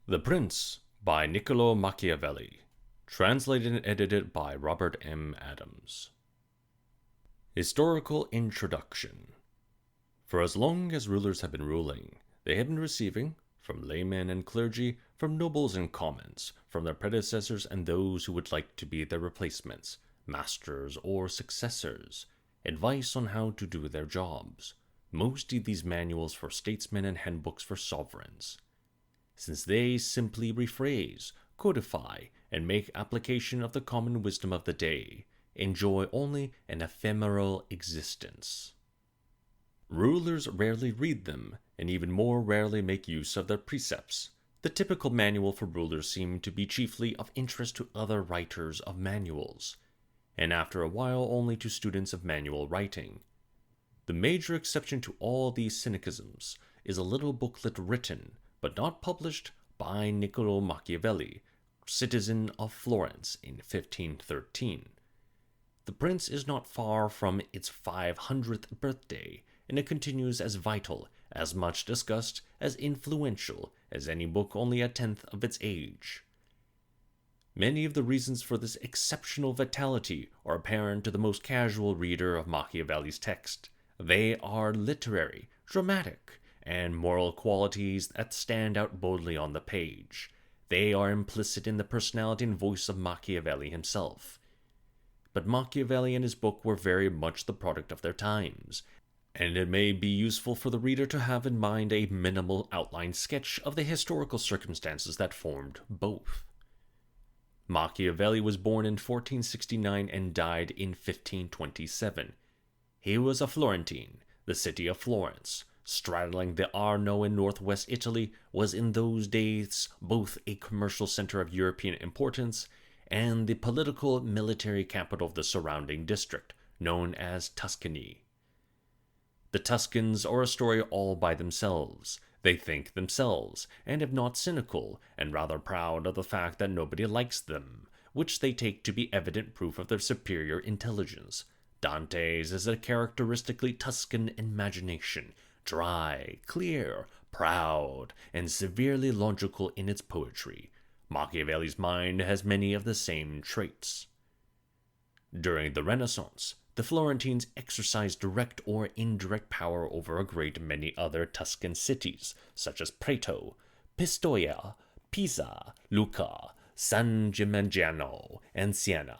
The Prince by Niccolo Machiavelli. Translated and edited by Robert M. Adams. Historical Introduction. For as long as rulers have been ruling, they have been receiving, from laymen and clergy, from nobles and commons, from their predecessors and those who would like to be their replacements, masters or successors, advice on how to do their jobs, mostly these manuals for statesmen and handbooks for sovereigns. Since they simply rephrase, codify, and make application of the common wisdom of the day, enjoy only an ephemeral existence. Rulers rarely read them, and even more rarely make use of their precepts. The typical manual for rulers seemed to be chiefly of interest to other writers of manuals, and after a while only to students of manual writing. The major exception to all these cynicisms is a little booklet written, but not published, by Niccolo Machiavelli, citizen of Florence, in 1513. The Prince is not far from its 500th birthday, and it continues as vital, as much discussed, as influential as any book only a tenth of its age. Many of the reasons for this exceptional vitality are apparent to the most casual reader of Machiavelli's text. They are literary, dramatic, and moral qualities that stand out boldly on the page. They are implicit in the personality and voice of Machiavelli himself. But Machiavelli and his book were very much the product of their times, and it may be useful for the reader to have in mind a minimal outline sketch of the historical circumstances that formed both. Machiavelli was born in 1469 and died in 1527. He was a Florentine. The city of Florence, straddling the Arno in northwest Italy, was in those days both a commercial center of European importance and the political military capital of the surrounding district, known as Tuscany. The Tuscans are a story all by themselves. They think themselves, and if not cynical, and rather proud of the fact that nobody likes them, which they take to be evident proof of their superior intelligence. Dante's is a characteristically Tuscan imagination, dry, clear, proud, and severely logical in its poetry. Machiavelli's mind has many of the same traits. During the Renaissance, the Florentines exercised direct or indirect power over a great many other Tuscan cities, such as Prato, Pistoia, Pisa, Lucca, San Gimignano, and Siena.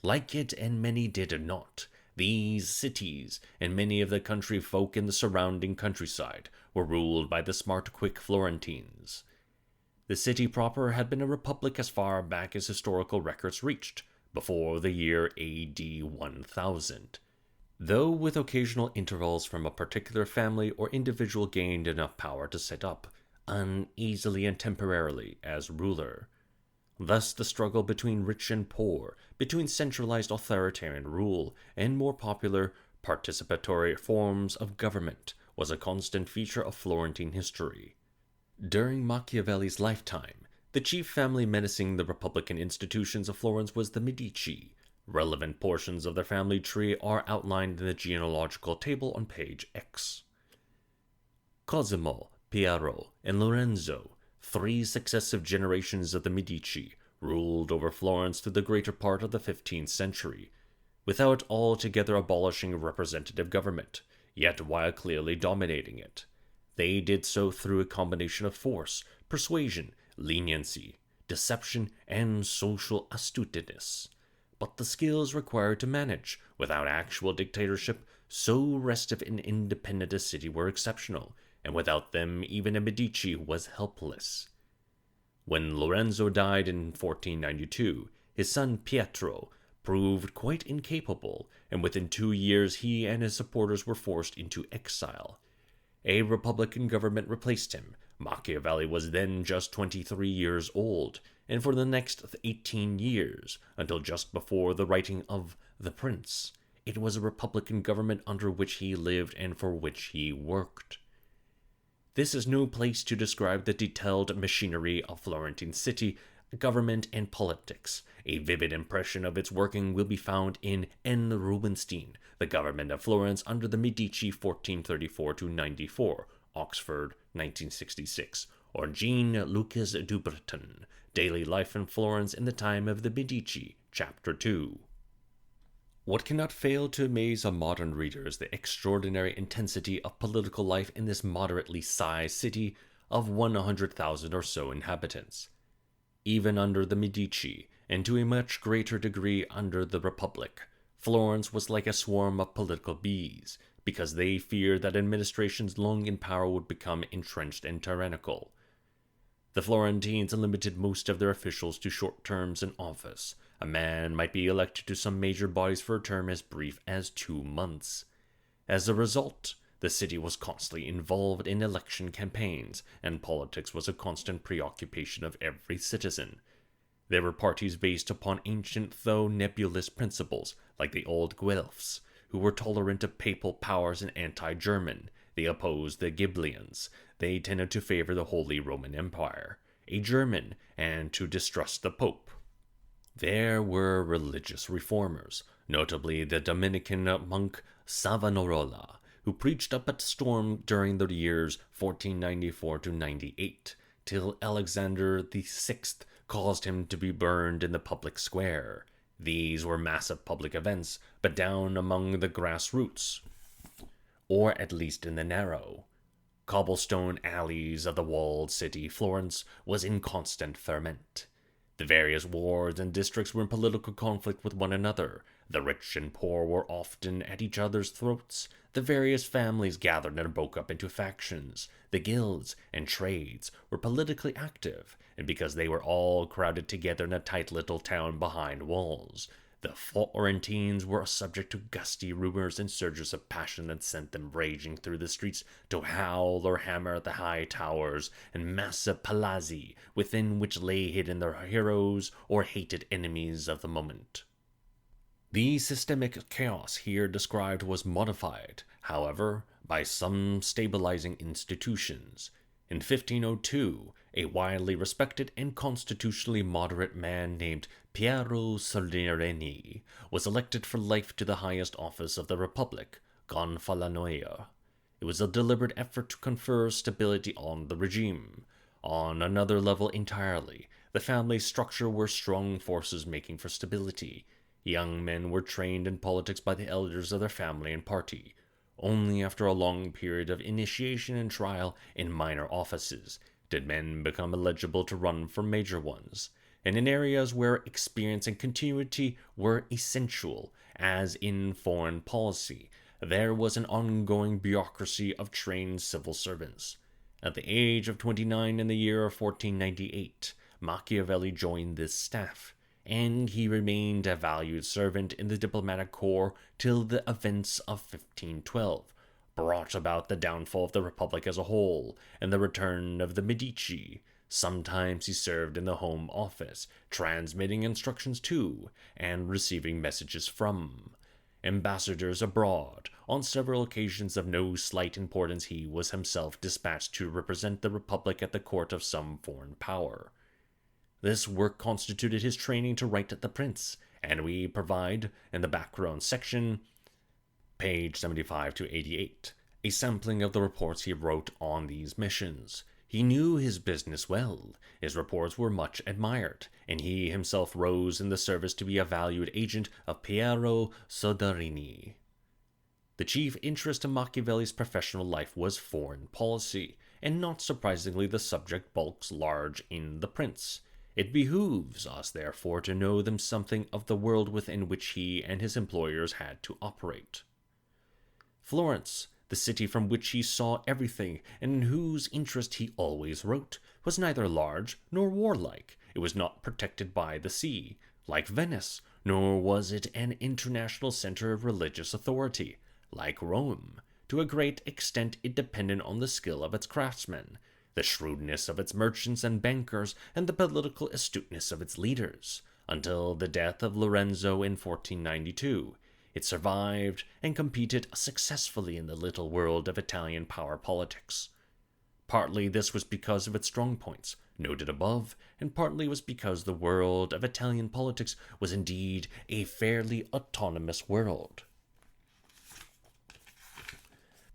Like it, and many did not, these cities, and many of the country folk in the surrounding countryside, were ruled by the smart, quick Florentines. The city proper had been a republic as far back as historical records reached, before the year AD 1000, though with occasional intervals from a particular family or individual gained enough power to set up, uneasily and temporarily, as ruler. Thus the struggle between rich and poor, between centralized authoritarian rule and more popular participatory forms of government, was a constant feature of Florentine history. During Machiavelli's lifetime, the chief family menacing the republican institutions of Florence was the Medici. Relevant portions of their family tree are outlined in the genealogical table on page X. Cosimo, Piero, and Lorenzo, 3 successive generations of the Medici, ruled over Florence through the greater part of the 15th century, without altogether abolishing representative government, yet while clearly dominating it. They did so through a combination of force, persuasion, leniency, deception, and social astuteness. But the skills required to manage, without actual dictatorship, so restive and independent a city were exceptional, and without them even a Medici was helpless. When Lorenzo died in 1492, his son Pietro proved quite incapable, and within 2 years he and his supporters were forced into exile. A republican government replaced him. Machiavelli was then just 23 years old, and for the next 18 years, until just before the writing of The Prince, it was a republican government under which he lived and for which he worked. This is no place to describe the detailed machinery of Florentine city, government, and politics. A vivid impression of its working will be found in N. Rubinstein, The Government of Florence under the Medici 1434-94, Oxford, 1966, or Jean Lucas Dubreton, Daily Life in Florence in the Time of the Medici, Chapter 2. What cannot fail to amaze a modern reader is the extraordinary intensity of political life in this moderately sized city of 100,000 or so inhabitants. Even under the Medici, and to a much greater degree under the Republic, Florence was like a swarm of political bees, because they feared that administrations long in power would become entrenched and tyrannical. The Florentines limited most of their officials to short terms in office. A man might be elected to some major bodies for a term as brief as 2 months. As a result, the city was constantly involved in election campaigns, and politics was a constant preoccupation of every citizen. There were parties based upon ancient though nebulous principles, like the old Guelphs, who were tolerant of papal powers and anti-German. They opposed the Ghibellians. They tended to favor the Holy Roman Empire, a German, and to distrust the Pope. There were religious reformers, notably the Dominican monk Savonarola, who preached up a storm during the years 1494 to 98, till Alexander VI caused him to be burned in the public square. These were massive public events, but down among the grassroots, or at least in the narrow, cobblestone alleys of the walled city, Florence was in constant ferment. The various wards and districts were in political conflict with one another. The rich and poor were often at each other's throats. The various families gathered and broke up into factions. The guilds and trades were politically active, and because they were all crowded together in a tight little town behind walls, the Florentines were subject to gusty rumors and surges of passion that sent them raging through the streets to howl or hammer at the high towers and massive palazzi within which lay hidden their heroes or hated enemies of the moment. The systemic chaos here described was modified, however, by some stabilizing institutions. In 1502, a widely respected and constitutionally moderate man named Piero Soderini was elected for life to the highest office of the Republic, Gonfalonier. It was a deliberate effort to confer stability on the regime. On another level entirely, the family structure were strong forces making for stability. Young men were trained in politics by the elders of their family and party. Only after a long period of initiation and trial in minor offices did men become eligible to run for major ones, and in areas where experience and continuity were essential, as in foreign policy, there was an ongoing bureaucracy of trained civil servants. At the age of 29 in the year of 1498, Machiavelli joined this staff, and he remained a valued servant in the diplomatic corps till the events of 1512 brought about the downfall of the Republic as a whole and the return of the Medici. Sometimes he served in the Home Office, transmitting instructions to and receiving messages from ambassadors abroad. On several occasions of no slight importance, he was himself dispatched to represent the Republic at the court of some foreign power. This work constituted his training to write at the Prince, and we provide, in the background section, page 75 to 88, a sampling of the reports he wrote on these missions. He knew his business well, his reports were much admired, and he himself rose in the service to be a valued agent of Piero Soderini. The chief interest of Machiavelli's professional life was foreign policy, and not surprisingly the subject bulks large in The Prince. It behooves us, therefore, to know them something of the world within which he and his employers had to operate. Florence, the city from which he saw everything and in whose interest he always wrote, was neither large nor warlike. It was not protected by the sea, like Venice, nor was it an international center of religious authority, like Rome. To a great extent it depended on the skill of its craftsmen, the shrewdness of its merchants and bankers, and the political astuteness of its leaders. Until the death of Lorenzo in 1492, it survived and competed successfully in the little world of Italian power politics. Partly this was because of its strong points, noted above, and partly was because the world of Italian politics was indeed a fairly autonomous world.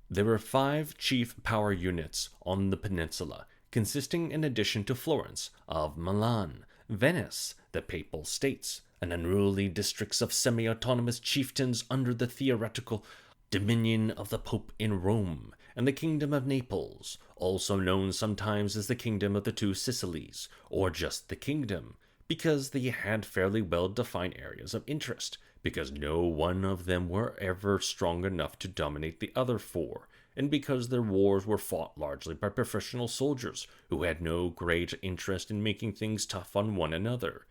There were 5 chief power units on the peninsula, consisting in addition to Florence, of Milan, Venice, the Papal States, and unruly districts of semi-autonomous chieftains under the theoretical dominion of the Pope in Rome, and the Kingdom of Naples, also known sometimes as the Kingdom of the Two Sicilies, or just the Kingdom, because they had fairly well-defined areas of interest, because no one of them were ever strong enough to dominate the other four, and because their wars were fought largely by professional soldiers who had no great interest in making things tough on one another.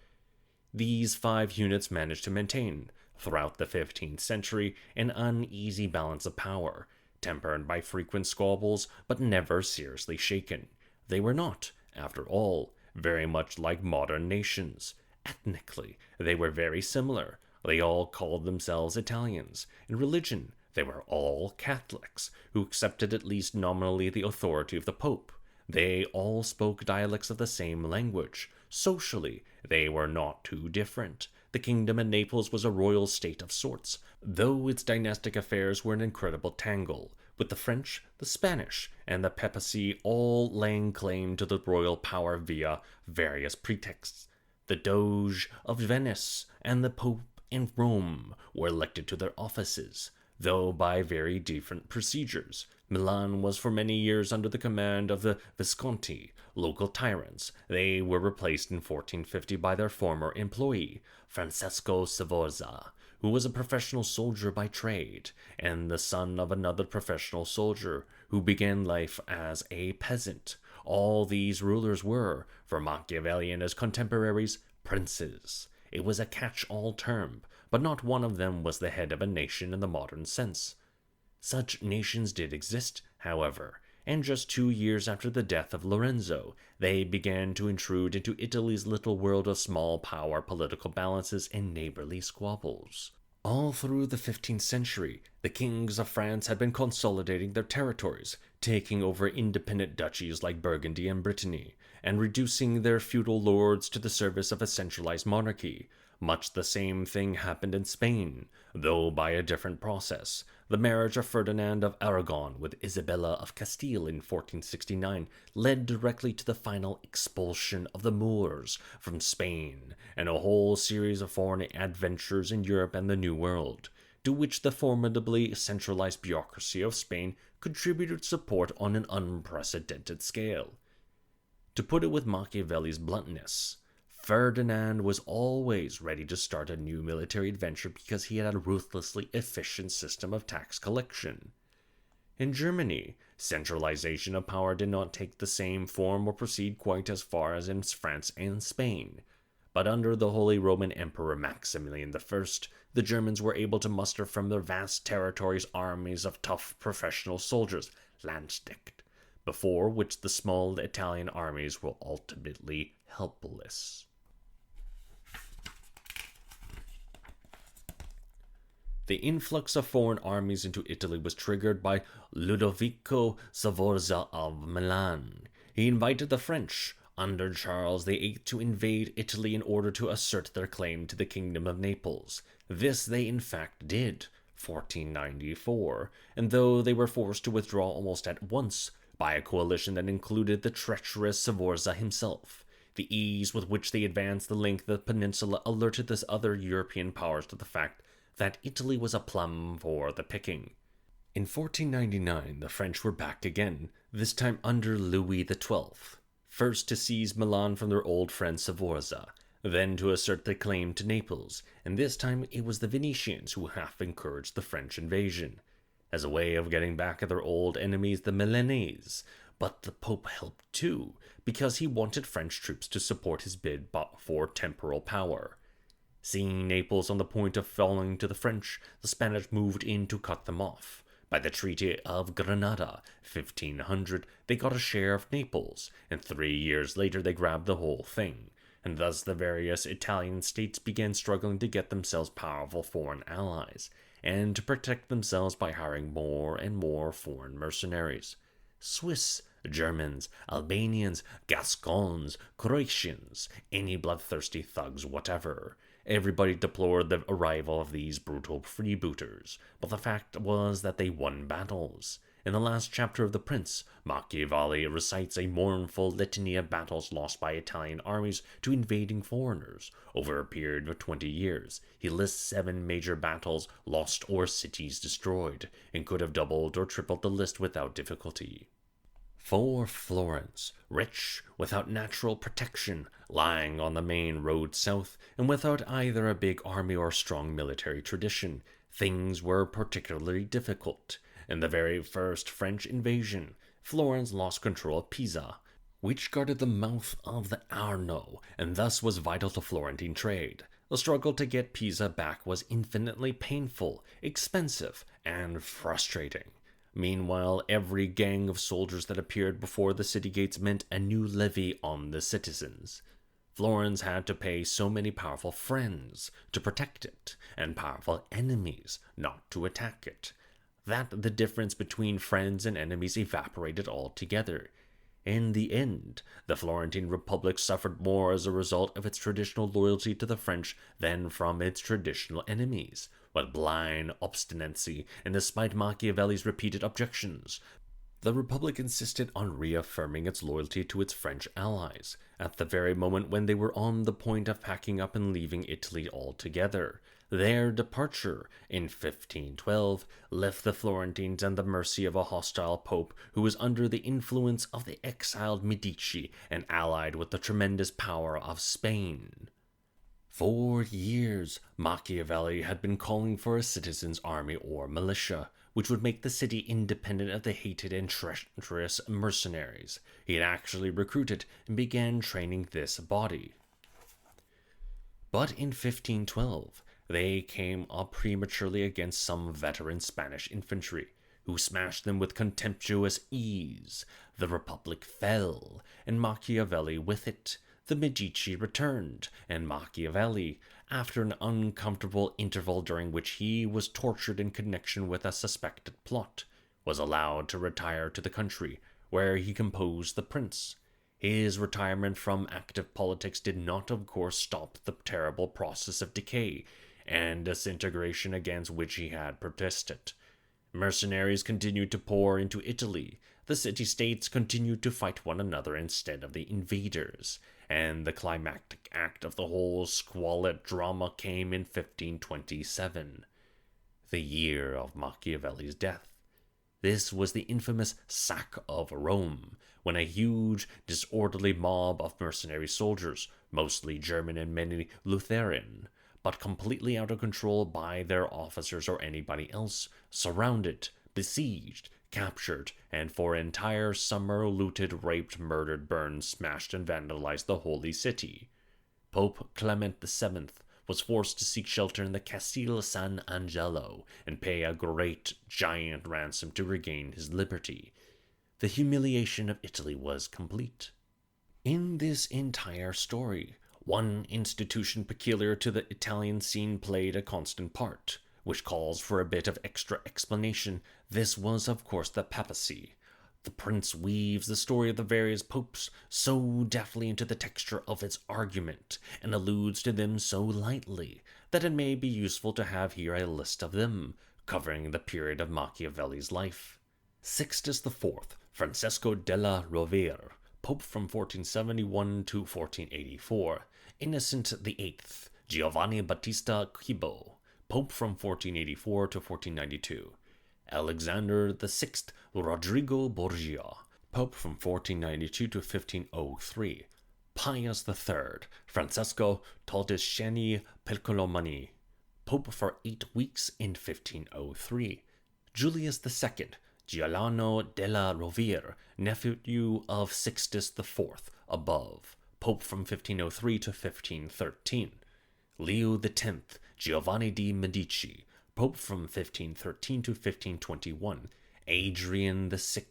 These 5 units managed to maintain, throughout the 15th century, an uneasy balance of power, tempered by frequent squabbles, but never seriously shaken. They were not, after all, very much like modern nations. Ethnically, they were very similar. They all called themselves Italians. In religion, they were all Catholics, who accepted at least nominally the authority of the Pope. They all spoke dialects of the same language. Socially, they were not too different. The Kingdom of Naples was a royal state of sorts, though its dynastic affairs were an incredible tangle, with the French, the Spanish, and the papacy all laying claim to the royal power via various pretexts. The Doge of Venice and the Pope in Rome were elected to their offices, though by very different procedures. Milan was for many years under the command of the Visconti, local tyrants. They were replaced in 1450 by their former employee, Francesco Sforza, who was a professional soldier by trade, and the son of another professional soldier who began life as a peasant. All these rulers were, for Machiavelli and his contemporaries, princes. It was a catch-all term, but not one of them was the head of a nation in the modern sense. Such nations did exist, however, and just 2 years after the death of Lorenzo, they began to intrude into Italy's little world of small power political balances and neighborly squabbles. All through the 15th century, the kings of France had been consolidating their territories, taking over independent duchies like Burgundy and Brittany, and reducing their feudal lords to the service of a centralized monarchy. Much the same thing happened in Spain, though by a different process. The marriage of Ferdinand of Aragon with Isabella of Castile in 1469 led directly to the final expulsion of the Moors from Spain, and a whole series of foreign adventures in Europe and the New World, to which the formidably centralized bureaucracy of Spain contributed support on an unprecedented scale. To put it with Machiavelli's bluntness, Ferdinand was always ready to start a new military adventure because he had a ruthlessly efficient system of tax collection. In Germany, centralization of power did not take the same form or proceed quite as far as in France and Spain. But under the Holy Roman Emperor Maximilian I, the Germans were able to muster from their vast territories armies of tough professional soldiers, Landsknecht, before which the small Italian armies were ultimately helpless. The influx of foreign armies into Italy was triggered by Ludovico Sforza of Milan. He invited the French, under Charles VIII, to invade Italy in order to assert their claim to the Kingdom of Naples. This they in fact did, 1494, and though they were forced to withdraw almost at once by a coalition that included the treacherous Sforza himself, the ease with which they advanced the length of the peninsula alerted the other European powers to the fact that Italy was a plum for the picking. In 1499, the French were back again, this time under Louis XII, first to seize Milan from their old friend Sforza, then to assert their claim to Naples, and this time it was the Venetians who half encouraged the French invasion, as a way of getting back at their old enemies, the Milanese. But the Pope helped too, because he wanted French troops to support his bid for temporal power. Seeing Naples on the point of falling to the French, the Spanish moved in to cut them off. By the Treaty of Granada, 1500, they got a share of Naples, and 3 years later they grabbed the whole thing, and thus the various Italian states began struggling to get themselves powerful foreign allies, and to protect themselves by hiring more and more foreign mercenaries. Swiss, Germans, Albanians, Gascons, Croatians, any bloodthirsty thugs whatever. Everybody deplored the arrival of these brutal freebooters, but the fact was that they won battles. In the last chapter of The Prince, Machiavelli recites a mournful litany of battles lost by Italian armies to invading foreigners. Over a period of 20 years, he lists 7 major battles lost or cities destroyed, and could have doubled or tripled the list without difficulty. For Florence, rich, without natural protection, lying on the main road south, and without either a big army or strong military tradition, things were particularly difficult. In the very first French invasion, Florence lost control of Pisa, which guarded the mouth of the Arno, and thus was vital to Florentine trade. The struggle to get Pisa back was infinitely painful, expensive, and frustrating. Meanwhile, every gang of soldiers that appeared before the city gates meant a new levy on the citizens. Florence had to pay so many powerful friends to protect it, and powerful enemies not to attack it, that the difference between friends and enemies evaporated altogether. In the end, the Florentine Republic suffered more as a result of its traditional loyalty to the French than from its traditional enemies. With blind obstinacy, and despite Machiavelli's repeated objections, the Republic insisted on reaffirming its loyalty to its French allies, at the very moment when they were on the point of packing up and leaving Italy altogether. Their departure in 1512 left the Florentines at the mercy of a hostile pope who was under the influence of the exiled Medici and allied with the tremendous power of Spain. For years, Machiavelli had been calling for a citizens' army or militia, which would make the city independent of the hated and treacherous mercenaries. He had actually recruited and began training this body. But in 1512, they came up prematurely against some veteran Spanish infantry, who smashed them with contemptuous ease. The Republic fell, and Machiavelli with it. The Medici returned, and Machiavelli, after an uncomfortable interval during which he was tortured in connection with a suspected plot, was allowed to retire to the country, where he composed The Prince. His retirement from active politics did not, of course, stop the terrible process of decay and disintegration against which he had protested. Mercenaries continued to pour into Italy. The city-states continued to fight one another instead of the invaders, and the climactic act of the whole squalid drama came in 1527, the year of Machiavelli's death. This was the infamous sack of Rome, when a huge, disorderly mob of mercenary soldiers, mostly German and many Lutheran, but completely out of control by their officers or anybody else, surrounded, besieged, captured, and for an entire summer looted, raped, murdered, burned, smashed, and vandalized the holy city. Pope Clement VII was forced to seek shelter in the Castel San Angelo and pay a great, giant ransom to regain his liberty. The humiliation of Italy was complete. In this entire story, one institution peculiar to the Italian scene played a constant part, which calls for a bit of extra explanation. This was, of course, the papacy. The prince weaves the story of the various popes so deftly into the texture of its argument, and alludes to them so lightly, that it may be useful to have here a list of them, covering the period of Machiavelli's life. Sixtus IV, Francesco della Rovere, Pope from 1471 to 1484. Innocent VIII, Giovanni Battista Cibo, Pope from 1484 to 1492. Alexander VI, Rodrigo Borgia, Pope from 1492 to 1503. Pius III, Francesco Tolentino Piccolomini, Pope for 8 weeks in 1503. Julius II, Giuliano della Rovere, nephew of Sixtus IV, above, Pope from 1503 to 1513. Leo X, Giovanni de' Medici, Pope from 1513 to 1521. Adrian VI,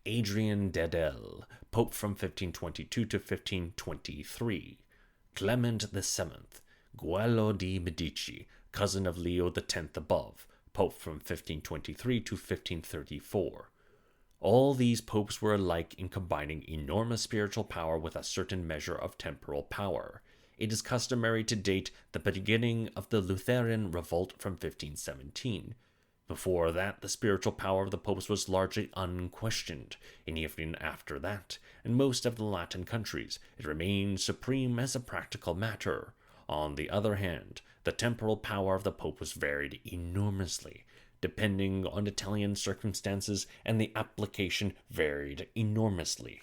Adrian Dedel, Pope from 1522 to 1523. Clement VII, Guello de' Medici, cousin of Leo X above, Pope from 1523 to 1534. All these popes were alike in combining enormous spiritual power with a certain measure of temporal power. It is customary to date the beginning of the Lutheran revolt from 1517. Before that, the spiritual power of the popes was largely unquestioned, and even after that, in most of the Latin countries, it remained supreme as a practical matter. On the other hand, the temporal power of the pope was varied enormously, depending on Italian circumstances, and the application varied enormously.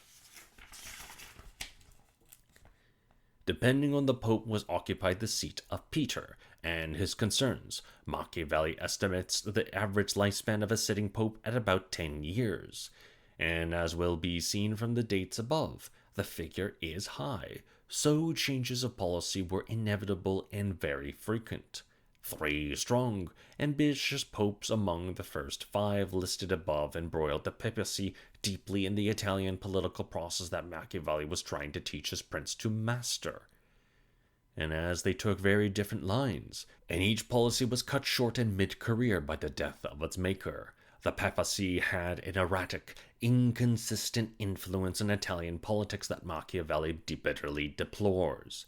Depending on the pope was occupied the seat of Peter and his concerns. Machiavelli estimates the average lifespan of a sitting pope at about 10 years. And as will be seen from the dates above, the figure is high, so changes of policy were inevitable and very frequent. 3 strong, ambitious popes among the first 5 listed above embroiled the papacy deeply in the Italian political process that Machiavelli was trying to teach his prince to master. And as they took very different lines, and each policy was cut short in mid-career by the death of its maker, the papacy had an erratic, inconsistent influence in Italian politics that Machiavelli bitterly deplores.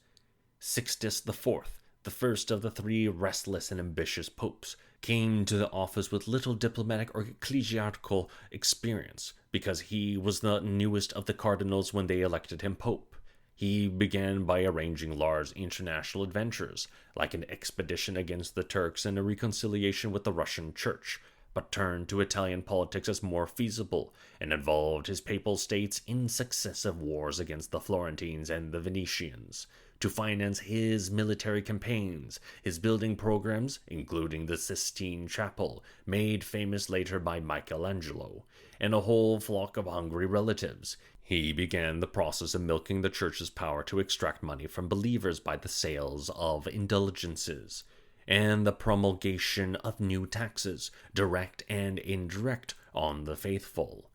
Sixtus IV, the first of the 3 restless and ambitious popes, came to the office with little diplomatic or ecclesiastical experience, because he was the newest of the cardinals when they elected him pope. He began by arranging large international adventures, like an expedition against the Turks and a reconciliation with the Russian Church, but turned to Italian politics as more feasible, and involved his papal states in successive wars against the Florentines and the Venetians, to finance his military campaigns, his building programs, including the Sistine Chapel, made famous later by Michelangelo, and a whole flock of hungry relatives. He began the process of milking the church's power to extract money from believers by the sales of indulgences, and the promulgation of new taxes, direct and indirect, on the faithful.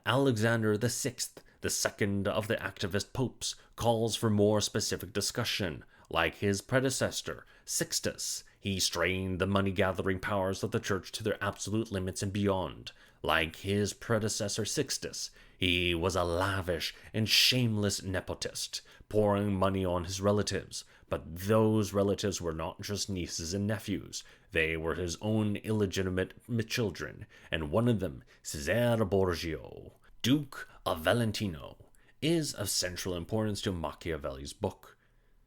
Alexander VI, the second of the activist popes, calls for more specific discussion. Like his predecessor, Sixtus, he strained the money-gathering powers of the church to their absolute limits and beyond. Like his predecessor Sixtus, he was a lavish and shameless nepotist, pouring money on his relatives. But those relatives were not just nieces and nephews. They were his own illegitimate children, and one of them, Cesare Borgia, Duke of Valentino, is of central importance to Machiavelli's book.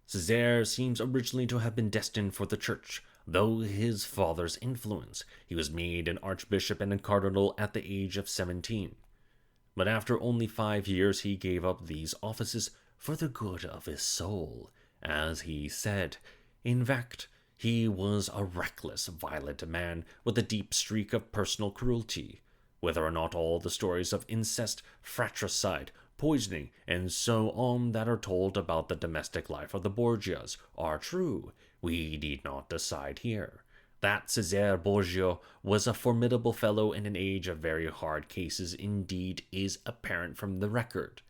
Cesare seems originally to have been destined for the church, though his father's influence. He was made an archbishop and a cardinal at the age of 17. But after only 5 years he gave up these offices for the good of his soul, as he said. In fact, he was a reckless, violent man with a deep streak of personal cruelty. Whether or not all the stories of incest, fratricide, poisoning, and so on that are told about the domestic life of the Borgias are true, we need not decide here. That Cesare Borgia was a formidable fellow in an age of very hard cases indeed is apparent from the record.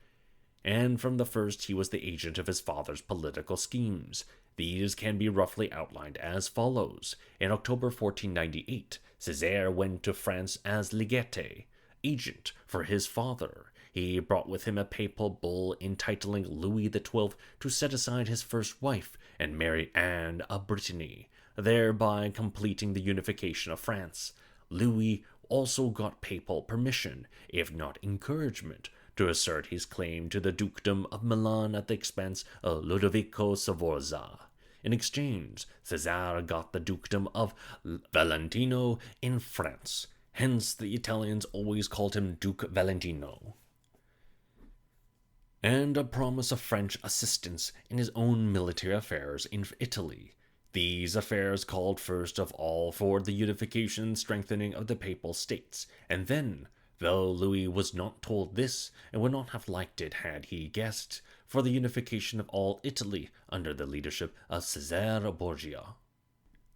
And from the first he was the agent of his father's political schemes. These can be roughly outlined as follows. In October 1498, Cesare went to France as legate, agent for his father. He brought with him a papal bull entitling Louis XII to set aside his first wife and marry Anne of Brittany, thereby completing the unification of France. Louis also got papal permission, if not encouragement, to assert his claim to the dukedom of Milan at the expense of Ludovico Sforza. In exchange, Cesare got the dukedom of Valentino in France. Hence, the Italians always called him Duke Valentino, and a promise of French assistance in his own military affairs in Italy. These affairs called first of all for the unification and strengthening of the papal states, and then, though Louis was not told this, and would not have liked it had he guessed, for the unification of all Italy under the leadership of Cesare Borgia.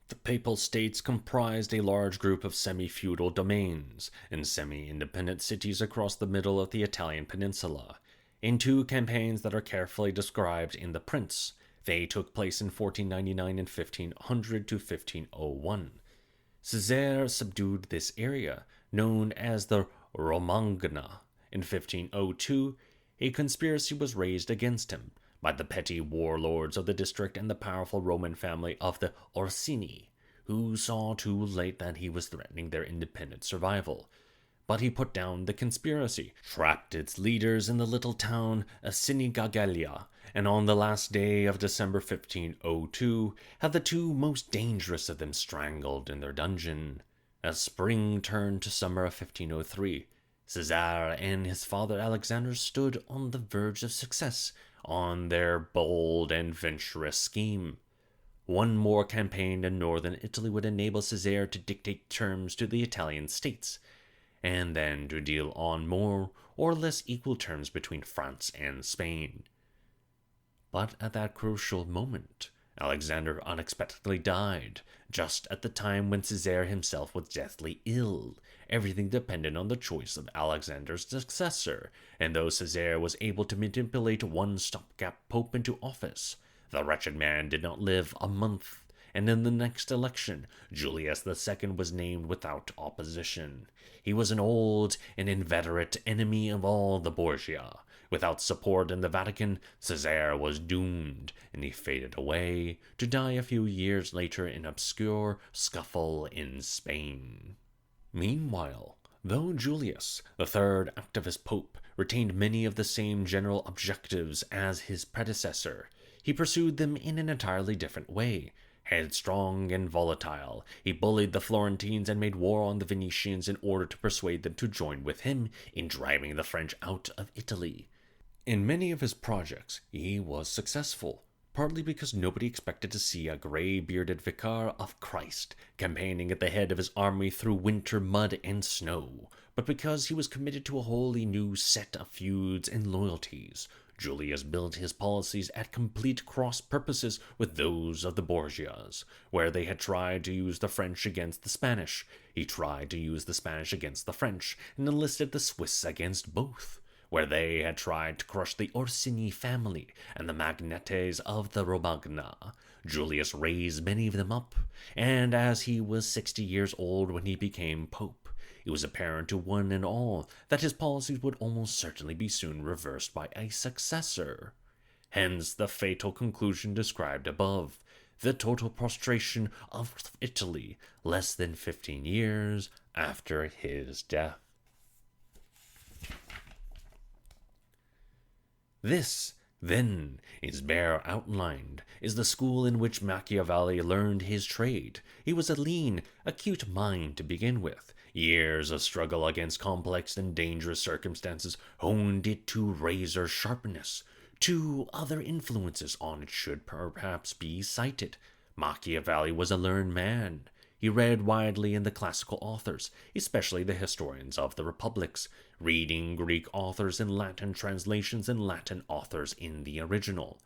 The papal states comprised a large group of semi-feudal domains and semi-independent cities across the middle of the Italian peninsula. In 2 campaigns that are carefully described in The Prince, they took place in 1499 and 1500 to 1501. Cesare subdued this area, known as the Romagna. In 1502, a conspiracy was raised against him by the petty warlords of the district and the powerful Roman family of the Orsini, who saw too late that he was threatening their independent survival. But he put down the conspiracy, trapped its leaders in the little town of Sinigaglia, and on the last day of December 1502 had the two most dangerous of them strangled in their dungeon. As spring turned to summer of 1503, Caesar and his father Alexander stood on the verge of success on their bold and venturous scheme. One more campaign in northern Italy would enable Caesar to dictate terms to the Italian states, and then to deal on more or less equal terms between France and Spain. But at that crucial moment, Alexander unexpectedly died, just at the time when Caesar himself was deathly ill. Everything depended on the choice of Alexander's successor, and though Caesar was able to manipulate one stopgap pope into office, the wretched man did not live a month, and in the next election, Julius II was named without opposition. He was an old and inveterate enemy of all the Borgia. Without support in the Vatican, Caesar was doomed, and he faded away, to die a few years later in obscure scuffle in Spain. Meanwhile, though Julius, the third activist pope, retained many of the same general objectives as his predecessor, he pursued them in an entirely different way. Headstrong and volatile, he bullied the Florentines and made war on the Venetians in order to persuade them to join with him in driving the French out of Italy. In many of his projects, he was successful, partly because nobody expected to see a gray-bearded vicar of Christ campaigning at the head of his army through winter mud and snow, but because he was committed to a wholly new set of feuds and loyalties. Julius built his policies at complete cross-purposes with those of the Borgias. Where they had tried to use the French against the Spanish, he tried to use the Spanish against the French, and enlisted the Swiss against both. Where they had tried to crush the Orsini family and the magnates of the Romagna, Julius raised many of them up, and as he was 60 years old when he became pope, it was apparent to one and all that his policies would almost certainly be soon reversed by a successor. Hence the fatal conclusion described above, the total prostration of Italy less than 15 years after his death. This, then, is bare outlined, is the school in which Machiavelli learned his trade. He was a lean, acute mind to begin with. Years of struggle against complex and dangerous circumstances honed it to razor sharpness. Two other influences on it should perhaps be cited. Machiavelli was a learned man. He read widely in the classical authors, especially the historians of the republics, reading Greek authors in Latin translations and Latin authors in the original.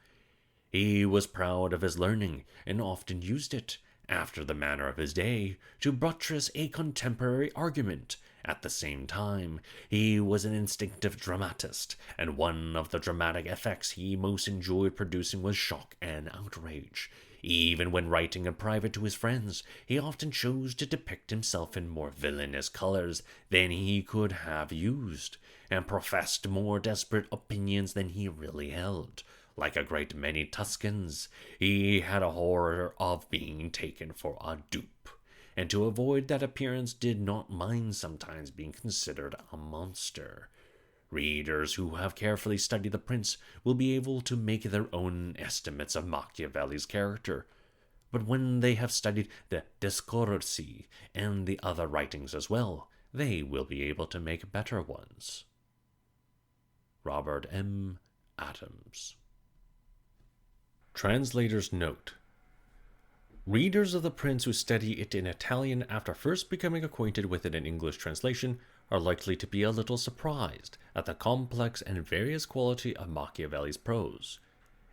He was proud of his learning, and often used it, after the manner of his day, to buttress a contemporary argument. At the same time, he was an instinctive dramatist, and one of the dramatic effects he most enjoyed producing was shock and outrage. Even when writing in private to his friends, he often chose to depict himself in more villainous colors than he could have used, and professed more desperate opinions than he really held. Like a great many Tuscans, he had a horror of being taken for a dupe, and to avoid that appearance did not mind sometimes being considered a monster. Readers who have carefully studied the prince will be able to make their own estimates of Machiavelli's character, but when they have studied the Discorsi and the other writings as well, they will be able to make better ones. Robert M. Adams. Translator's note. Readers of The Prince who study it in Italian after first becoming acquainted with it in English translation are likely to be a little surprised at the complex and various quality of Machiavelli's prose.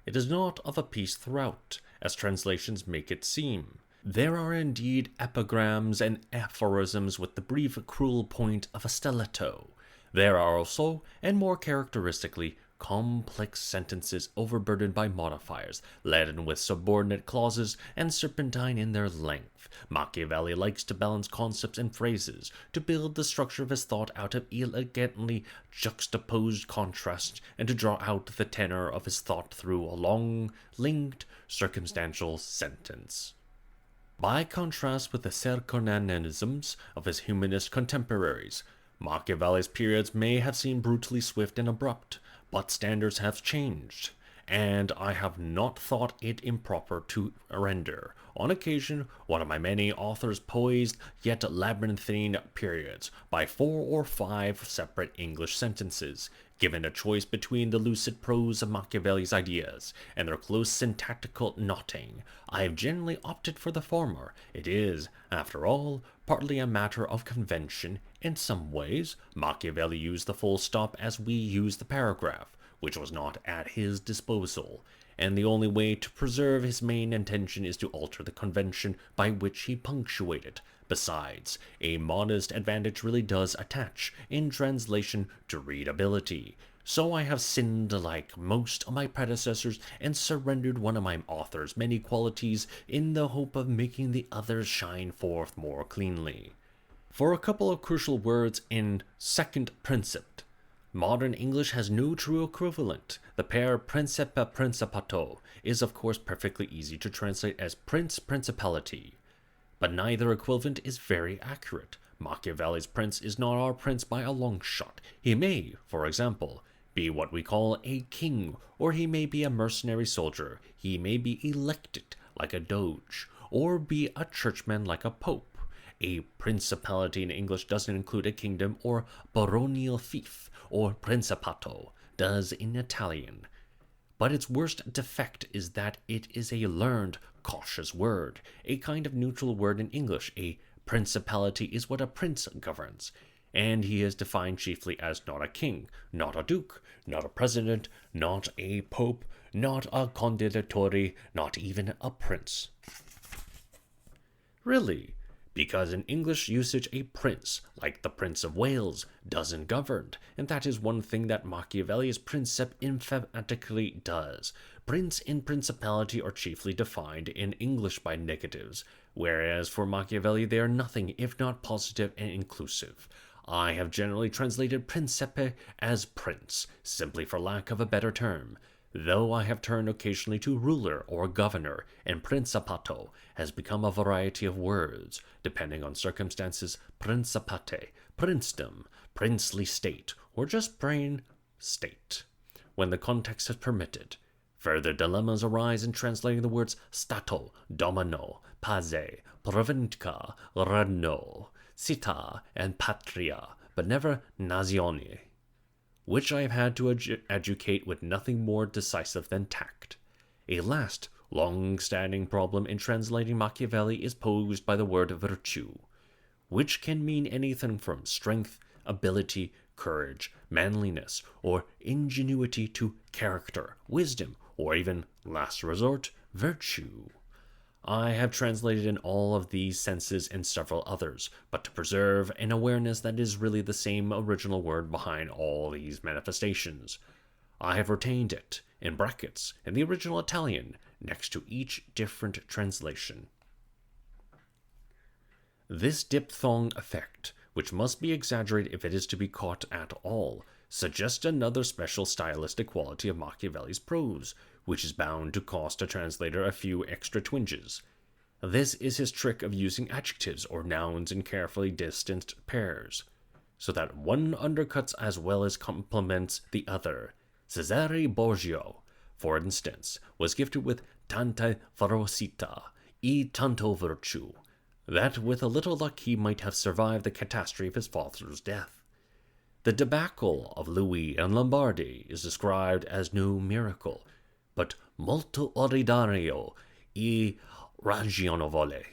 It is not of a piece throughout, as translations make it seem. There are indeed epigrams and aphorisms with the brief, cruel point of a stiletto. There are also, and more characteristically, complex sentences overburdened by modifiers, laden with subordinate clauses, and serpentine in their length. Machiavelli likes to balance concepts and phrases, to build the structure of his thought out of elegantly juxtaposed contrast, and to draw out the tenor of his thought through a long, linked, circumstantial sentence. By contrast with the Serconanisms of his humanist contemporaries, Machiavelli's periods may have seemed brutally swift and abrupt, but standards have changed, and I have not thought it improper to render, on occasion, one of my many authors' poised yet labyrinthine periods by 4 or 5 separate English sentences. Given a choice between the lucid prose of Machiavelli's ideas and their close syntactical knotting, I have generally opted for the former. It is, after all, partly a matter of convention. In some ways, Machiavelli used the full stop as we use the paragraph, which was not at his disposal, and the only way to preserve his main intention is to alter the convention by which he punctuated. Besides, a modest advantage really does attach, in translation, to readability. So I have sinned like most of my predecessors and surrendered one of my author's many qualities in the hope of making the others shine forth more cleanly. For a couple of crucial words in second princip, modern English has no true equivalent. The pair principe principato is of course perfectly easy to translate as prince principality, but neither equivalent is very accurate. Machiavelli's prince is not our prince by a long shot. He may, for example, be what we call a king, or he may be a mercenary soldier. He may be elected like a doge, or be a churchman like a pope. A principality in English doesn't include a kingdom or baronial fief, or principato does in Italian. But its worst defect is that it is a learned, cautious word, a kind of neutral word in English. A principality is what a prince governs, and he is defined chiefly as not a king, not a duke, not a president, not a pope, not a condilatore, not even a prince. Really, because in English usage a prince, like the Prince of Wales, doesn't govern, and that is one thing that Machiavelli's princip emphatically does. Prince and principality are chiefly defined in English by negatives, whereas for Machiavelli they are nothing if not positive and inclusive. I have generally translated principe as prince, simply for lack of a better term, though I have turned occasionally to ruler or governor, and principato has become a variety of words, depending on circumstances: principate, princedom, princely state, or just plain state, when the context has permitted. Further dilemmas arise in translating the words stato, domino, pace, provincia, regno, città, and patria, but never nazione, which I have had to educate with nothing more decisive than tact. A last, long-standing problem in translating Machiavelli is posed by the word virtue, which can mean anything from strength, ability, courage, manliness, or ingenuity to character, wisdom, or even, last resort, virtue. I have translated in all of these senses and several others, but to preserve an awareness that is really the same original word behind all these manifestations, I have retained it, in brackets, in the original Italian, next to each different translation. This diphthong effect, which must be exaggerated if it is to be caught at all, suggests another special stylistic quality of Machiavelli's prose, which is bound to cost a translator a few extra twinges. This is his trick of using adjectives or nouns in carefully distanced pairs, so that one undercuts as well as complements the other. Cesare Borgia, for instance, was gifted with tanta ferocità e tanto virtù, that with a little luck he might have survived the catastrophe of his father's death. The debacle of Louis and Lombardy is described as no miracle, but molto ordinario e ragionevole,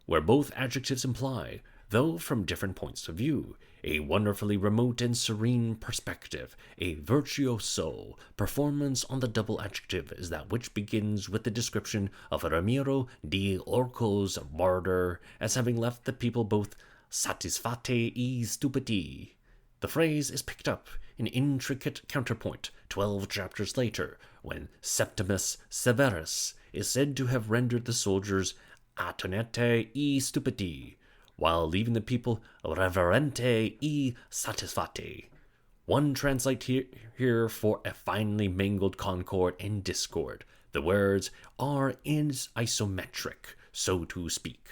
where both adjectives imply, though from different points of view, a wonderfully remote and serene perspective. A virtuoso performance on the double adjective is that which begins with the description of Ramiro di Orco's murder as having left the people both satisfatti e stupidi. The phrase is picked up in intricate counterpoint 12 chapters later, when Septimus Severus is said to have rendered the soldiers attonete e stupidi, while leaving the people reverente e satisfatti. One translate here for a finely mingled concord and discord. The words are isometric, so to speak.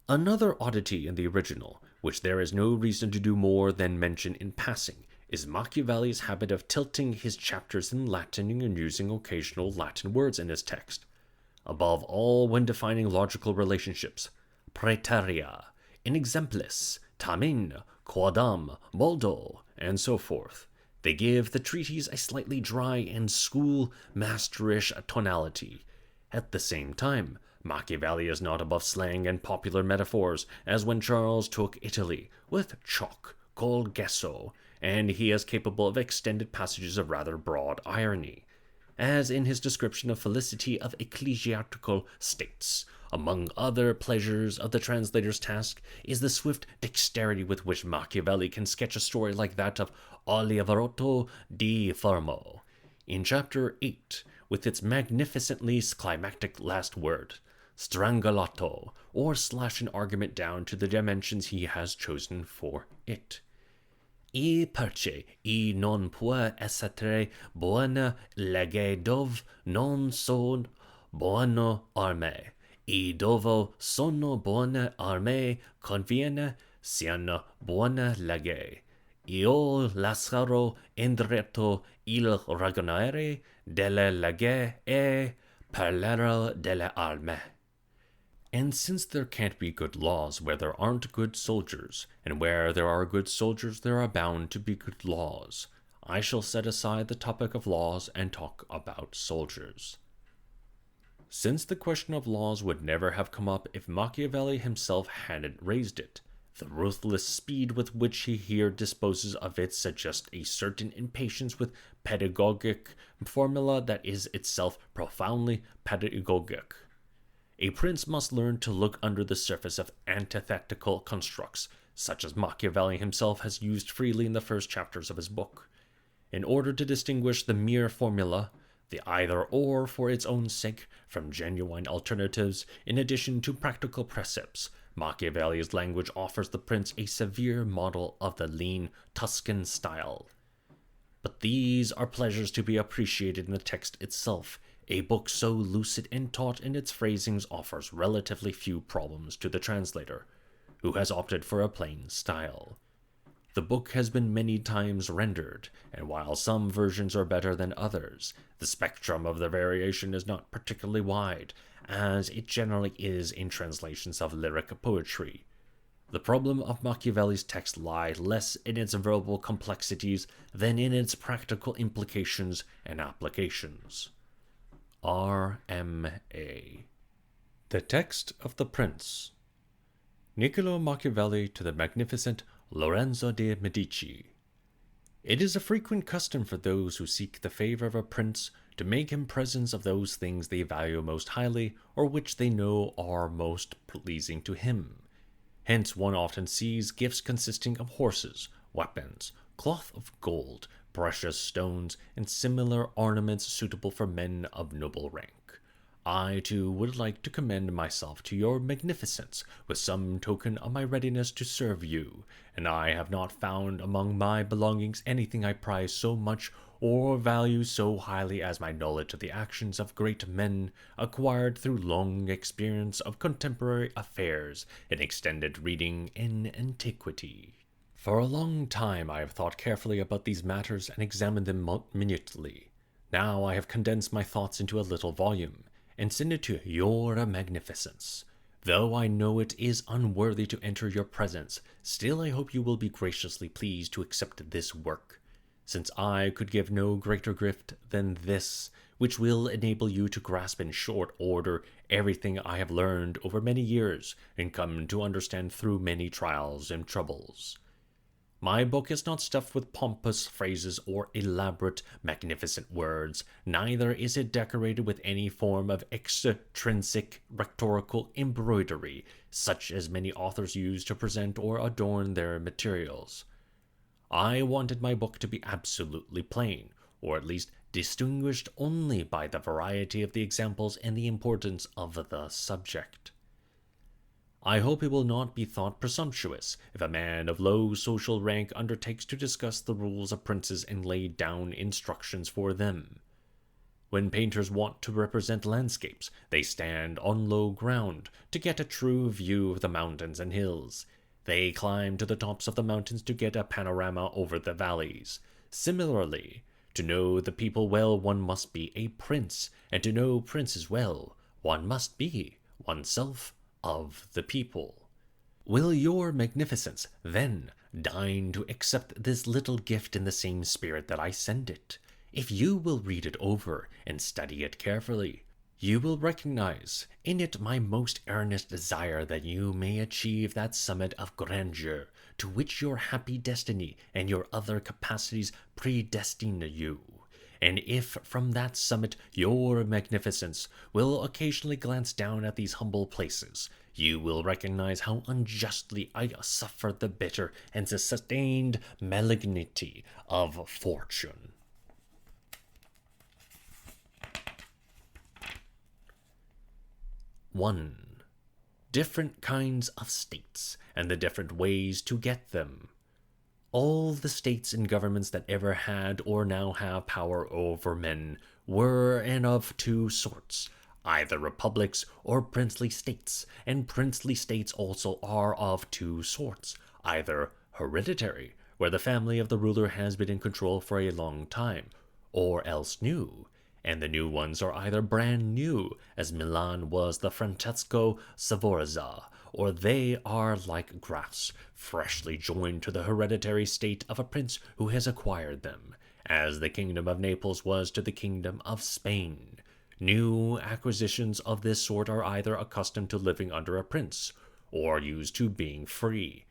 Another oddity in the original, which there is no reason to do more than mention in passing, is Machiavelli's habit of tilting his chapters in Latin and using occasional Latin words in his text. Above all, when defining logical relationships, praeterea, in exemplis, tamen, quodam, moldo, and so forth, they give the treatise a slightly dry and schoolmasterish tonality. At the same time, Machiavelli is not above slang and popular metaphors, as when Charles took Italy, with chalk, col gesso, and he is capable of extended passages of rather broad irony, as in his description of felicity of ecclesiastical states. Among other pleasures of the translator's task is the swift dexterity with which Machiavelli can sketch a story like that of Oliverotto di Fermo in chapter 8, with its magnificently climactic last word, strangolato, or slash an argument down to the dimensions he has chosen for it. E perce e non può essere buona legge dov non son buono arme, e dovo sono buone arme conviene siano buona legge. Io lasciaro indiretto il ragionare delle legge e parlerò delle arme. And since there can't be good laws where there aren't good soldiers, and where there are good soldiers there are bound to be good laws, I shall set aside the topic of laws and talk about soldiers. Since the question of laws would never have come up if Machiavelli himself hadn't raised it, the ruthless speed with which he here disposes of it suggests a certain impatience with pedagogic formula that is itself profoundly pedagogic. A prince must learn to look under the surface of antithetical constructs, such as Machiavelli himself has used freely in the first chapters of his book, in order to distinguish the mere formula, the either-or for its own sake, from genuine alternatives. In addition to practical precepts, Machiavelli's language offers the prince a severe model of the lean Tuscan style. But these are pleasures to be appreciated in the text itself. A book so lucid and taut in its phrasings offers relatively few problems to the translator, who has opted for a plain style. The book has been many times rendered, and while some versions are better than others, the spectrum of their variation is not particularly wide, as it generally is in translations of lyric poetry. The problem of Machiavelli's text lies less in its verbal complexities than in its practical implications and applications. R.M.A. The Text of the Prince. Niccolo Machiavelli to the magnificent Lorenzo de' Medici. It is a frequent custom for those who seek the favor of a prince to make him presents of those things they value most highly, or which they know are most pleasing to him. Hence one often sees gifts consisting of horses, weapons, cloth of gold, precious stones, and similar ornaments suitable for men of noble rank. I, too, would like to commend myself to your magnificence with some token of my readiness to serve you, and I have not found among my belongings anything I prize so much or value so highly as my knowledge of the actions of great men, acquired through long experience of contemporary affairs and extended reading in antiquity. For a long time I have thought carefully about these matters and examined them minutely. Now I have condensed my thoughts into a little volume, and send it to your magnificence. Though I know it is unworthy to enter your presence, still I hope you will be graciously pleased to accept this work, since I could give no greater gift than this, which will enable you to grasp in short order everything I have learned over many years and come to understand through many trials and troubles. My book is not stuffed with pompous phrases or elaborate, magnificent words, neither is it decorated with any form of extrinsic rhetorical embroidery, such as many authors use to present or adorn their materials. I wanted my book to be absolutely plain, or at least distinguished only by the variety of the examples and the importance of the subject. I hope it will not be thought presumptuous if a man of low social rank undertakes to discuss the rules of princes and lay down instructions for them. When painters want to represent landscapes, they stand on low ground to get a true view of the mountains and hills. They climb to the tops of the mountains to get a panorama over the valleys. Similarly, to know the people well, one must be a prince, and to know princes well, one must be oneself of the people. Will your magnificence, then, deign to accept this little gift in the same spirit that I send it? If you will read it over and study it carefully, you will recognize in it my most earnest desire that you may achieve that summit of grandeur to which your happy destiny and your other capacities predestine you. And if from that summit your magnificence will occasionally glance down at these humble places, you will recognize how unjustly I suffer the bitter and the sustained malignity of fortune. 1. Different kinds of states, and the different ways to get them. All the states and governments that ever had or now have power over men were and of two sorts, either republics or princely states, and princely states also are of two sorts, either hereditary, where the family of the ruler has been in control for a long time, or else new, and the new ones are either brand new, as Milan was the Francesco Sforza, or they are like grafts, freshly joined to the hereditary state of a prince who has acquired them, as the kingdom of Naples was to the kingdom of Spain. New acquisitions of this sort are either accustomed to living under a prince, or used to being free.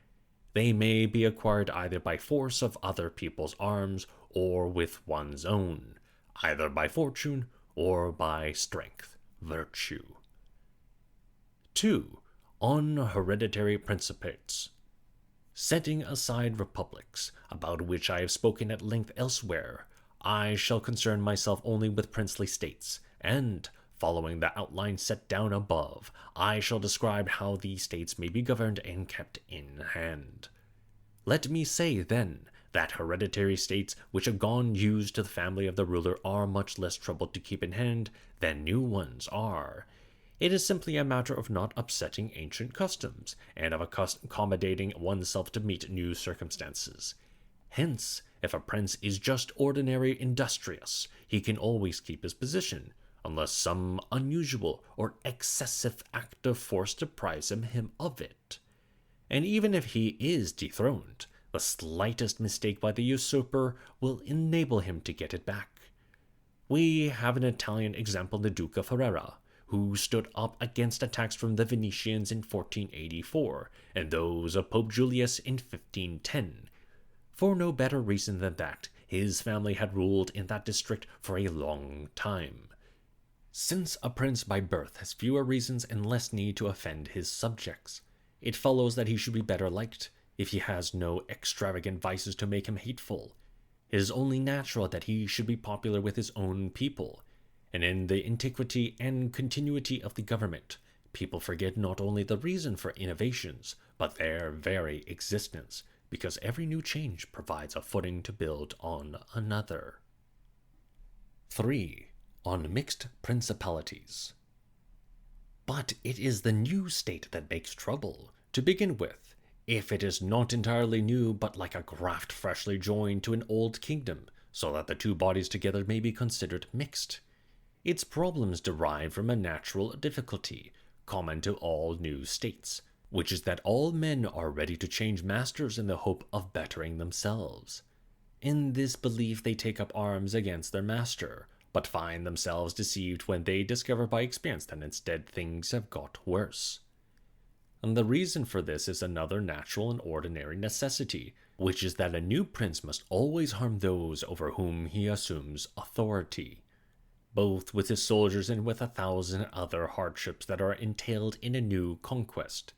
They may be acquired either by force of other people's arms, or with one's own, either by fortune or by strength, virtue. 2. On hereditary principates. Setting aside republics, about which I have spoken at length elsewhere, I shall concern myself only with princely states, and, following the outline set down above, I shall describe how these states may be governed and kept in hand. Let me say, then, that hereditary states which have gone used to the family of the ruler are much less troubled to keep in hand than new ones are. It is simply a matter of not upsetting ancient customs, and of accommodating oneself to meet new circumstances. Hence, if a prince is just ordinary industrious, he can always keep his position, unless some unusual or excessive act of force deprives him of it. And even if he is dethroned, the slightest mistake by the usurper will enable him to get it back. We have an Italian example in the Duke of Ferrara, who stood up against attacks from the Venetians in 1484, and those of Pope Julius in 1510. For no better reason than that, his family had ruled in that district for a long time. Since a prince by birth has fewer reasons and less need to offend his subjects, it follows that he should be better liked, if he has no extravagant vices to make him hateful. It is only natural that he should be popular with his own people, and in the antiquity and continuity of the government, people forget not only the reason for innovations, but their very existence, because every new change provides a footing to build on another. 3. On mixed principalities. But it is the new state that makes trouble. To begin with, if it is not entirely new, but like a graft freshly joined to an old kingdom, so that the two bodies together may be considered mixed. Its problems derive from a natural difficulty, common to all new states, which is that all men are ready to change masters in the hope of bettering themselves. In this belief they take up arms against their master, but find themselves deceived when they discover by experience that instead things have got worse. And the reason for this is another natural and ordinary necessity, which is that a new prince must always harm those over whom he assumes authority, both with his soldiers and with 1,000 other hardships that are entailed in a new conquest.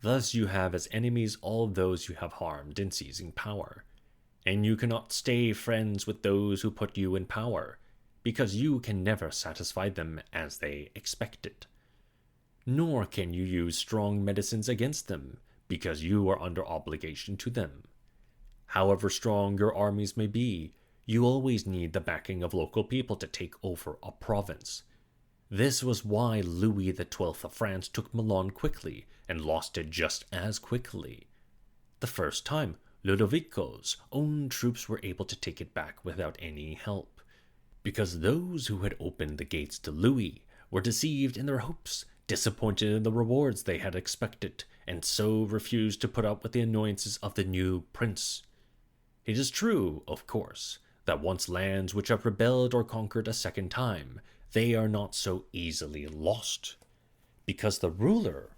Thus you have as enemies all those you have harmed in seizing power, and you cannot stay friends with those who put you in power, because you can never satisfy them as they expect it. Nor can you use strong medicines against them, because you are under obligation to them. However strong your armies may be, you always need the backing of local people to take over a province. This was why Louis XII of France took Milan quickly and lost it just as quickly. The first time, Ludovico's own troops were able to take it back without any help, because those who had opened the gates to Louis were deceived in their hopes, disappointed in the rewards they had expected, and so refused to put up with the annoyances of the new prince. It is true, of course, that once lands which have rebelled or conquered a second time, they are not so easily lost, because the ruler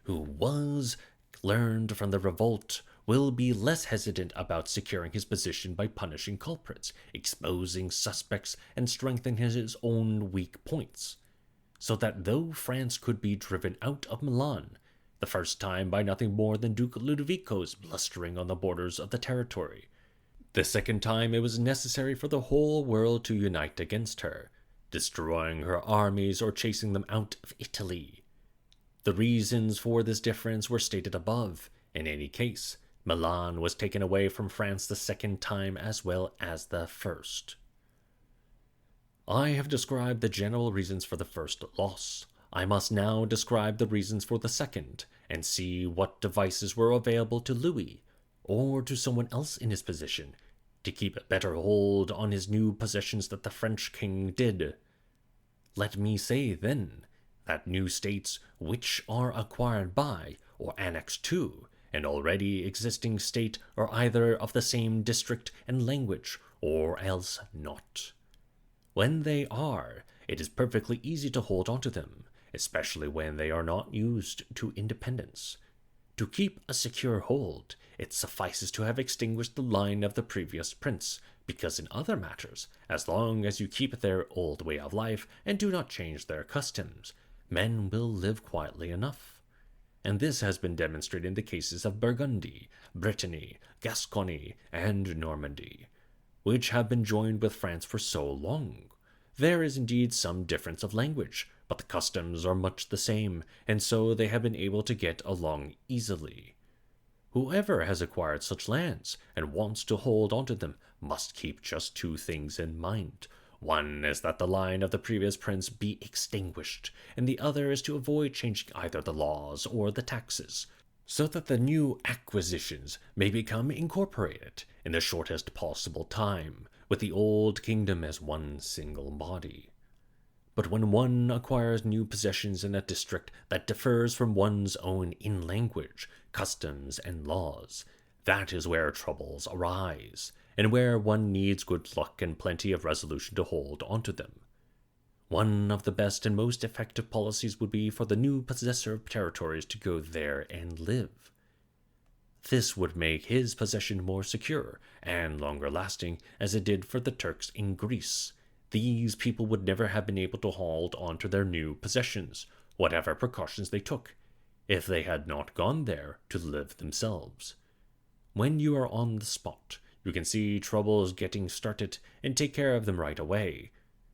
who was learned from the revolt will be less hesitant about securing his position by punishing culprits, exposing suspects, and strengthening his own weak points. So that though France could be driven out of Milan, the first time by nothing more than Duke Ludovico's blustering on the borders of the territory, the second time it was necessary for the whole world to unite against her, destroying her armies or chasing them out of Italy. The reasons for this difference were stated above. In any case, Milan was taken away from France the second time as well as the first. I have described the general reasons for the first loss. I must now describe the reasons for the second, and see what devices were available to Louis, or to someone else in his position, to keep a better hold on his new possessions than the French king did. Let me say, then, that new states which are acquired by, or annexed to, an already existing state are either of the same district and language, or else not. When they are, it is perfectly easy to hold on to them, especially when they are not used to independence. To keep a secure hold, it suffices to have extinguished the line of the previous prince, because in other matters, as long as you keep their old way of life and do not change their customs, men will live quietly enough. And this has been demonstrated in the cases of Burgundy, Brittany, Gascony, and Normandy, which have been joined with France for so long. There is indeed some difference of language, but the customs are much the same, and so they have been able to get along easily. Whoever has acquired such lands and wants to hold on to them must keep just two things in mind. One is that the line of the previous prince be extinguished, and the other is to avoid changing either the laws or the taxes, so that the new acquisitions may become incorporated in the shortest possible time, with the old kingdom as one single body. But when one acquires new possessions in a district that differs from one's own in language, customs, and laws, that is where troubles arise, and where one needs good luck and plenty of resolution to hold onto them. One of the best and most effective policies would be for the new possessor of territories to go there and live. This would make his possession more secure and longer lasting, as it did for the Turks in Greece. These people would never have been able to hold on to their new possessions, whatever precautions they took, if they had not gone there to live themselves. When you are on the spot, you can see troubles getting started and take care of them right away.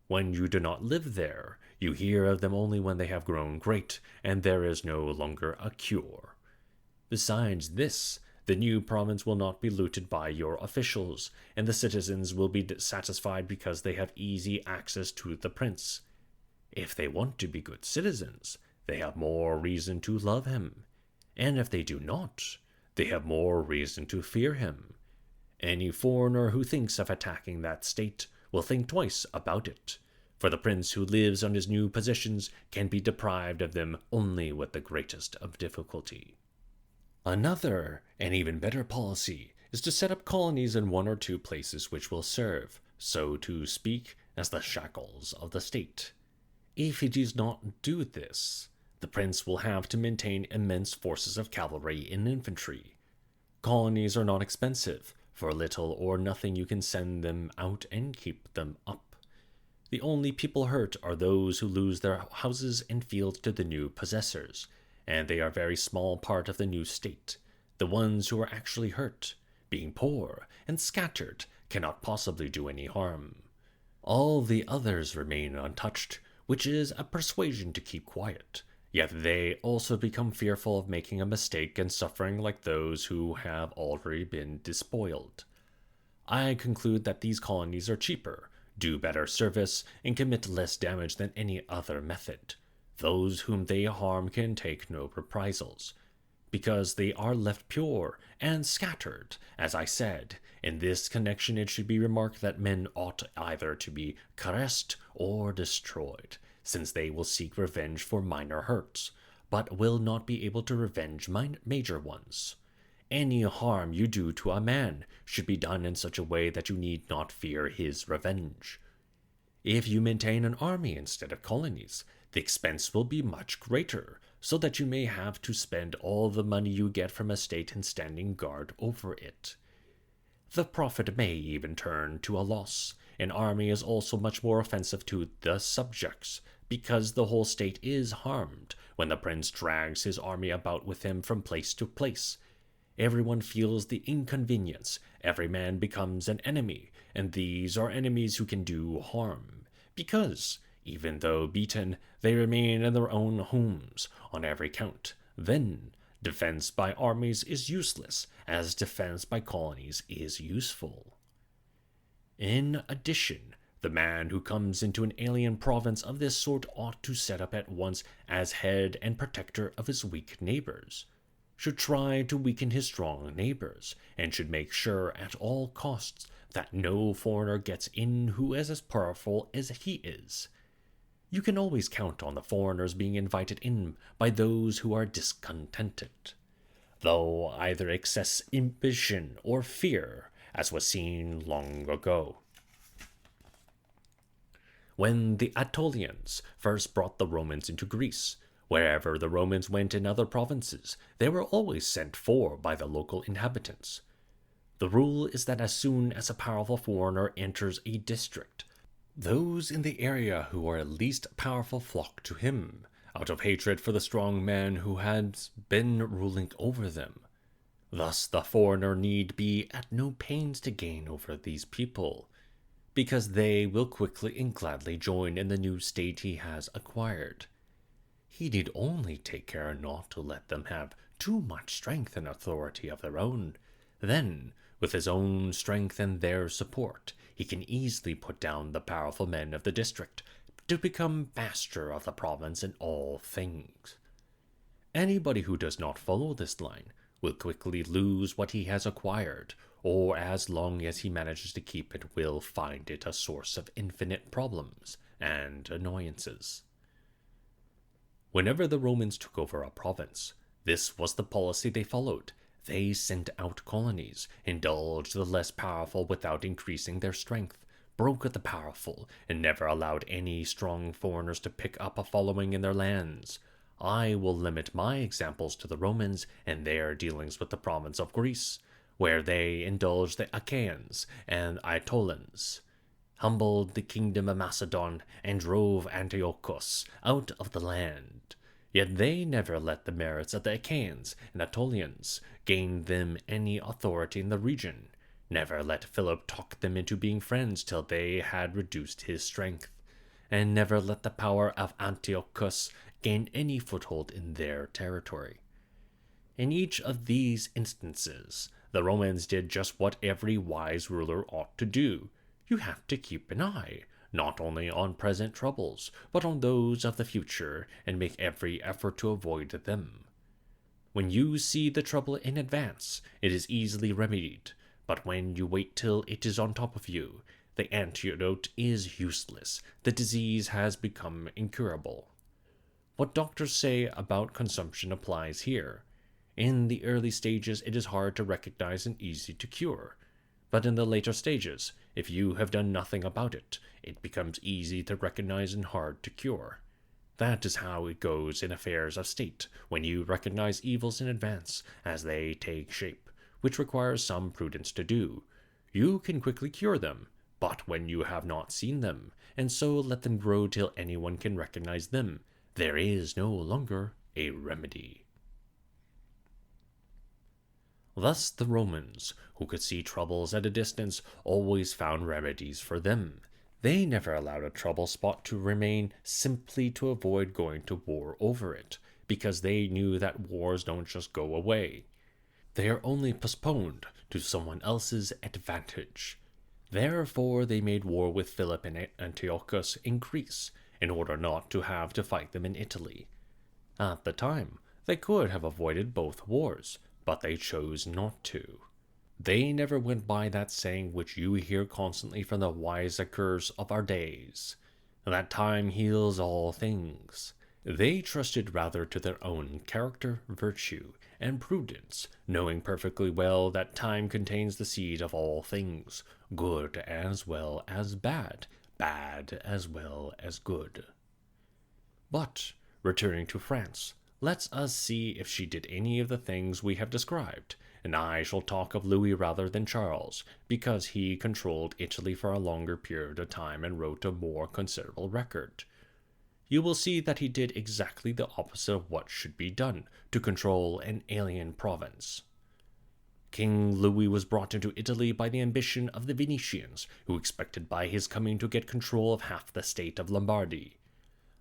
When you do not live there, you hear of them only when they have grown great, and there is no longer a cure. Besides this, the new province will not be looted by your officials, and the citizens will be satisfied because they have easy access to the prince. If they want to be good citizens, they have more reason to love him, and if they do not, they have more reason to fear him. Any foreigner who thinks of attacking that state will think twice about it, for the prince who lives on his new possessions can be deprived of them only with the greatest of difficulty. Another and even better policy is to set up colonies in one or two places which will serve, so to speak, as the shackles of the state. If he does not do this, the prince will have to maintain immense forces of cavalry and infantry. Colonies are not expensive. For little or nothing you can send them out and keep them up. The only people hurt are those who lose their houses and fields to the new possessors, and they are a very small part of the new state. The ones who are actually hurt, being poor and scattered, cannot possibly do any harm. All the others remain untouched, which is a persuasion to keep quiet, yet they also become fearful of making a mistake and suffering like those who have already been despoiled. I conclude that these colonies are cheaper, do better service, and commit less damage than any other method. Those whom they harm can take no reprisals, because they are left pure and scattered, as I said. In this connection it should be remarked that men ought either to be caressed or destroyed, since they will seek revenge for minor hurts, but will not be able to revenge major ones. Any harm you do to a man should be done in such a way that you need not fear his revenge. If you maintain an army instead of colonies, the expense will be much greater, so that you may have to spend all the money you get from a state in standing guard over it. The profit may even turn to a loss. An army is also much more offensive to the subjects, because the whole state is harmed when the prince drags his army about with him from place to place. Everyone feels the inconvenience, every man becomes an enemy, and these are enemies who can do harm, because, even though beaten, they remain in their own homes on every count. Then, defense by armies is useless, as defense by colonies is useful. In addition, the man who comes into an alien province of this sort ought to set up at once as head and protector of his weak neighbors, should try to weaken his strong neighbors, and should make sure at all costs that no foreigner gets in who is as powerful as he is. You can always count on the foreigners being invited in by those who are discontented, though either excess ambition or fear, as was seen long ago. When the Aetolians first brought the Romans into Greece, wherever the Romans went in other provinces, they were always sent for by the local inhabitants. The rule is that as soon as a powerful foreigner enters a district, those in the area who are least powerful flock to him, out of hatred for the strong man who has been ruling over them. Thus the foreigner need be at no pains to gain over these people, because they will quickly and gladly join in the new state he has acquired. He need only take care not to let them have too much strength and authority of their own. Then, with his own strength and their support, he can easily put down the powerful men of the district to become master of the province in all things. Anybody who does not follow this line will quickly lose what he has acquired, or as long as he manages to keep it will find it a source of infinite problems and annoyances. Whenever the Romans took over a province, this was the policy they followed. They sent out colonies, indulged the less powerful without increasing their strength, broke the powerful, and never allowed any strong foreigners to pick up a following in their lands. I will limit my examples to the Romans and their dealings with the province of Greece, where they indulged the Achaeans and Aetolians, humbled the kingdom of Macedon, and drove Antiochus out of the land. Yet they never let the merits of the Achaeans and Aetolians gain them any authority in the region, never let Philip talk them into being friends till they had reduced his strength, and never let the power of Antiochus gain any foothold in their territory. In each of these instances, the Romans did just what every wise ruler ought to do. You have to keep an eye, not only on present troubles, but on those of the future, and make every effort to avoid them. When you see the trouble in advance, it is easily remedied, but when you wait till it is on top of you, the antidote is useless. The disease has become incurable. What doctors say about consumption applies here. In the early stages, it is hard to recognize and easy to cure. But in the later stages, if you have done nothing about it, it becomes easy to recognize and hard to cure. That is how it goes in affairs of state, when you recognize evils in advance as they take shape, which requires some prudence to do. You can quickly cure them, but when you have not seen them, and so let them grow till anyone can recognize them, there is no longer a remedy. Thus the Romans, who could see troubles at a distance, always found remedies for them. They never allowed a trouble spot to remain simply to avoid going to war over it, because they knew that wars don't just go away. They are only postponed to someone else's advantage. Therefore they made war with Philip and Antiochus in Greece, in order not to have to fight them in Italy. At the time, they could have avoided both wars, but they chose not to. They never went by that saying which you hear constantly from the wiseacres of our days, that time heals all things. They trusted rather to their own character, virtue, and prudence, knowing perfectly well that time contains the seed of all things, good as well as bad, bad as well as good. But, returning to France, let us see if she did any of the things we have described, and I shall talk of Louis rather than Charles, because he controlled Italy for a longer period of time and wrote a more considerable record. You will see that he did exactly the opposite of what should be done to control an alien province. King Louis was brought into Italy by the ambition of the Venetians, who expected by his coming to get control of half the state of Lombardy.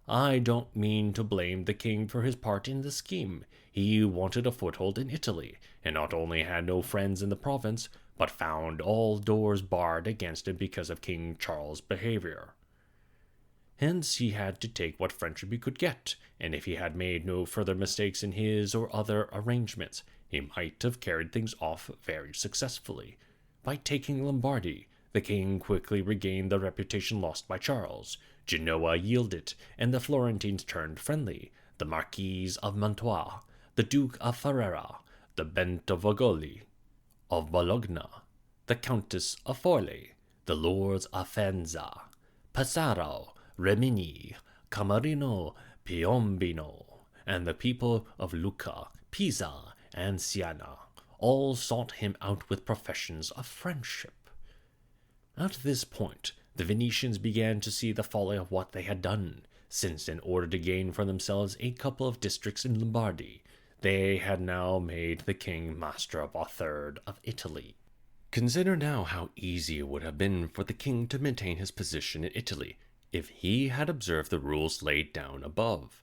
I don't mean to blame the king for his part in the scheme. He wanted a foothold in Italy, and not only had no friends in the province, but found all doors barred against him because of King Charles' behavior. Hence he had to take what friendship he could get, and if he had made no further mistakes in his or other arrangements, he might have carried things off very successfully. By taking Lombardy, the king quickly regained the reputation lost by Charles. Genoa yielded, and the Florentines turned friendly. The Marquis of Mantua, the Duke of Ferrara, the Bentivogli of Bologna, the Countess of Forli, the Lords of Faenza, Pesaro, Rimini, Camarino, Piombino, and the people of Lucca, Pisa, and Siena, all sought him out with professions of friendship. At this point, the Venetians began to see the folly of what they had done, since in order to gain for themselves a couple of districts in Lombardy, they had now made the king master of a third of Italy. Consider now how easy it would have been for the king to maintain his position in Italy if he had observed the rules laid down above,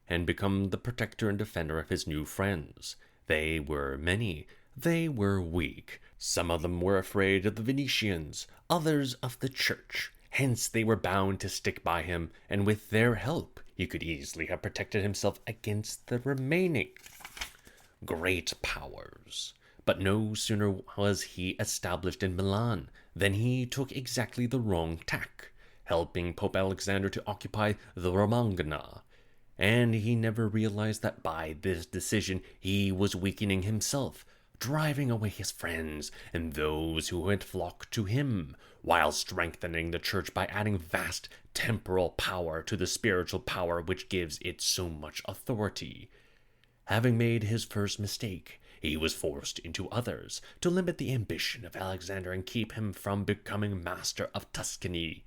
and become the protector and defender of his new friends. They were many, they were weak. Some of them were afraid of the Venetians, others of the church. Hence they were bound to stick by him, and with their help he could easily have protected himself against the remaining great powers. But no sooner was he established in Milan than he took exactly the wrong tack, helping Pope Alexander to occupy the Romagna. And he never realized that by this decision he was weakening himself, driving away his friends and those who had flocked to him, while strengthening the church by adding vast temporal power to the spiritual power which gives it so much authority. Having made his first mistake, he was forced into others, to limit the ambition of Alexander and keep him from becoming master of Tuscany.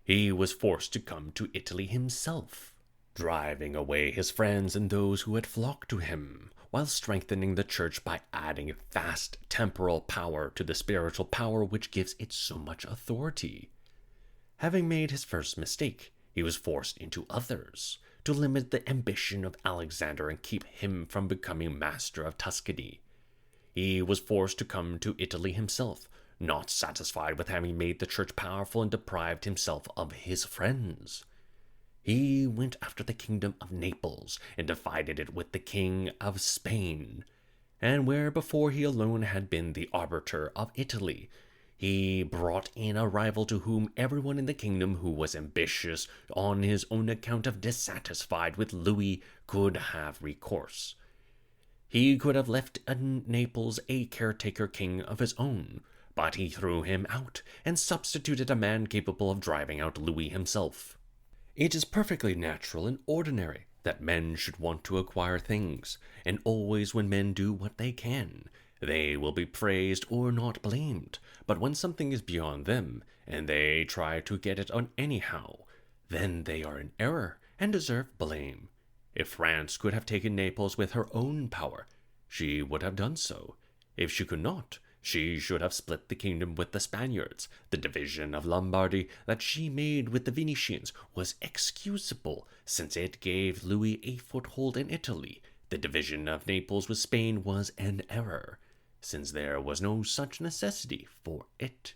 He was forced to come to Italy himself, driving away his friends and those who had flocked to him, while strengthening the church by adding vast temporal power to the spiritual power which gives it so much authority. Having made his first mistake, he was forced into others, to limit the ambition of Alexander and keep him from becoming master of Tuscany. He was forced to come to Italy himself, not satisfied with having made the church powerful and deprived himself of his friends. He went after the kingdom of Naples and divided it with the king of Spain, and where before he alone had been the arbiter of Italy, he brought in a rival to whom everyone in the kingdom who was ambitious on his own account of dissatisfied with Louis could have recourse. He could have left in Naples a caretaker king of his own, but he threw him out and substituted a man capable of driving out Louis himself. It is perfectly natural and ordinary that men should want to acquire things, and always when men do what they can, they will be praised or not blamed. But when something is beyond them, and they try to get it on anyhow, then they are in error and deserve blame. If France could have taken Naples with her own power, she would have done so. If she could not, she should have split the kingdom with the Spaniards. The division of Lombardy that she made with the Venetians was excusable, since it gave Louis a foothold in Italy. The division of Naples with Spain was an error, since there was no such necessity for it.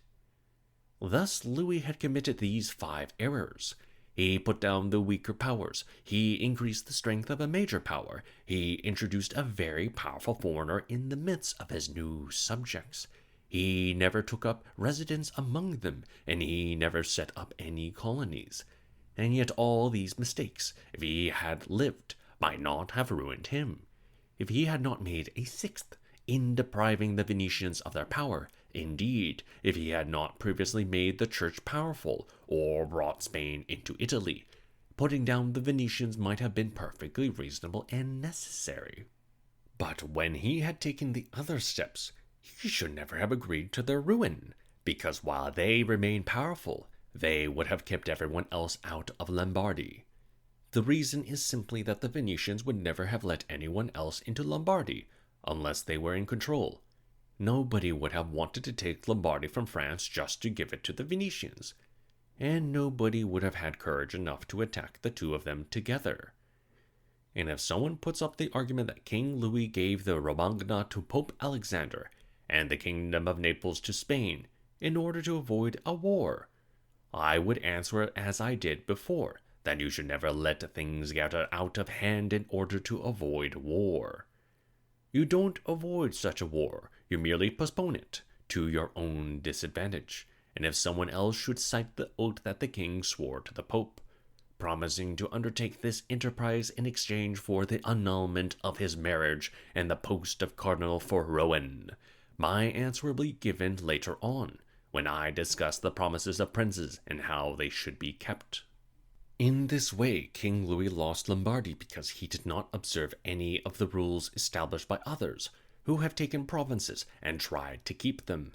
Thus Louis had committed these 5 errors. He put down the weaker powers. He increased the strength of a major power. He introduced a very powerful foreigner in the midst of his new subjects. He never took up residence among them, and he never set up any colonies. And yet all these mistakes, if he had lived, might not have ruined him. If he had not made a 6th, in depriving the Venetians of their power, indeed, if he had not previously made the church powerful, or brought Spain into Italy, putting down the Venetians might have been perfectly reasonable and necessary. But when he had taken the other steps, he should never have agreed to their ruin, because while they remained powerful, they would have kept everyone else out of Lombardy. The reason is simply that the Venetians would never have let anyone else into Lombardy, unless they were in control. Nobody would have wanted to take Lombardy from France just to give it to the Venetians, and nobody would have had courage enough to attack the 2 of them together. And if someone puts up the argument that King Louis gave the Romagna to Pope Alexander and the Kingdom of Naples to Spain in order to avoid a war, I would answer it as I did before, that you should never let things get out of hand in order to avoid war. You don't avoid such a war, you merely postpone it, to your own disadvantage. And if someone else should cite the oath that the king swore to the Pope, promising to undertake this enterprise in exchange for the annulment of his marriage and the post of cardinal for Rouen, my answer will be given later on, when I discuss the promises of princes and how they should be kept. In this way, King Louis lost Lombardy because he did not observe any of the rules established by others who have taken provinces and tried to keep them.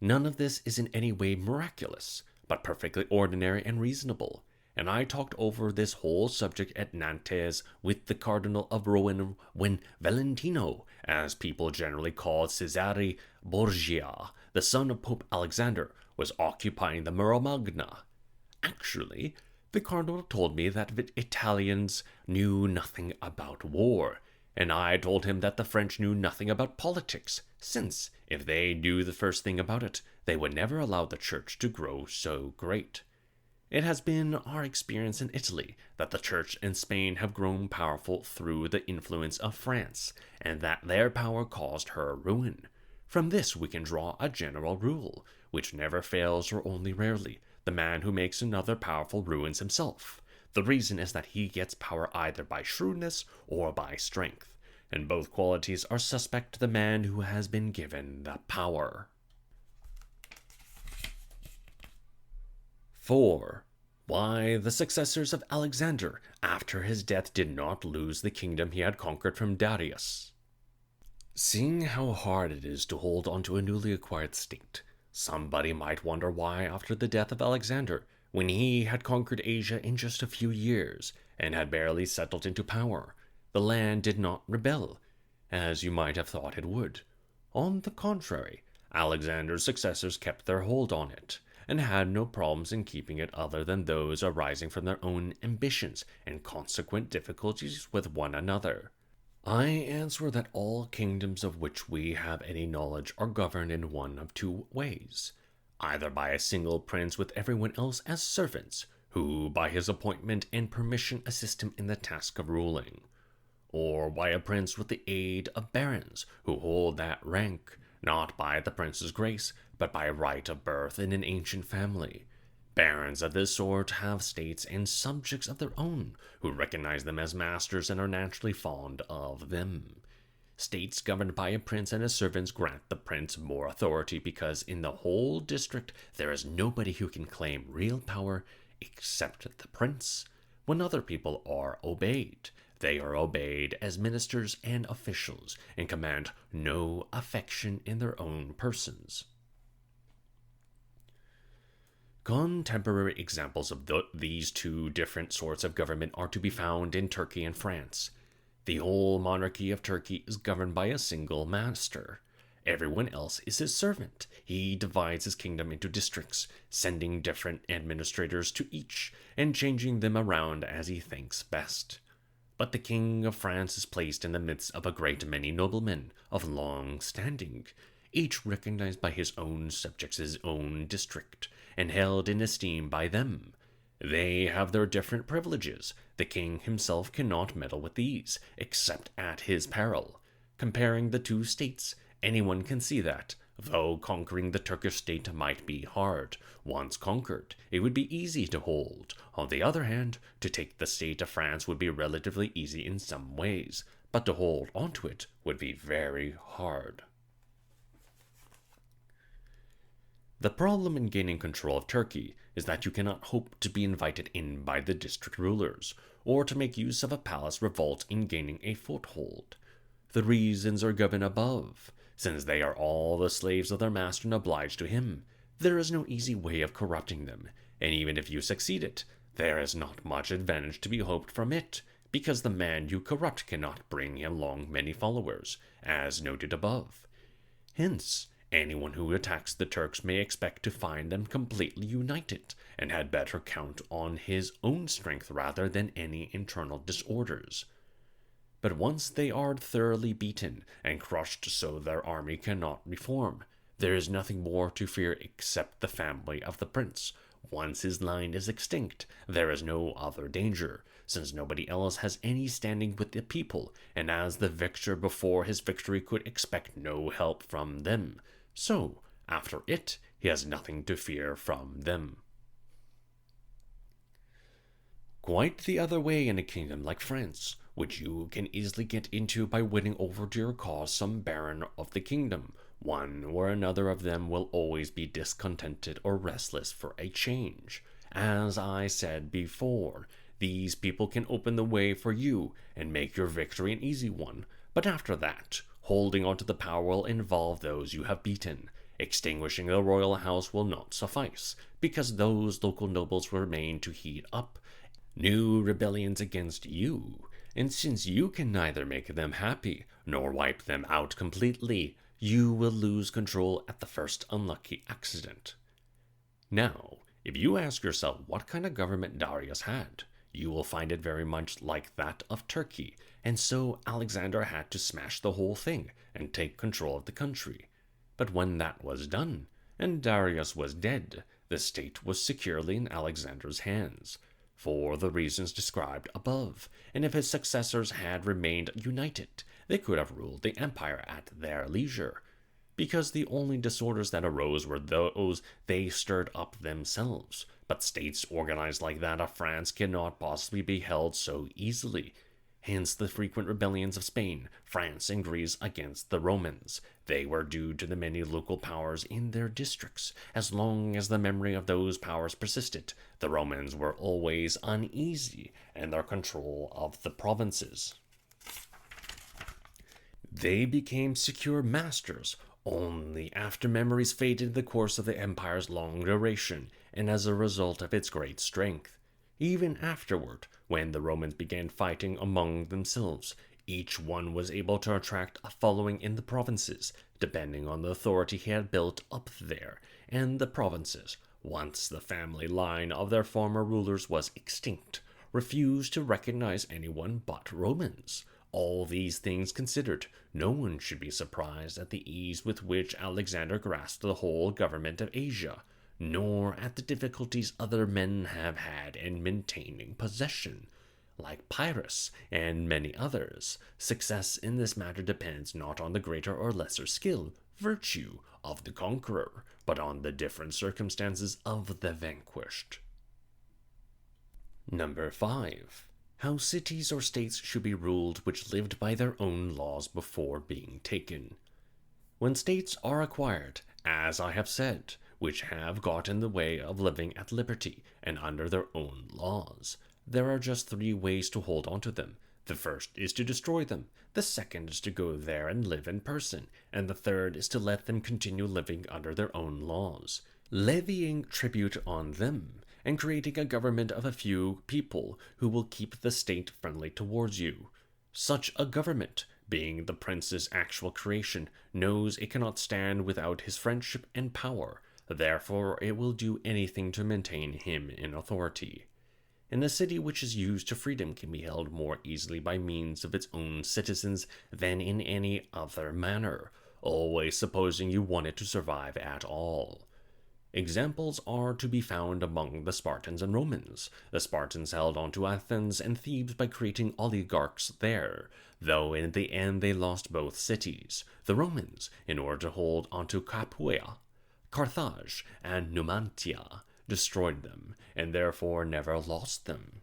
None of this is in any way miraculous, but perfectly ordinary and reasonable, and I talked over this whole subject at Nantes with the Cardinal of Rouen when Valentino, as people generally called Cesare Borgia, the son of Pope Alexander, was occupying the Romagna. Actually, the Cardinal told me that the Italians knew nothing about war, and I told him that the French knew nothing about politics, since, if they knew the first thing about it, they would never allow the church to grow so great. It has been our experience in Italy that the church in Spain have grown powerful through the influence of France, and that their power caused her ruin. From this we can draw a general rule, which never fails or only rarely. The man who makes another powerful ruins himself. The reason is that he gets power either by shrewdness or by strength, and both qualities are suspect to the man who has been given the power. 4. Why the successors of Alexander after his death did not lose the kingdom he had conquered from Darius. Seeing how hard it is to hold on to a newly acquired state, somebody might wonder why, after the death of Alexander, when he had conquered Asia in just a few years and had barely settled into power, the land did not rebel, as you might have thought it would. On the contrary, Alexander's successors kept their hold on it, and had no problems in keeping it other than those arising from their own ambitions and consequent difficulties with one another. I answer that all kingdoms of which we have any knowledge are governed in one of 2 ways, either by a single prince with everyone else as servants, who by his appointment and permission assist him in the task of ruling, or by a prince with the aid of barons, who hold that rank, not by the prince's grace, but by right of birth in an ancient family. Barons of this sort have states and subjects of their own, who recognize them as masters and are naturally fond of them. States governed by a prince and his servants grant the prince more authority because in the whole district there is nobody who can claim real power except the prince. When other people are obeyed, they are obeyed as ministers and officials and command no affection in their own persons. Contemporary examples of these 2 different sorts of government are to be found in Turkey and France. The whole monarchy of Turkey is governed by a single master. Everyone else is his servant. He divides his kingdom into districts, sending different administrators to each, and changing them around as he thinks best. but the King of France is placed in the midst of a great many noblemen of long standing, each recognized by his own subjects' his own district, and held in esteem by them. They have their different privileges. The king himself cannot meddle with these, except at his peril. Comparing the two states, anyone can see that, though conquering the Turkish state might be hard, once conquered, it would be easy to hold. On the other hand, to take the state of France would be relatively easy in some ways, but to hold onto it would be very hard. The problem in gaining control of Turkey is that you cannot hope to be invited in by the district rulers, or to make use of a palace revolt in gaining a foothold. The reasons are given above. Since they are all the slaves of their master and obliged to him, there is no easy way of corrupting them, and even if you succeed it, there is not much advantage to be hoped from it, because the man you corrupt cannot bring along many followers, as noted above. Hence, anyone who attacks the Turks may expect to find them completely united, and had better count on his own strength rather than any internal disorders. But once they are thoroughly beaten and crushed so their army cannot reform, there is nothing more to fear except the family of the prince. Once his line is extinct, there is no other danger, since nobody else has any standing with the people, and as the victor before his victory could expect no help from them, so, after it, he has nothing to fear from them. Quite the other way in a kingdom like France, which you can easily get into by winning over to your cause some baron of the kingdom. One or another of them will always be discontented or restless for a change. As I said before, these people can open the way for you and make your victory an easy one, but after that, holding on to the power will involve those you have beaten. Extinguishing the royal house will not suffice, because those local nobles will remain to heat up new rebellions against you, and since you can neither make them happy nor wipe them out completely, you will lose control at the first unlucky accident. Now, if you ask yourself what kind of government Darius had, you will find it very much like that of Turkey, and so Alexander had to smash the whole thing and take control of the country. But when that was done, and Darius was dead, the state was securely in Alexander's hands, for the reasons described above, and if his successors had remained united, they could have ruled the empire at their leisure, because the only disorders that arose were those they stirred up themselves. But states organized like that of France cannot possibly be held so easily. Hence the frequent rebellions of Spain, France, and Greece against the Romans. They were due to the many local powers in their districts. As long as the memory of those powers persisted, the Romans were always uneasy in their control of the provinces. They became secure masters only after memories faded in the course of the empire's long duration, and as a result of its great strength. Even afterward, when the Romans began fighting among themselves, each one was able to attract a following in the provinces, depending on the authority he had built up there, and the provinces, once the family line of their former rulers was extinct, refused to recognize anyone but Romans. All these things considered, no one should be surprised at the ease with which Alexander grasped the whole government of Asia, nor at the difficulties other men have had in maintaining possession. Like Pyrrhus and many others, success in this matter depends not on the greater or lesser skill, virtue, of the conqueror, but on the different circumstances of the vanquished. Number 5. How cities or states should be ruled which lived by their own laws before being taken. When states are acquired, as I have said, which have got in the way of living at liberty and under their own laws, there are just 3 ways to hold on to them. The first is to destroy them, the second is to go there and live in person, and the third is to let them continue living under their own laws, levying tribute on them, and creating a government of a few people who will keep the state friendly towards you. Such a government, being the prince's actual creation, knows it cannot stand without his friendship and power, therefore it will do anything to maintain him in authority. and a city which is used to freedom can be held more easily by means of its own citizens than in any other manner, always supposing you want it to survive at all. Examples are to be found among the Spartans and Romans. The Spartans held on to Athens and Thebes by creating oligarchs there, though in the end they lost both cities. The Romans, in order to hold onto Capua, Carthage, and Numantia, destroyed them, and therefore never lost them.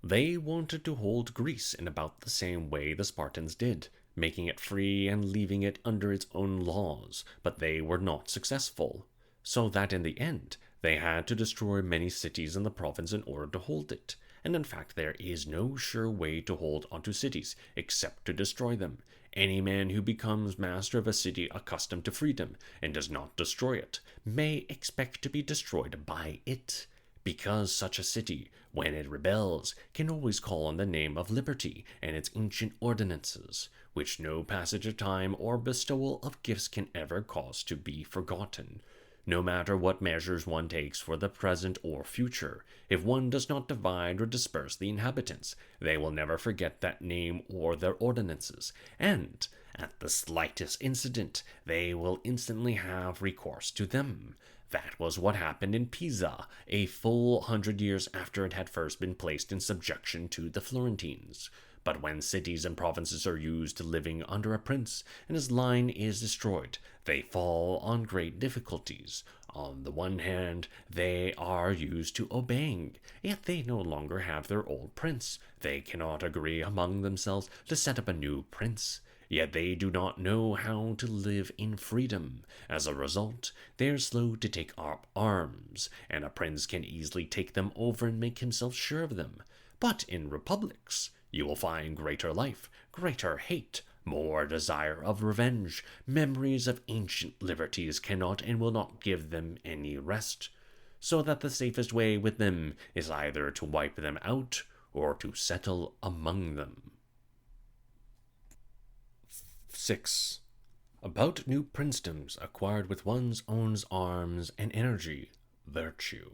They wanted to hold Greece in about the same way the Spartans did, making it free and leaving it under its own laws, but they were not successful, so that in the end they had to destroy many cities in the province in order to hold it. And in fact there is no sure way to hold onto cities except to destroy them. Any man who becomes master of a city accustomed to freedom and does not destroy it may expect to be destroyed by it, because such a city, when it rebels, can always call on the name of liberty and its ancient ordinances, which no passage of time or bestowal of gifts can ever cause to be forgotten. No matter what measures one takes for the present or future, if one does not divide or disperse the inhabitants, they will never forget that name or their ordinances, and, at the slightest incident, they will instantly have recourse to them. That was what happened in Pisa, a full 100 years after it had first been placed in subjection to the Florentines. But when cities and provinces are used to living under a prince, and his line is destroyed, they fall on great difficulties. On the one hand, they are used to obeying, yet they no longer have their old prince. They cannot agree among themselves to set up a new prince, yet they do not know how to live in freedom. As a result, they are slow to take up arms, and a prince can easily take them over and make himself sure of them. But in republics, you will find greater life, greater hate, more desire of revenge. Memories of ancient liberties cannot and will not give them any rest, so that the safest way with them is either to wipe them out or to settle among them. 6. About new princedoms acquired with one's own arms and energy, virtue.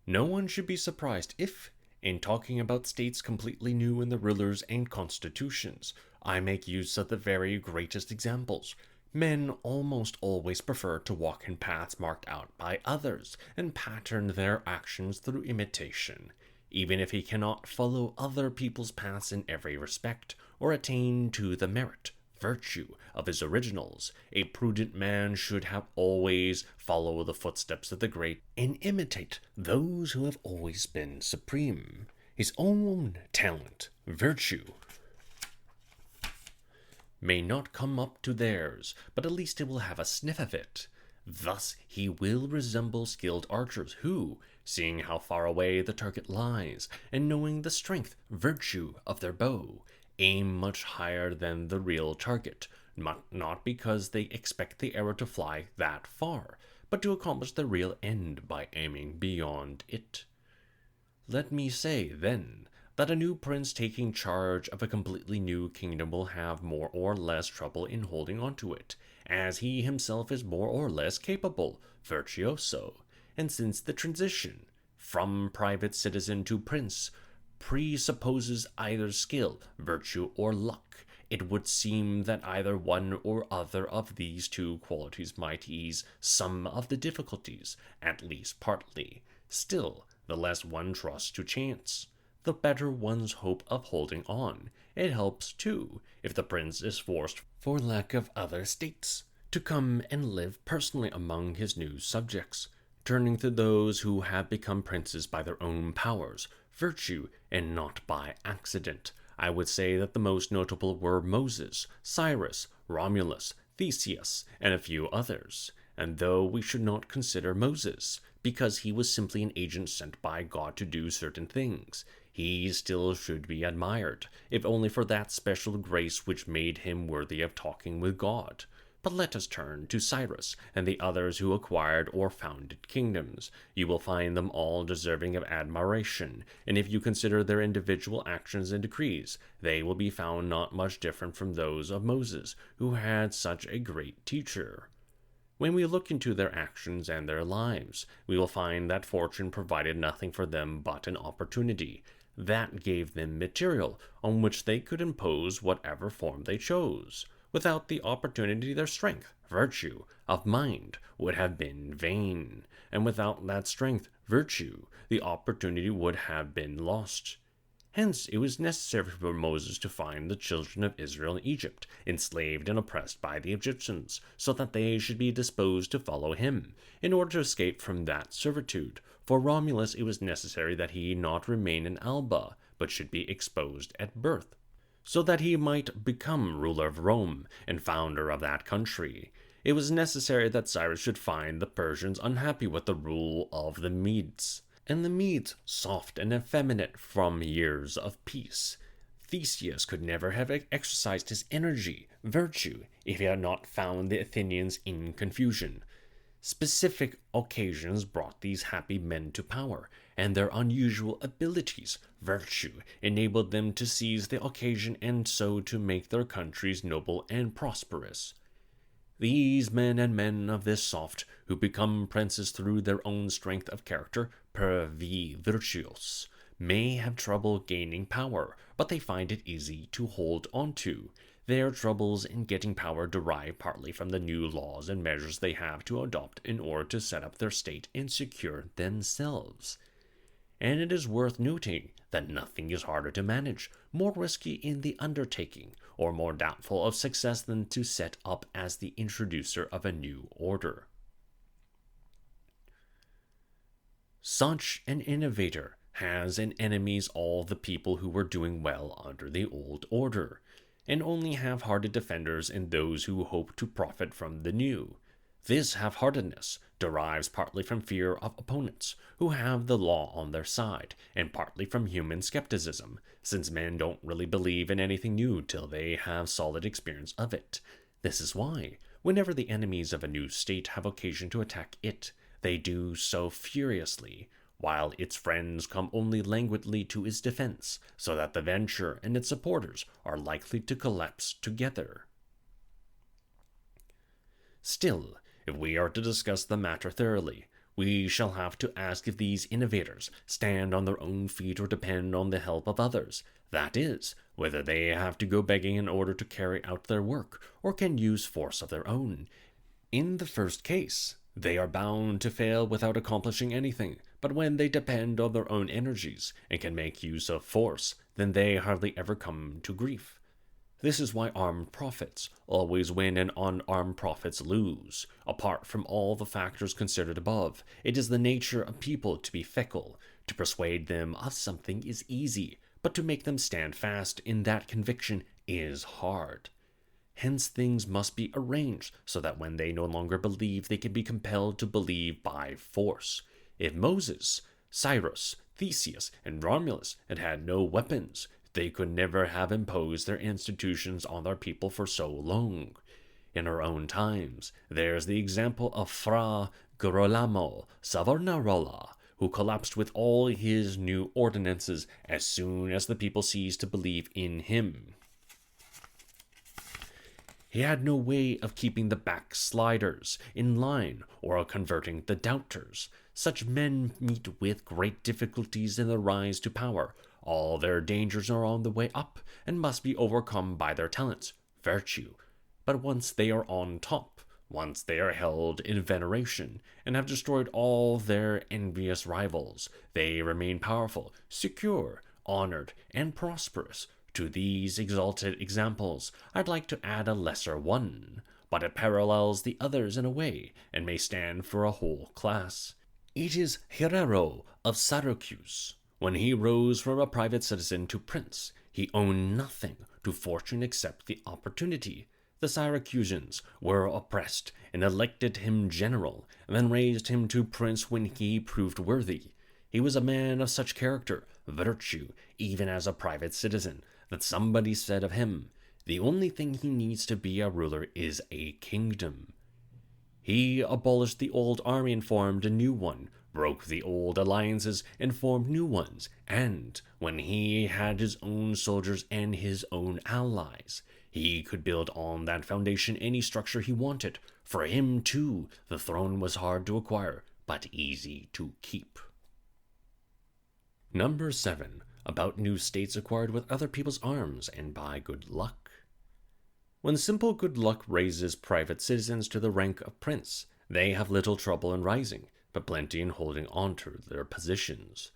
No one should be surprised if, in talking about states completely new in the rulers and constitutions, I make use of the very greatest examples. Men almost always prefer to walk in paths marked out by others, and pattern their actions through imitation, even if he cannot follow other people's paths in every respect, or attain to the merit, virtue, of his originals. A prudent man should have always follow the footsteps of the great, and imitate those who have always been supreme. His own talent, virtue, may not come up to theirs, but at least it will have a sniff of it. Thus he will resemble skilled archers who, seeing how far away the target lies, and knowing the strength, virtue of their bow, aim much higher than the real target, not because they expect the arrow to fly that far, but to accomplish the real end by aiming beyond it. Let me say, then, that a new prince taking charge of a completely new kingdom will have more or less trouble in holding on to it, as he himself is more or less capable, virtuoso, and since the transition from private citizen to prince presupposes either skill, virtue, or luck, it would seem that either one or other of these two qualities might ease some of the difficulties, at least partly. Still, the less one trusts to chance, the better one's hope of holding on. It helps, too, if the prince is forced, for lack of other states, to come and live personally among his new subjects, turning to those who have become princes by their own powers, virtue, and not by accident. I would say that the most notable were Moses, Cyrus, Romulus, Theseus, and a few others. And though we should not consider Moses, because he was simply an agent sent by God to do certain things, he still should be admired, if only for that special grace which made him worthy of talking with God. But let us turn to Cyrus and the others who acquired or founded kingdoms. You will find them all deserving of admiration, and if you consider their individual actions and decrees, they will be found not much different from those of Moses, who had such a great teacher. When we look into their actions and their lives, we will find that fortune provided nothing for them but an opportunity. That gave them material on which they could impose whatever form they chose. Without the opportunity, their strength, virtue, of mind would have been vain, and without that strength, virtue, the opportunity would have been lost. Hence, it was necessary for Moses to find the children of Israel in Egypt, enslaved and oppressed by the Egyptians, so that they should be disposed to follow him, in order to escape from that servitude. For Romulus, it was necessary that he not remain in Alba, but should be exposed at birth, so that he might become ruler of Rome and founder of that country. It was necessary that Cyrus should find the Persians unhappy with the rule of the Medes, and the Medes soft and effeminate from years of peace. Theseus could never have exercised his energy, virtue, if he had not found the Athenians in confusion. Specific occasions brought these happy men to power, and their unusual abilities, virtue, enabled them to seize the occasion and so to make their countries noble and prosperous. These men and men of this sort, who become princes through their own strength of character, per vi virtuos, may have trouble gaining power, but they find it easy to hold on to. Their troubles in getting power derive partly from the new laws and measures they have to adopt in order to set up their state and secure themselves. And it is worth noting that nothing is harder to manage, more risky in the undertaking, or more doubtful of success than to set up as the introducer of a new order. Such an innovator has in enemies all the people who were doing well under the old order, and only half-hearted defenders in those who hope to profit from the new. This half-heartedness derives partly from fear of opponents, who have the law on their side, and partly from human skepticism, since men don't really believe in anything new till they have solid experience of it. This is why, whenever the enemies of a new state have occasion to attack it, they do so furiously, while its friends come only languidly to its defense, so that the venture and its supporters are likely to collapse together. Still, if we are to discuss the matter thoroughly, we shall have to ask if these innovators stand on their own feet or depend on the help of others. That is, whether they have to go begging in order to carry out their work, or can use force of their own. In the first case, they are bound to fail without accomplishing anything, but when they depend on their own energies and can make use of force, then they hardly ever come to grief. This is why armed prophets always win and unarmed prophets lose. Apart from all the factors considered above, it is the nature of people to be fickle. To persuade them of something is easy, but to make them stand fast in that conviction is hard. Hence things must be arranged so that when they no longer believe, they can be compelled to believe by force. If Moses, Cyrus, Theseus, and Romulus had had no weapons, they could never have imposed their institutions on their people for so long. In our own times, there's the example of Fra Girolamo Savonarola, who collapsed with all his new ordinances as soon as the people ceased to believe in him. He had no way of keeping the backsliders in line or of converting the doubters. Such men meet with great difficulties in the rise to power. All their dangers are on the way up and must be overcome by their talents, virtue. But once they are on top, once they are held in veneration and have destroyed all their envious rivals, they remain powerful, secure, honored, and prosperous. To these exalted examples, I'd like to add a lesser one, but it parallels the others in a way, and may stand for a whole class. It is Hiero of Syracuse. When he rose from a private citizen to prince, he owned nothing to fortune except the opportunity. The Syracusans were oppressed, and elected him general, and then raised him to prince when he proved worthy. He was a man of such character, virtue, even as a private citizen, that somebody said of him, "The only thing he needs to be a ruler is a kingdom." He abolished the old army and formed a new one, broke the old alliances and formed new ones, and, when he had his own soldiers and his own allies, He could build on that foundation any structure he wanted. For him, too, the throne was hard to acquire, but easy to keep. Number 7. About new states acquired with other people's arms and by good luck. When simple good luck raises private citizens to the rank of prince, they have little trouble in rising, but plenty in holding on to their positions.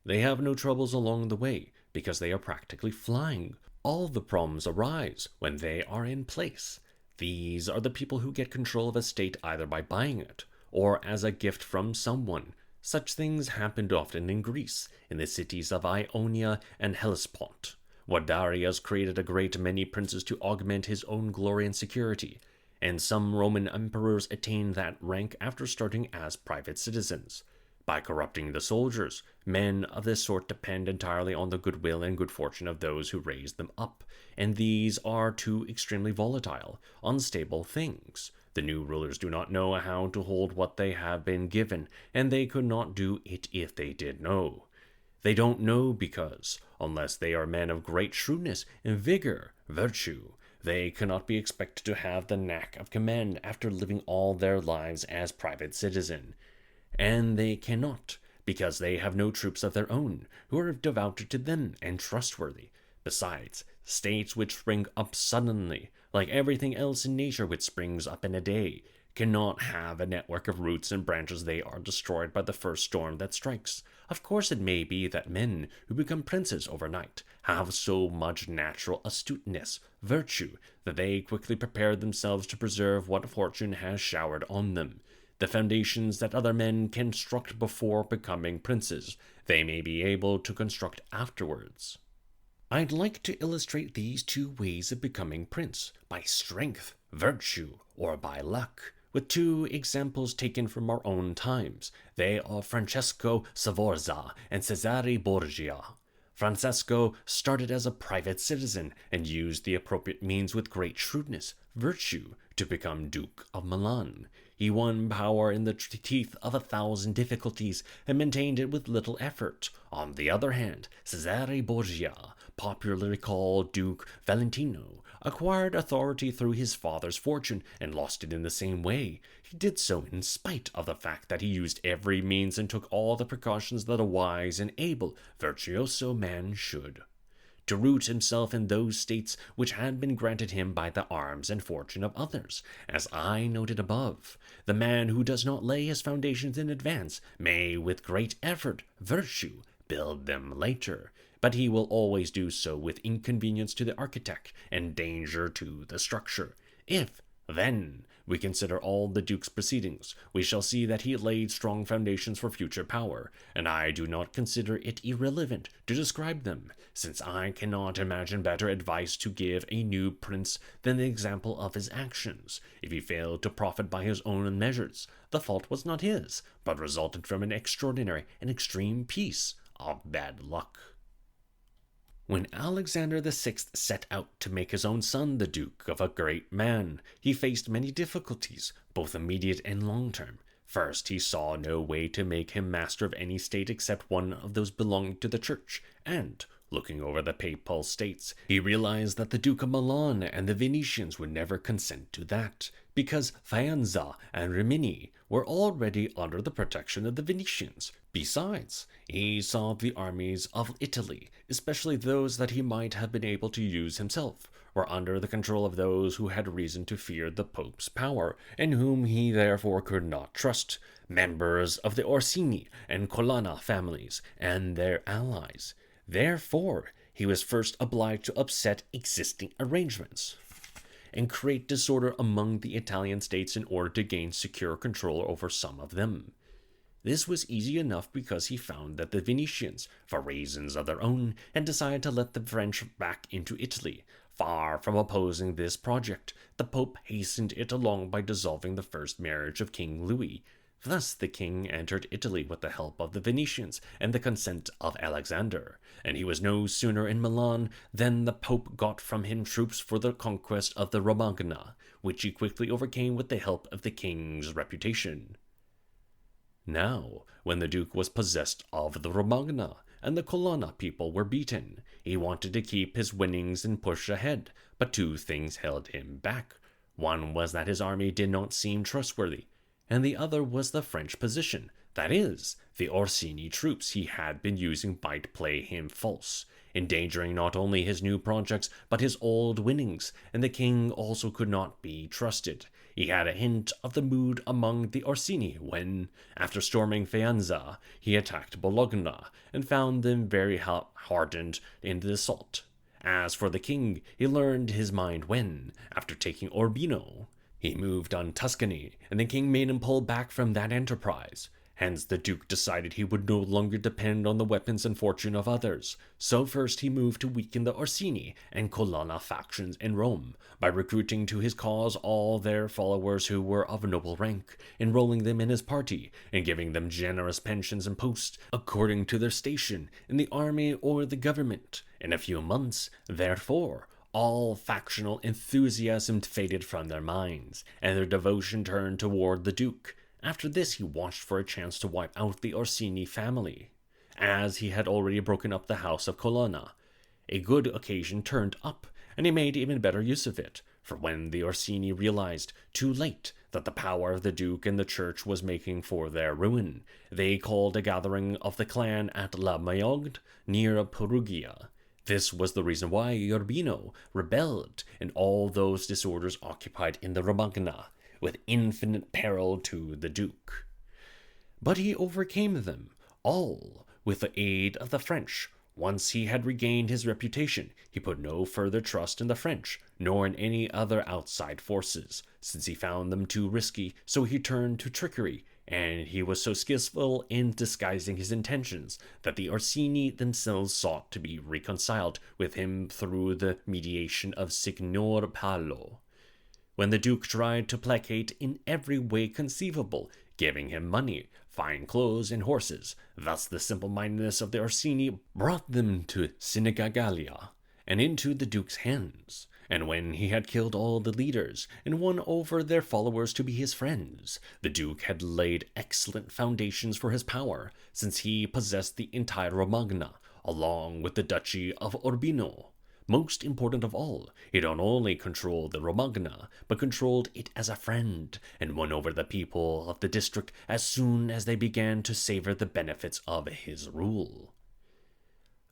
They have no troubles along the way, because they are practically flying. All the problems arise when they are in place. These are the people who get control of a state either by buying it, or as a gift from someone. Such things happened often in Greece, in the cities of Ionia and Hellespont, where Darius created a great many princes to augment his own glory and security, and some Roman emperors attained that rank after starting as private citizens. By corrupting the soldiers, men of this sort depend entirely on the goodwill and good fortune of those who raise them up, and these are two extremely volatile, unstable things. The new rulers do not know how to hold what they have been given, and they could not do it if they did know. They don't know because, unless they are men of great shrewdness and vigor, virtue, they cannot be expected to have the knack of command after living all their lives as private citizen. And they cannot, because they have no troops of their own, who are devoted to them and trustworthy. Besides, states which spring up suddenly, like everything else in nature which springs up in a day, cannot have a network of roots and branches. They are destroyed by the first storm that strikes. Of course it may be that men who become princes overnight have so much natural astuteness, virtue, that they quickly prepare themselves to preserve what fortune has showered on them. The foundations that other men construct before becoming princes, they may be able to construct afterwards. I'd like to illustrate these two ways of becoming prince, by strength, virtue, or by luck, with two examples taken from our own times. They are Francesco Sforza and Cesare Borgia. Francesco started as a private citizen and used the appropriate means with great shrewdness, virtue, to become Duke of Milan. He won power in the teeth of 1,000 difficulties and maintained it with little effort. On the other hand, Cesare Borgia, popularly called Duke Valentino, acquired authority through his father's fortune and lost it in the same way. He did so in spite of the fact that he used every means and took all the precautions that a wise and able, virtuoso man should, to root himself in those states which had been granted him by the arms and fortune of others. As I noted above, the man who does not lay his foundations in advance may, with great effort, virtue, build them later, but he will always do so with inconvenience to the architect and danger to the structure. If, then, we consider all the Duke's proceedings, we shall see that he laid strong foundations for future power, and I do not consider it irrelevant to describe them, since I cannot imagine better advice to give a new prince than the example of his actions. If he failed to profit by his own measures, the fault was not his, but resulted from an extraordinary and extreme piece of bad luck. When Alexander VI set out to make his own son the duke of a great man, he faced many difficulties, both immediate and long-term. First, he saw no way to make him master of any state except one of those belonging to the church, and, looking over the papal states, he realized that the Duke of Milan and the Venetians would never consent to that, because Faenza and Rimini were already under the protection of the Venetians. Besides, he saw the armies of Italy, especially those that he might have been able to use himself, were under the control of those who had reason to fear the Pope's power, and whom he therefore could not trust, members of the Orsini and Colonna families and their allies. Therefore, he was first obliged to upset existing arrangements and create disorder among the Italian states in order to gain secure control over some of them. This was easy enough because he found that the Venetians, for reasons of their own, had decided to let the French back into Italy. Far from opposing this project, the Pope hastened it along by dissolving the first marriage of King Louis. Thus the king entered Italy with the help of the Venetians and the consent of Alexander, and he was no sooner in Milan than the Pope got from him troops for the conquest of the Romagna, which he quickly overcame with the help of the king's reputation. Now, when the Duke was possessed of the Romagna, and the Colonna people were beaten, he wanted to keep his winnings and push ahead, But two things held him back. One was that his army did not seem trustworthy, and the other was the French position. That is, the Orsini troops he had been using might play him false, endangering not only his new projects but his old winnings, and the king also could not be trusted. He had a hint of the mood among the Orsini when, after storming Faenza, he attacked Bologna and found them very hardened in the assault. As for the king, he learned his mind when, after taking Urbino, he moved on Tuscany, and the king made him pull back from that enterprise. Hence the duke decided he would no longer depend on the weapons and fortune of others. So first he moved to weaken the Orsini and Colonna factions in Rome, by recruiting to his cause all their followers who were of noble rank, enrolling them in his party, and giving them generous pensions and posts according to their station in the army or the government. In a few months, therefore, all factional enthusiasm faded from their minds, and their devotion turned toward the duke. After this, he watched for a chance to wipe out the Orsini family, as he had already broken up the house of Colonna. A good occasion turned up, and he made even better use of it, for when the Orsini realized, too late, that the power of the duke and the church was making for their ruin, they called a gathering of the clan at La Maiogne, near Perugia. This was the reason why Urbino rebelled, and all those disorders occupied in the Romagna, with infinite peril to the duke. But he overcame them all with the aid of the French. Once he had regained his reputation, he put no further trust in the French, nor in any other outside forces, since he found them too risky, so he turned to trickery, and he was so skillful in disguising his intentions that the Orsini themselves sought to be reconciled with him through the mediation of Signor Paolo. When the duke tried to placate in every way conceivable, giving him money, fine clothes, and horses, thus the simple-mindedness of the Orsini brought them to Sinigagalia and into the duke's hands. And when he had killed all the leaders and won over their followers to be his friends, the duke had laid excellent foundations for his power, since he possessed the entire Romagna, along with the duchy of Urbino. Most important of all, he not only controlled the Romagna, but controlled it as a friend, and won over the people of the district as soon as they began to savor the benefits of his rule.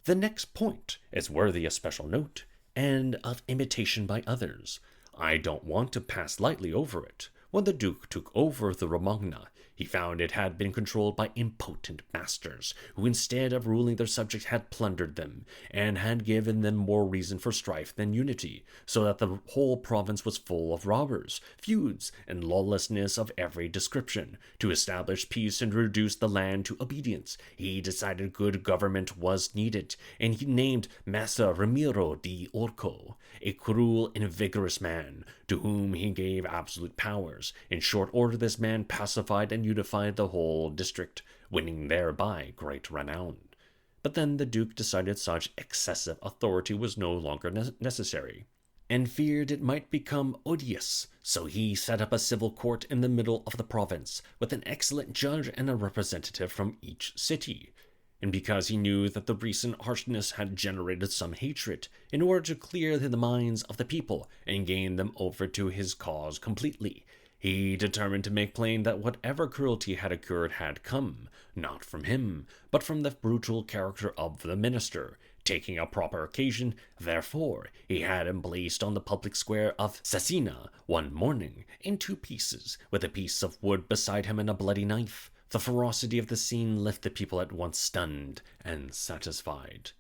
The next point is worthy of special note, and of imitation by others. I don't want to pass lightly over it. When the duke took over the Romagna, he found it had been controlled by impotent masters, who instead of ruling their subjects had plundered them, and had given them more reason for strife than unity, so that the whole province was full of robbers, feuds, and lawlessness of every description. To establish peace and reduce the land to obedience, he decided good government was needed, and he named Messer Ramiro di Orco, a cruel and vigorous man, to whom he gave absolute powers. In short order, this man pacified and unified the whole district, winning thereby great renown. But then the duke decided such excessive authority was no longer necessary, and feared it might become odious, so he set up a civil court in the middle of the province, with an excellent judge and a representative from each city. And because he knew that the recent harshness had generated some hatred, in order to clear the minds of the people and gain them over to his cause completely, he determined to make plain that whatever cruelty had occurred had come, not from him, but from the brutal character of the minister. Taking a proper occasion, therefore, he had him placed on the public square of Cesena one morning, in 2 pieces, with a piece of wood beside him and a bloody knife. The ferocity of the scene left the people at once stunned and satisfied.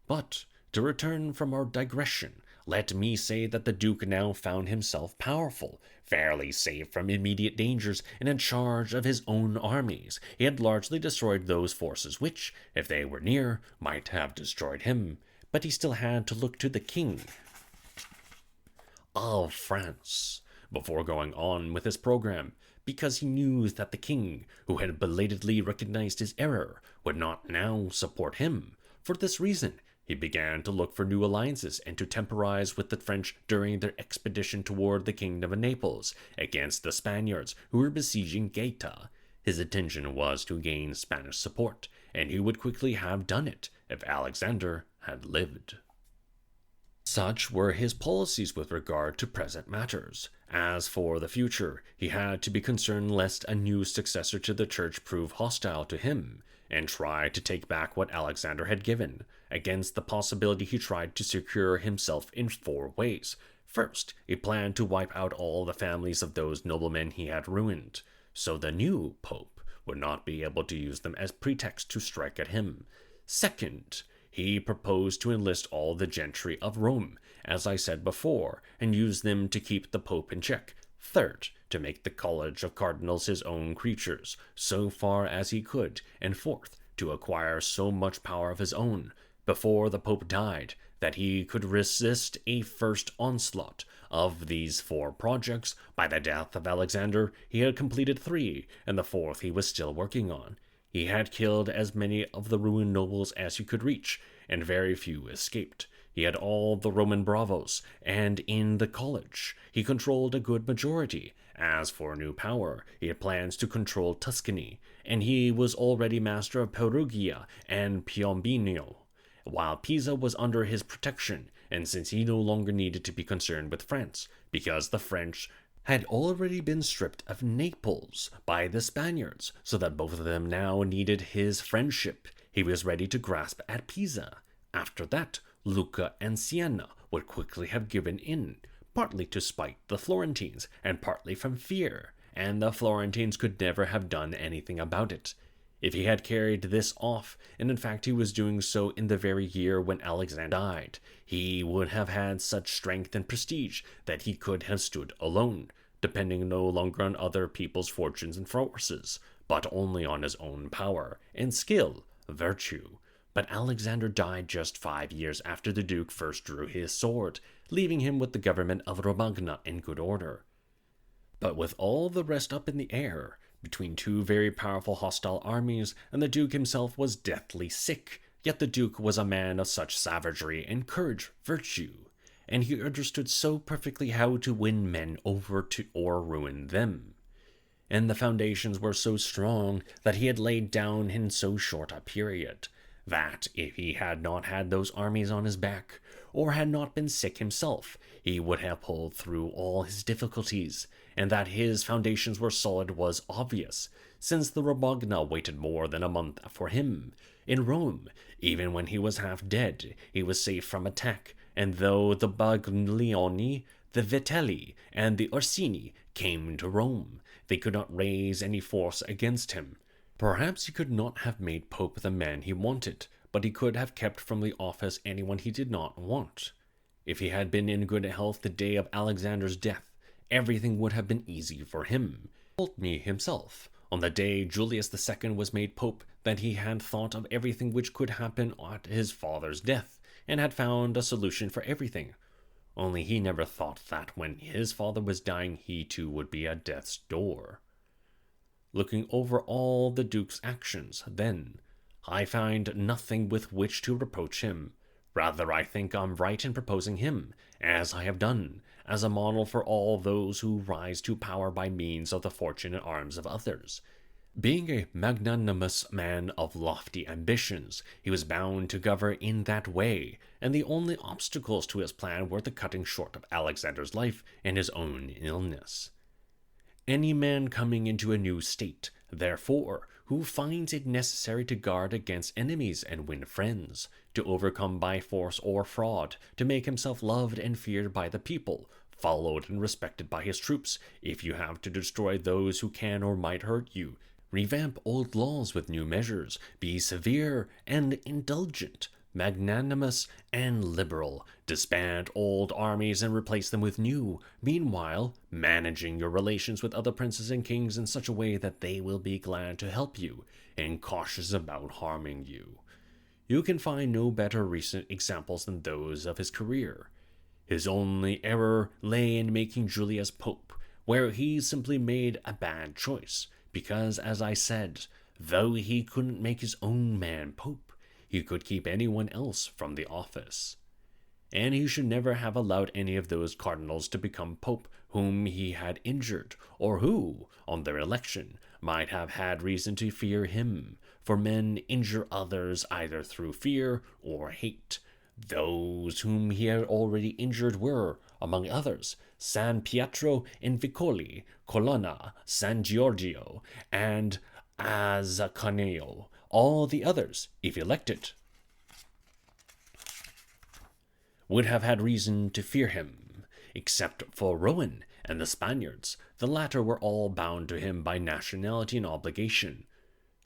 But, to return from our digression, let me say that the duke now found himself powerful, fairly safe from immediate dangers, and in charge of his own armies. He had largely destroyed those forces which, if they were near, might have destroyed him, but he still had to look to the king of France before going on with his program, because he knew that the king, who had belatedly recognized his error, would not now support him. For this reason, he began to look for new alliances and to temporize with the French during their expedition toward the kingdom of Naples against the Spaniards who were besieging Gaeta. His intention was to gain Spanish support, and he would quickly have done it if Alexander had lived. Such were his policies with regard to present matters. As for the future, he had to be concerned lest a new successor to the church prove hostile to him, and try to take back what Alexander had given. Against the possibility, he tried to secure himself in 4 ways. First, he planned to wipe out all the families of those noblemen he had ruined, so the new pope would not be able to use them as pretext to strike at him. Second, he proposed to enlist all the gentry of Rome, as I said before, and use them to keep the pope in check. Third, to make the College of Cardinals his own creatures, so far as he could. And fourth, to acquire so much power of his own, before the pope died, that he could resist a first onslaught. Of these 4 projects, by the death of Alexander, he had completed 3, and the 4th he was still working on. He had killed as many of the ruined nobles as he could reach, and very few escaped. He had all the Roman bravos, and in the college he controlled a good majority. As for new power, he had plans to control Tuscany, and he was already master of Perugia and Piombino, while Pisa was under his protection, and since he no longer needed to be concerned with France, because the French had already been stripped of Naples by the Spaniards, so that both of them now needed his friendship, he was ready to grasp at Pisa. After that, Lucca and Siena would quickly have given in, partly to spite the Florentines, and partly from fear, and the Florentines could never have done anything about it. If he had carried this off, and in fact he was doing so in the very year when Alexander died, he would have had such strength and prestige that he could have stood alone, depending no longer on other people's fortunes and forces, but only on his own power and skill, virtue. But Alexander died just 5 years after the Duke first drew his sword, leaving him with the government of Romagna in good order. But with all the rest up in the air, between 2 very powerful hostile armies, and the Duke himself was deathly sick, yet the Duke was a man of such savagery and courage, virtue, and he understood so perfectly how to win men over to or ruin them. And the foundations were so strong that he had laid down in so short a period, that if he had not had those armies on his back, or had not been sick himself, he would have pulled through all his difficulties, and that his foundations were solid was obvious, since the Romagna waited more than a month for him. In Rome, even when he was half dead, he was safe from attack, and though the Baglioni, the Vitelli, and the Orsini came to Rome, they could not raise any force against him. Perhaps he could not have made Pope the man he wanted, but he could have kept from the office anyone he did not want. If he had been in good health the day of Alexander's death, everything would have been easy for him. He told me himself, on the day Julius II was made Pope, that he had thought of everything which could happen at his father's death, and had found a solution for everything. Only he never thought that when his father was dying, he too would be at death's door. Looking over all the Duke's actions, then, I find nothing with which to reproach him. Rather, I think I'm right in proposing him, as I have done, as a model for all those who rise to power by means of the fortune and arms of others. Being a magnanimous man of lofty ambitions, he was bound to govern in that way, and the only obstacles to his plan were the cutting short of Alexander's life and his own illness. Any man coming into a new state, therefore, who finds it necessary to guard against enemies and win friends, to overcome by force or fraud, to make himself loved and feared by the people, followed and respected by his troops, if you have to destroy those who can or might hurt you, revamp old laws with new measures, be severe and indulgent, magnanimous and liberal, disband old armies and replace them with new, meanwhile managing your relations with other princes and kings in such a way that they will be glad to help you and cautious about harming you. You can find no better recent examples than those of his career. His only error lay in making Julius Pope, where he simply made a bad choice, because, as I said, though he couldn't make his own man Pope, he could keep anyone else from the office. And he should never have allowed any of those cardinals to become Pope whom he had injured, or who, on their election, might have had reason to fear him, for men injure others either through fear or hate. Those whom he had already injured were, among others, San Pietro in Vicoli, Colonna, San Giorgio, and Azzacaneo. All the others, if elected, would have had reason to fear him, except for Rowan and the Spaniards. The latter were all bound to him by nationality and obligation.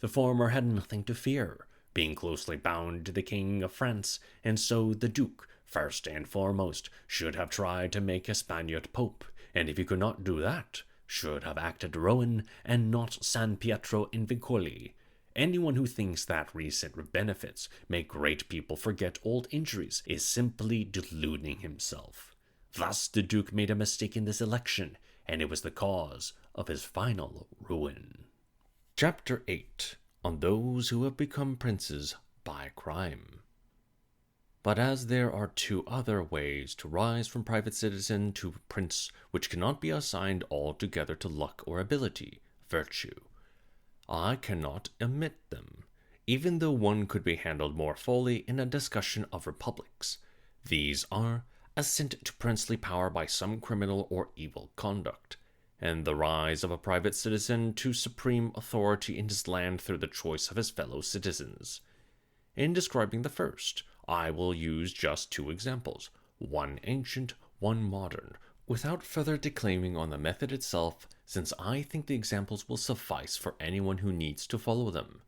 The former had nothing to fear, being closely bound to the King of France, and so the Duke, first and foremost, should have tried to make a Spaniard pope, and if he could not do that, should have acted Rowan and not San Pietro in Vicoli. Anyone who thinks that recent benefits make great people forget old injuries is simply deluding himself. Thus the Duke made a mistake in this election, and it was the cause of his final ruin. Chapter 8. On those who have become princes by crime. But as there are two other ways to rise from private citizen to prince which cannot be assigned altogether to luck or ability, virtue, I cannot omit them, even though one could be handled more fully in a discussion of republics. These are ascent to princely power by some criminal or evil conduct, and the rise of a private citizen to supreme authority in his land through the choice of his fellow citizens. In describing the first, I will use just two examples, one ancient, one modern, without further declaiming on the method itself, since I think the examples will suffice for anyone who needs to follow them.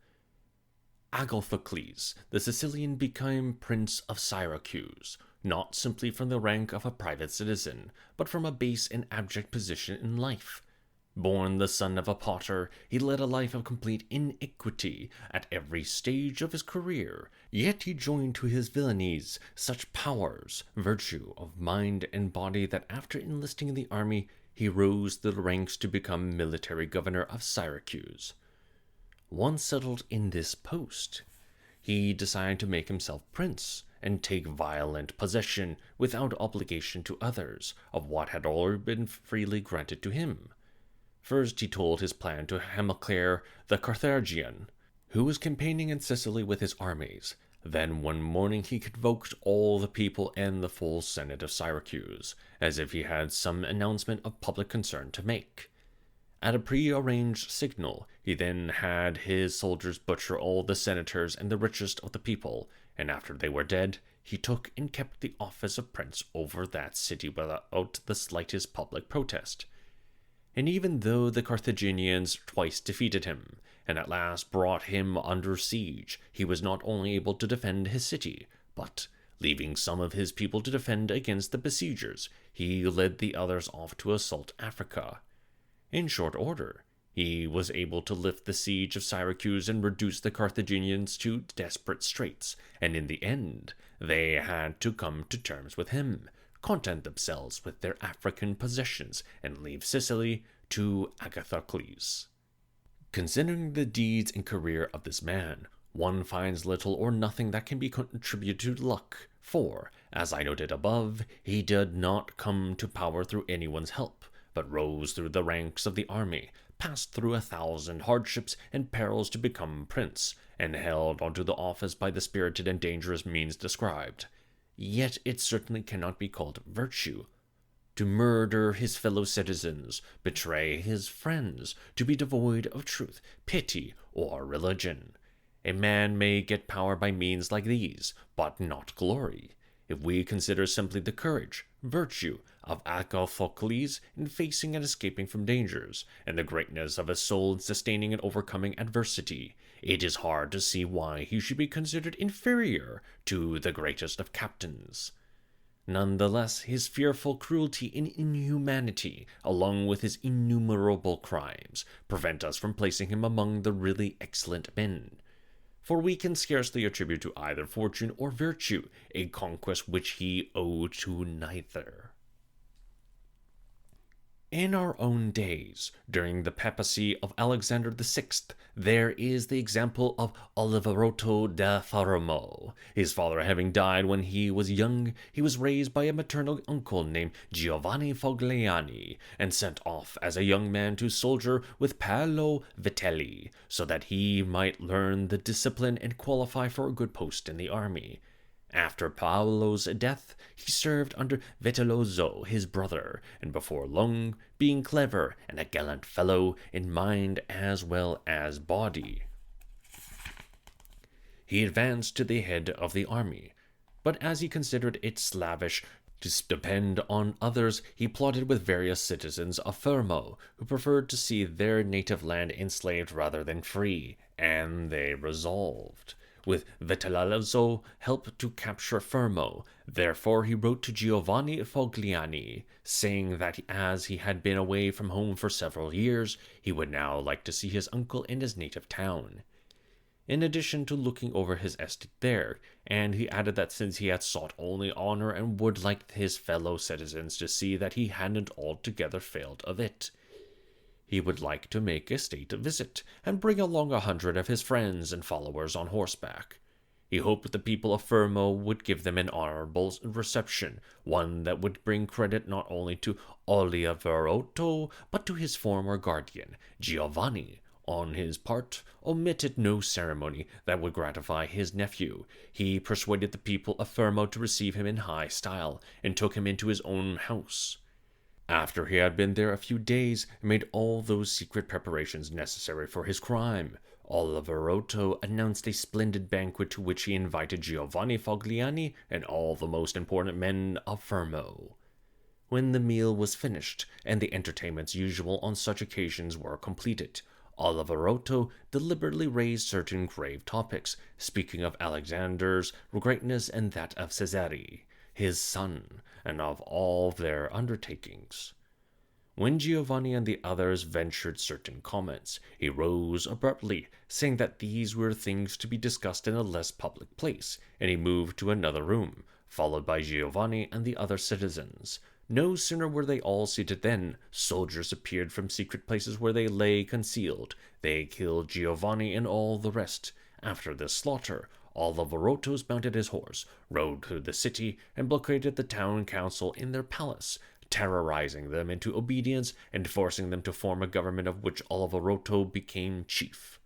Agathocles, the Sicilian, became Prince of Syracuse, not simply from the rank of a private citizen, but from a base and abject position in life. Born the son of a potter, he led a life of complete iniquity at every stage of his career, yet he joined to his villainies such powers, virtue of mind and body, that after enlisting in the army, he rose through the ranks to become military governor of Syracuse. Once settled in this post, he decided to make himself prince, and take violent possession, without obligation to others, of what had already been freely granted to him. First he told his plan to Hamilcar the Carthaginian, who was campaigning in Sicily with his armies. Then one morning he convoked all the people and the full Senate of Syracuse, as if he had some announcement of public concern to make. At a pre-arranged signal, he then had his soldiers butcher all the senators and the richest of the people, and after they were dead, he took and kept the office of prince over that city without the slightest public protest. And even though the Carthaginians twice defeated him, and at last brought him under siege, he was not only able to defend his city, but, leaving some of his people to defend against the besiegers, he led the others off to assault Africa. In short order, he was able to lift the siege of Syracuse and reduce the Carthaginians to desperate straits, and in the end, they had to come to terms with him, content themselves with their African possessions, and leave Sicily to Agathocles. Considering the deeds and career of this man, one finds little or nothing that can be contributed to luck, for, as I noted above, he did not come to power through anyone's help, but rose through the ranks of the army, passed through 1,000 hardships and perils to become prince, and held onto the office by the spirited and dangerous means described. Yet it certainly cannot be called virtue to murder his fellow citizens, betray his friends, to be devoid of truth, pity, or religion. A man may get power by means like these, but not glory. If we consider simply the courage, virtue, of Agathocles in facing and escaping from dangers, and the greatness of his soul in sustaining and overcoming adversity, it is hard to see why he should be considered inferior to the greatest of captains. Nonetheless, his fearful cruelty and inhumanity, along with his innumerable crimes, prevent us from placing him among the really excellent men. For we can scarcely attribute to either fortune or virtue a conquest which he owed to neither. In our own days, during the papacy of Alexander VI, there is the example of Oliverotto da Fermo. His father having died when he was young, he was raised by a maternal uncle named Giovanni Fogliani, and sent off as a young man to soldier with Paolo Vitelli, so that he might learn the discipline and qualify for a good post in the army. After Paolo's death, he served under Vitellozzo, his brother, and before long, being clever and a gallant fellow in mind as well as body, he advanced to the head of the army. But as he considered it slavish to depend on others, he plotted with various citizens of Fermo, who preferred to see their native land enslaved rather than free, and they resolved, with Vitellozzo, help to capture Fermo. Therefore he wrote to Giovanni Fogliani, saying that as he had been away from home for several years, he would now like to see his uncle in his native town, in addition to looking over his estate there, and he added that since he had sought only honor and would like his fellow citizens to see that he hadn't altogether failed of it, he would like to make a state visit, and bring along 100 of his friends and followers on horseback. He hoped the people of Fermo would give them an honorable reception, one that would bring credit not only to Oliverotto, but to his former guardian, Giovanni. On his part, omitted no ceremony that would gratify his nephew. He persuaded the people of Fermo to receive him in high style, and took him into his own house. After he had been there a few days, and made all those secret preparations necessary for his crime, Oliverotto announced a splendid banquet to which he invited Giovanni Fogliani and all the most important men of Fermo. When the meal was finished, and the entertainments usual on such occasions were completed, Oliverotto deliberately raised certain grave topics, speaking of Alexander's greatness and that of Caesare, his son, and of all their undertakings. When Giovanni and the others ventured certain comments, he rose abruptly, saying that these were things to be discussed in a less public place, and he moved to another room, followed by Giovanni and the other citizens. No sooner were they all seated than soldiers appeared from secret places where they lay concealed. They killed Giovanni and all the rest. After this slaughter, Oliverotto mounted his horse, rode through the city, and blockaded the town council in their palace, terrorizing them into obedience and forcing them to form a government of which Oliverotto became chief.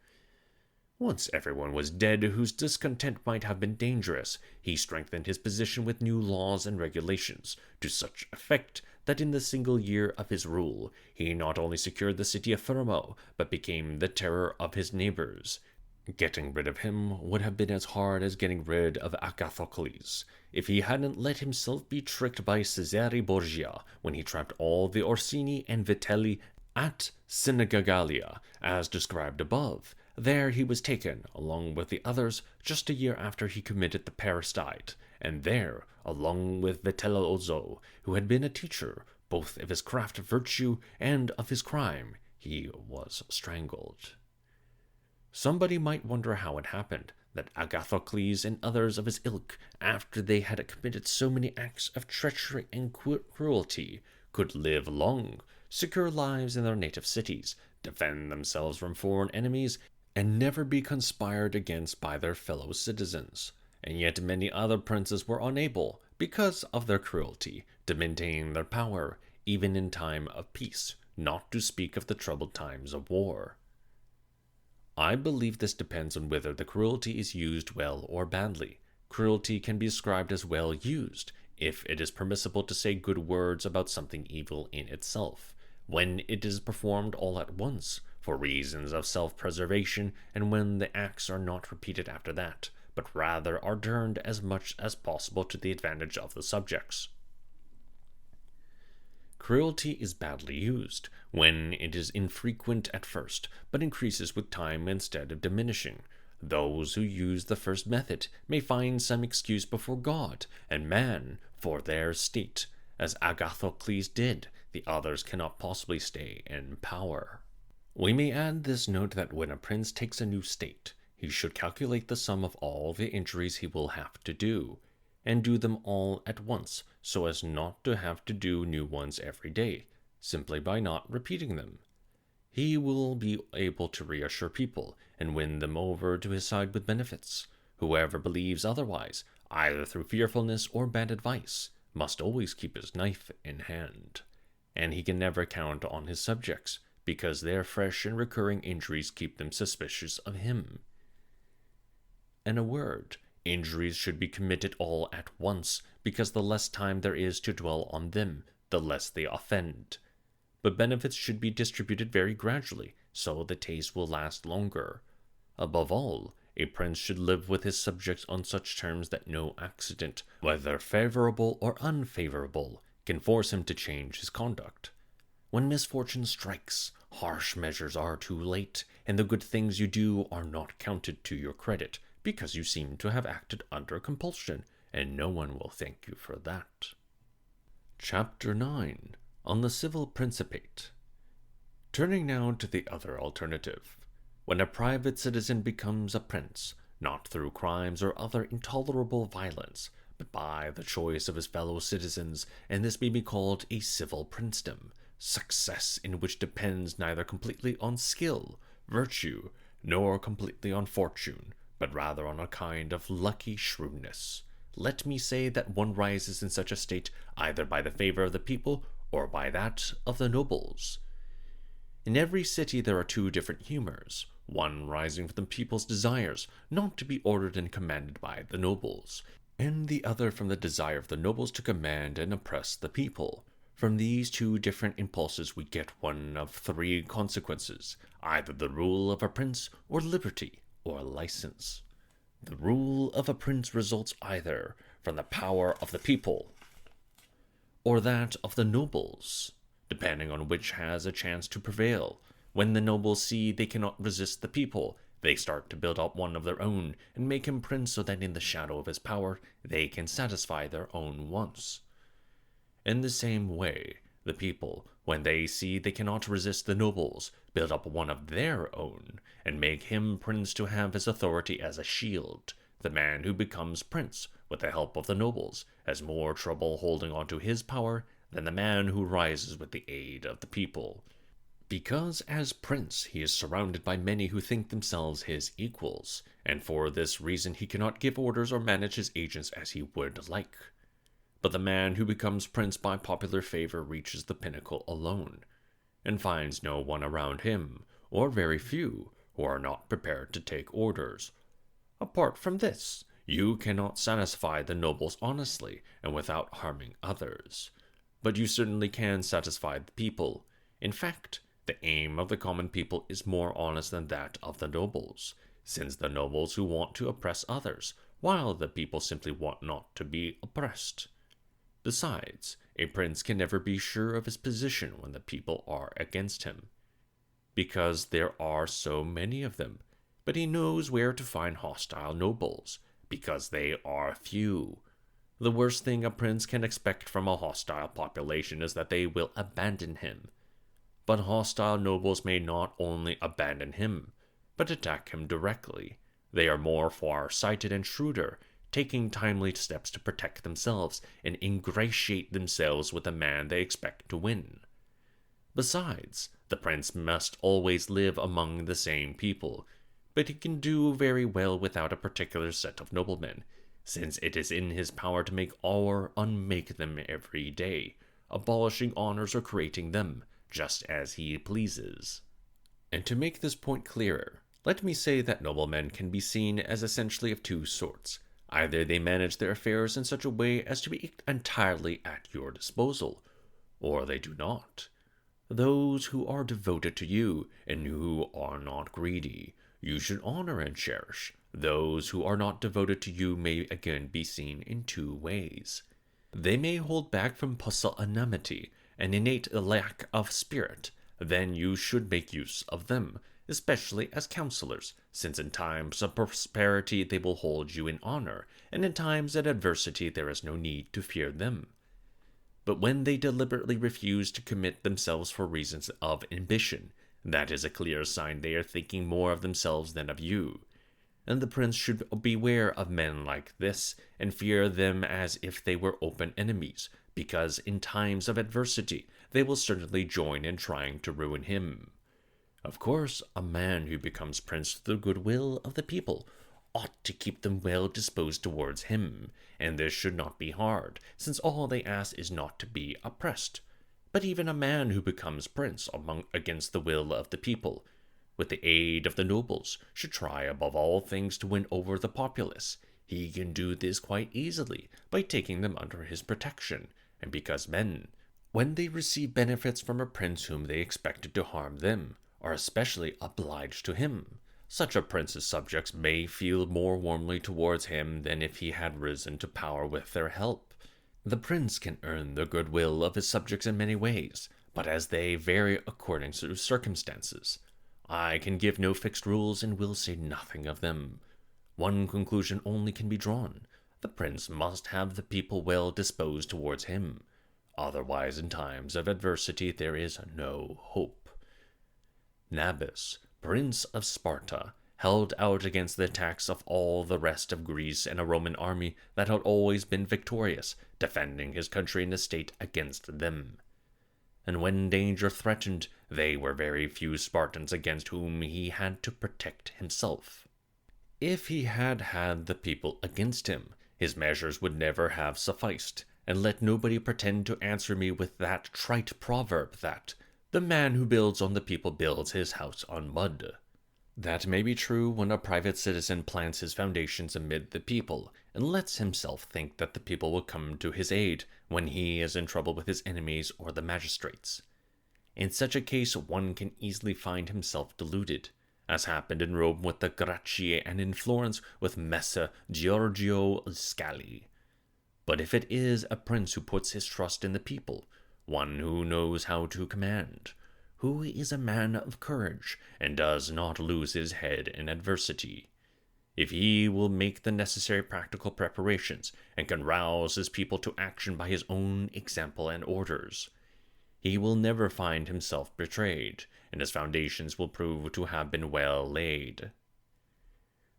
Once everyone was dead whose discontent might have been dangerous, he strengthened his position with new laws and regulations, to such effect that in the single year of his rule, he not only secured the city of Fermo, but became the terror of his neighbors. Getting rid of him would have been as hard as getting rid of Agathocles, if he hadn't let himself be tricked by Cesare Borgia when he trapped all the Orsini and Vitelli at Sinigalia, as described above. There he was taken, along with the others, just a year after he committed the parricide, and there, along with Vitellozzo, who had been a teacher, both of his craft virtue and of his crime, he was strangled. Somebody might wonder how it happened that Agathocles and others of his ilk, after they had committed so many acts of treachery and cruelty, could live long, secure lives in their native cities, defend themselves from foreign enemies, and never be conspired against by their fellow citizens. And yet many other princes were unable, because of their cruelty, to maintain their power, even in time of peace, not to speak of the troubled times of war. I believe this depends on whether the cruelty is used well or badly. Cruelty can be described as well used, if it is permissible to say good words about something evil in itself, when it is performed all at once, for reasons of self-preservation, and when the acts are not repeated after that, but rather are turned as much as possible to the advantage of the subjects. Cruelty is badly used when it is infrequent at first, but increases with time instead of diminishing. Those who use the first method may find some excuse before God and man for their state. As Agathocles did, the others cannot possibly stay in power. We may add this note that when a prince takes a new state, he should calculate the sum of all the injuries he will have to do, and do them all at once, so as not to have to do new ones every day, simply by not repeating them. He will be able to reassure people, and win them over to his side with benefits. Whoever believes otherwise, either through fearfulness or bad advice, must always keep his knife in hand. And he can never count on his subjects, because their fresh and recurring injuries keep them suspicious of him. In a word, Injuries should be committed all at once, because the less time there is to dwell on them, the less they offend. But benefits should be distributed very gradually, so the taste will last longer. Above all, a prince should live with his subjects on such terms that no accident, whether favorable or unfavorable, can force him to change his conduct. When misfortune strikes, harsh measures are too late, and the good things you do are not counted to your credit, because you seem to have acted under compulsion, and no one will thank you for that. Chapter 9. On the Civil Principate. Turning now to the other alternative. When a private citizen becomes a prince, not through crimes or other intolerable violence, but by the choice of his fellow citizens, and this may be called a civil princedom, success in which depends neither completely on skill, virtue, nor completely on fortune, but rather on a kind of lucky shrewdness. Let me say that one rises in such a state either by the favor of the people or by that of the nobles. In every city there are two different humors, one rising from the people's desires, not to be ordered and commanded by the nobles, and the other from the desire of the nobles to command and oppress the people. From these two different impulses we get one of three consequences, either the rule of a prince, or liberty, or license. The rule of a prince results either from the power of the people, or that of the nobles, depending on which has a chance to prevail. When the nobles see they cannot resist the people, they start to build up one of their own, and make him prince so that in the shadow of his power they can satisfy their own wants. In the same way, the people, when they see they cannot resist the nobles, build up one of their own, and make him prince to have his authority as a shield. The man who becomes prince, with the help of the nobles, has more trouble holding on to his power than the man who rises with the aid of the people, because as prince he is surrounded by many who think themselves his equals, and for this reason he cannot give orders or manage his agents as he would like. But the man who becomes prince by popular favor reaches the pinnacle alone, and finds no one around him, or very few, who are not prepared to take orders. Apart from this, you cannot satisfy the nobles honestly and without harming others. But you certainly can satisfy the people. In fact, the aim of the common people is more honest than that of the nobles, since the nobles who want to oppress others, while the people simply want not to be oppressed. Besides, a prince can never be sure of his position when the people are against him, because there are so many of them, but he knows where to find hostile nobles, because they are few. The worst thing a prince can expect from a hostile population is that they will abandon him. But hostile nobles may not only abandon him, but attack him directly. They are more far-sighted and shrewder, taking timely steps to protect themselves and ingratiate themselves with the man they expect to win. Besides, the prince must always live among the same people, but he can do very well without a particular set of noblemen, since it is in his power to make or unmake them every day, abolishing honors or creating them, just as he pleases. And to make this point clearer, let me say that noblemen can be seen as essentially of two sorts. Either they manage their affairs in such a way as to be entirely at your disposal, or they do not. Those who are devoted to you, and who are not greedy, you should honor and cherish. Those who are not devoted to you may again be seen in two ways. They may hold back from pusillanimity, an innate lack of spirit. Then you should make use of them, especially as counselors, since in times of prosperity they will hold you in honor, and in times of adversity there is no need to fear them. But when they deliberately refuse to commit themselves for reasons of ambition, that is a clear sign they are thinking more of themselves than of you. And the prince should beware of men like this, and fear them as if they were open enemies, because in times of adversity they will certainly join in trying to ruin him. Of course, a man who becomes prince through the goodwill of the people ought to keep them well disposed towards him, and this should not be hard, since all they ask is not to be oppressed. But even a man who becomes prince against the will of the people, with the aid of the nobles, should try above all things to win over the populace. He can do this quite easily by taking them under his protection, and because men, when they receive benefits from a prince whom they expected to harm them, are especially obliged to him, such a prince's subjects may feel more warmly towards him than if he had risen to power with their help. The prince can earn the goodwill of his subjects in many ways, but as they vary according to circumstances, I can give no fixed rules and will say nothing of them. One conclusion only can be drawn. The prince must have the people well disposed towards him. Otherwise, in times of adversity, there is no hope. Nabis, Prince of Sparta, held out against the attacks of all the rest of Greece and a Roman army that had always been victorious, defending his country and estate against them. And when danger threatened, they were very few Spartans against whom he had to protect himself. If he had had the people against him, his measures would never have sufficed, and let nobody pretend to answer me with that trite proverb that the man who builds on the people builds his house on mud. That may be true when a private citizen plants his foundations amid the people, and lets himself think that the people will come to his aid when he is in trouble with his enemies or the magistrates. In such a case one can easily find himself deluded, as happened in Rome with the Gracchi and in Florence with Messer Giorgio Scali. But if it is a prince who puts his trust in the people, one who knows how to command, who is a man of courage and does not lose his head in adversity, if he will make the necessary practical preparations and can rouse his people to action by his own example and orders, he will never find himself betrayed, and his foundations will prove to have been well laid.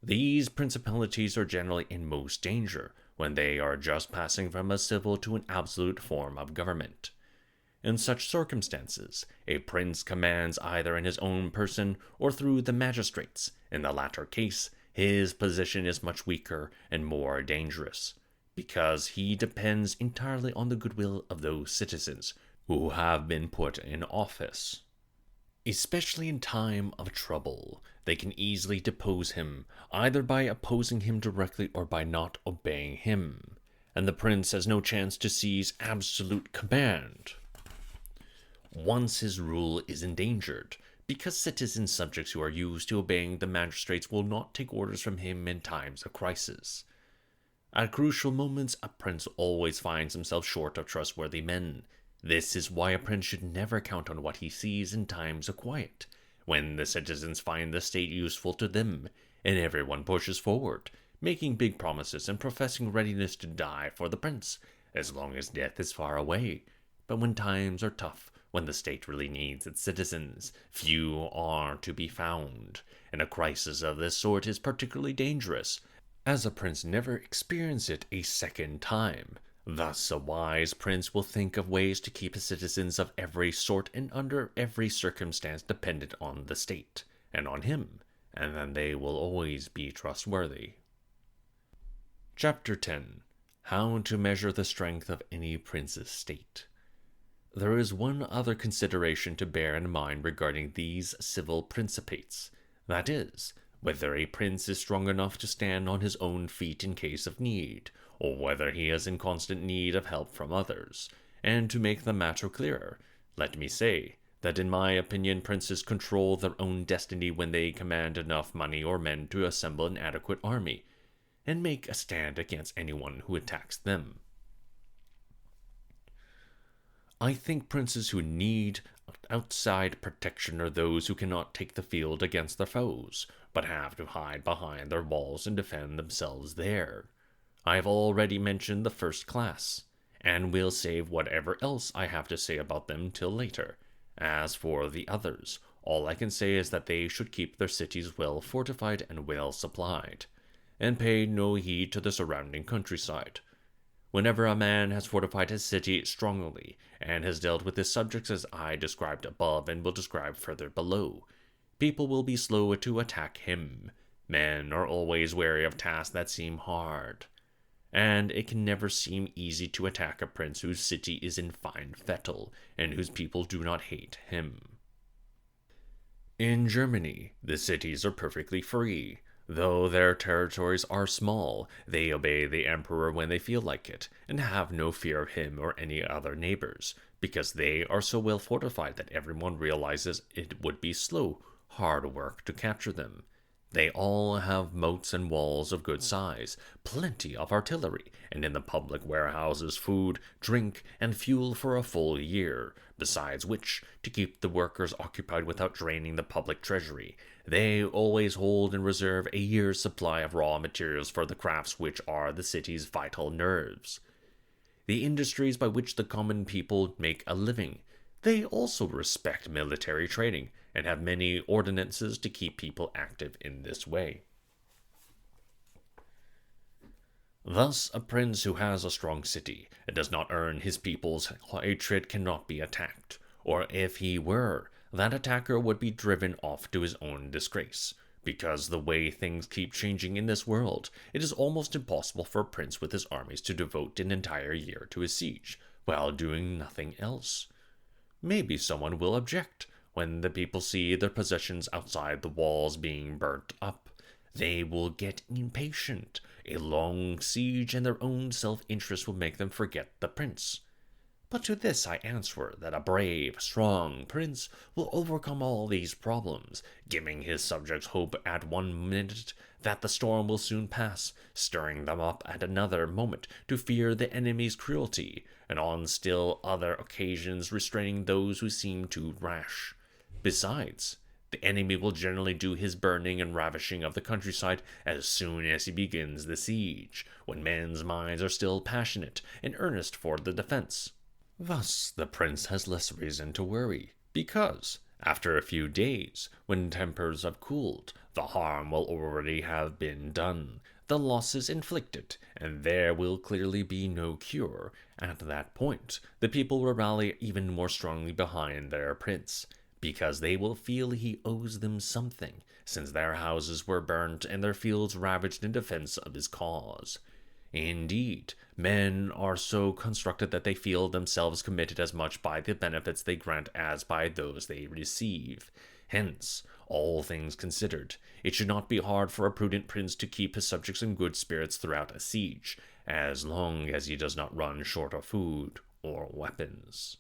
These principalities are generally in most danger when they are just passing from a civil to an absolute form of government. In such circumstances, a prince commands either in his own person or through the magistrates. In the latter case, his position is much weaker and more dangerous, because he depends entirely on the goodwill of those citizens who have been put in office. Especially in time of trouble, they can easily depose him, either by opposing him directly or by not obeying him, and the prince has no chance to seize absolute command once his rule is endangered, because citizen subjects who are used to obeying the magistrates will not take orders from him in times of crisis. At crucial moments, a prince always finds himself short of trustworthy men. This is why a prince should never count on what he sees in times of quiet, when the citizens find the state useful to them, and everyone pushes forward, making big promises and professing readiness to die for the prince, as long as death is far away. But when times are tough, when the state really needs its citizens, few are to be found, and a crisis of this sort is particularly dangerous, as a prince never experienced it a second time. Thus, a wise prince will think of ways to keep his citizens of every sort and under every circumstance dependent on the state, and on him, and then they will always be trustworthy. Chapter 10. How to measure the strength of any prince's state. There is one other consideration to bear in mind regarding these civil principates, that is, whether a prince is strong enough to stand on his own feet in case of need, or whether he is in constant need of help from others. And to make the matter clearer, let me say that in my opinion princes control their own destiny when they command enough money or men to assemble an adequate army, and make a stand against anyone who attacks them. I think princes who need outside protection are those who cannot take the field against their foes, but have to hide behind their walls and defend themselves there. I have already mentioned the first class, and will save whatever else I have to say about them till later. As for the others, all I can say is that they should keep their cities well fortified and well supplied, and pay no heed to the surrounding countryside. Whenever a man has fortified his city strongly, and has dealt with his subjects as I described above and will describe further below, people will be slow to attack him. Men are always wary of tasks that seem hard, and it can never seem easy to attack a prince whose city is in fine fettle, and whose people do not hate him. In Germany, the cities are perfectly free. Though their territories are small, they obey the emperor when they feel like it, and have no fear of him or any other neighbors, because they are so well fortified that everyone realizes it would be slow, hard work to capture them. They all have moats and walls of good size, plenty of artillery, and in the public warehouses food, drink, and fuel for a full year, besides which, to keep the workers occupied without draining the public treasury, they always hold in reserve a year's supply of raw materials for the crafts which are the city's vital nerves. The industries by which the common people make a living. They also respect military training and have many ordinances to keep people active in this way. Thus, a prince who has a strong city and does not earn his people's hatred cannot be attacked, or if he were, that attacker would be driven off to his own disgrace. Because the way things keep changing in this world, it is almost impossible for a prince with his armies to devote an entire year to a siege, while doing nothing else. Maybe someone will object when the people see their possessions outside the walls being burnt up. They will get impatient. A long siege and their own self-interest will make them forget the prince. But to this I answer that a brave, strong prince will overcome all these problems, giving his subjects hope at one minute that the storm will soon pass, stirring them up at another moment to fear the enemy's cruelty, and on still other occasions restraining those who seem too rash. Besides, the enemy will generally do his burning and ravishing of the countryside as soon as he begins the siege, when men's minds are still passionate and earnest for the defense. Thus, the prince has less reason to worry, because, after a few days, when tempers have cooled, the harm will already have been done, the losses inflicted, and there will clearly be no cure. At that point, the people will rally even more strongly behind their prince, because they will feel he owes them something, since their houses were burnt and their fields ravaged in defense of his cause. Indeed, men are so constructed that they feel themselves committed as much by the benefits they grant as by those they receive. Hence, all things considered, it should not be hard for a prudent prince to keep his subjects in good spirits throughout a siege, as long as he does not run short of food or weapons.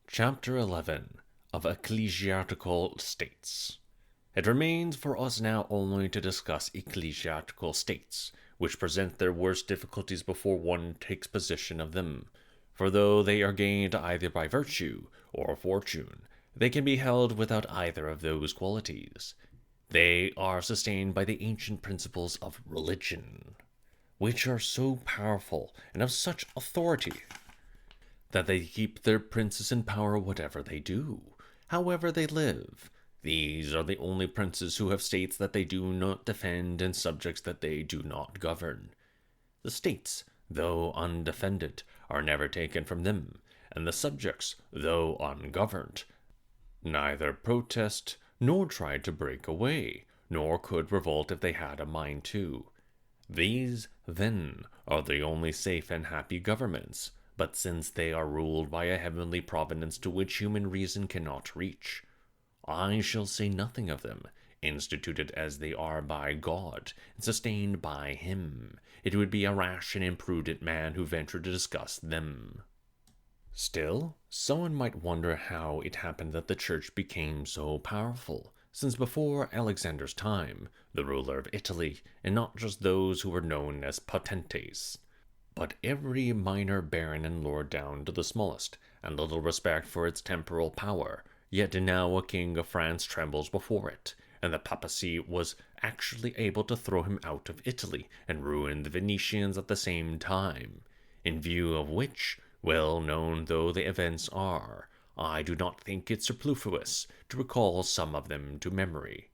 Chapter 11 of Ecclesiastical States. It remains for us now only to discuss ecclesiastical states, which present their worst difficulties before one takes possession of them. For though they are gained either by virtue or fortune, they can be held without either of those qualities. They are sustained by the ancient principles of religion, which are so powerful and of such authority that they keep their princes in power whatever they do, however they live. These are the only princes who have states that they do not defend and subjects that they do not govern. The states, though undefended, are never taken from them, and the subjects, though ungoverned, neither protest nor try to break away, nor could revolt if they had a mind to. These, then, are the only safe and happy governments, but since they are ruled by a heavenly providence to which human reason cannot reach, I shall say nothing of them, instituted as they are by God, and sustained by him. It would be a rash and imprudent man who ventured to discuss them. Still, someone might wonder how it happened that the church became so powerful, since before Alexander's time, the ruler of Italy, and not just those who were known as potentes, but every minor baron and lord down to the smallest, and little respect for its temporal power, yet now a king of France trembles before it, and the papacy was actually able to throw him out of Italy and ruin the Venetians at the same time, in view of which, well known though the events are, I do not think it superfluous to recall some of them to memory.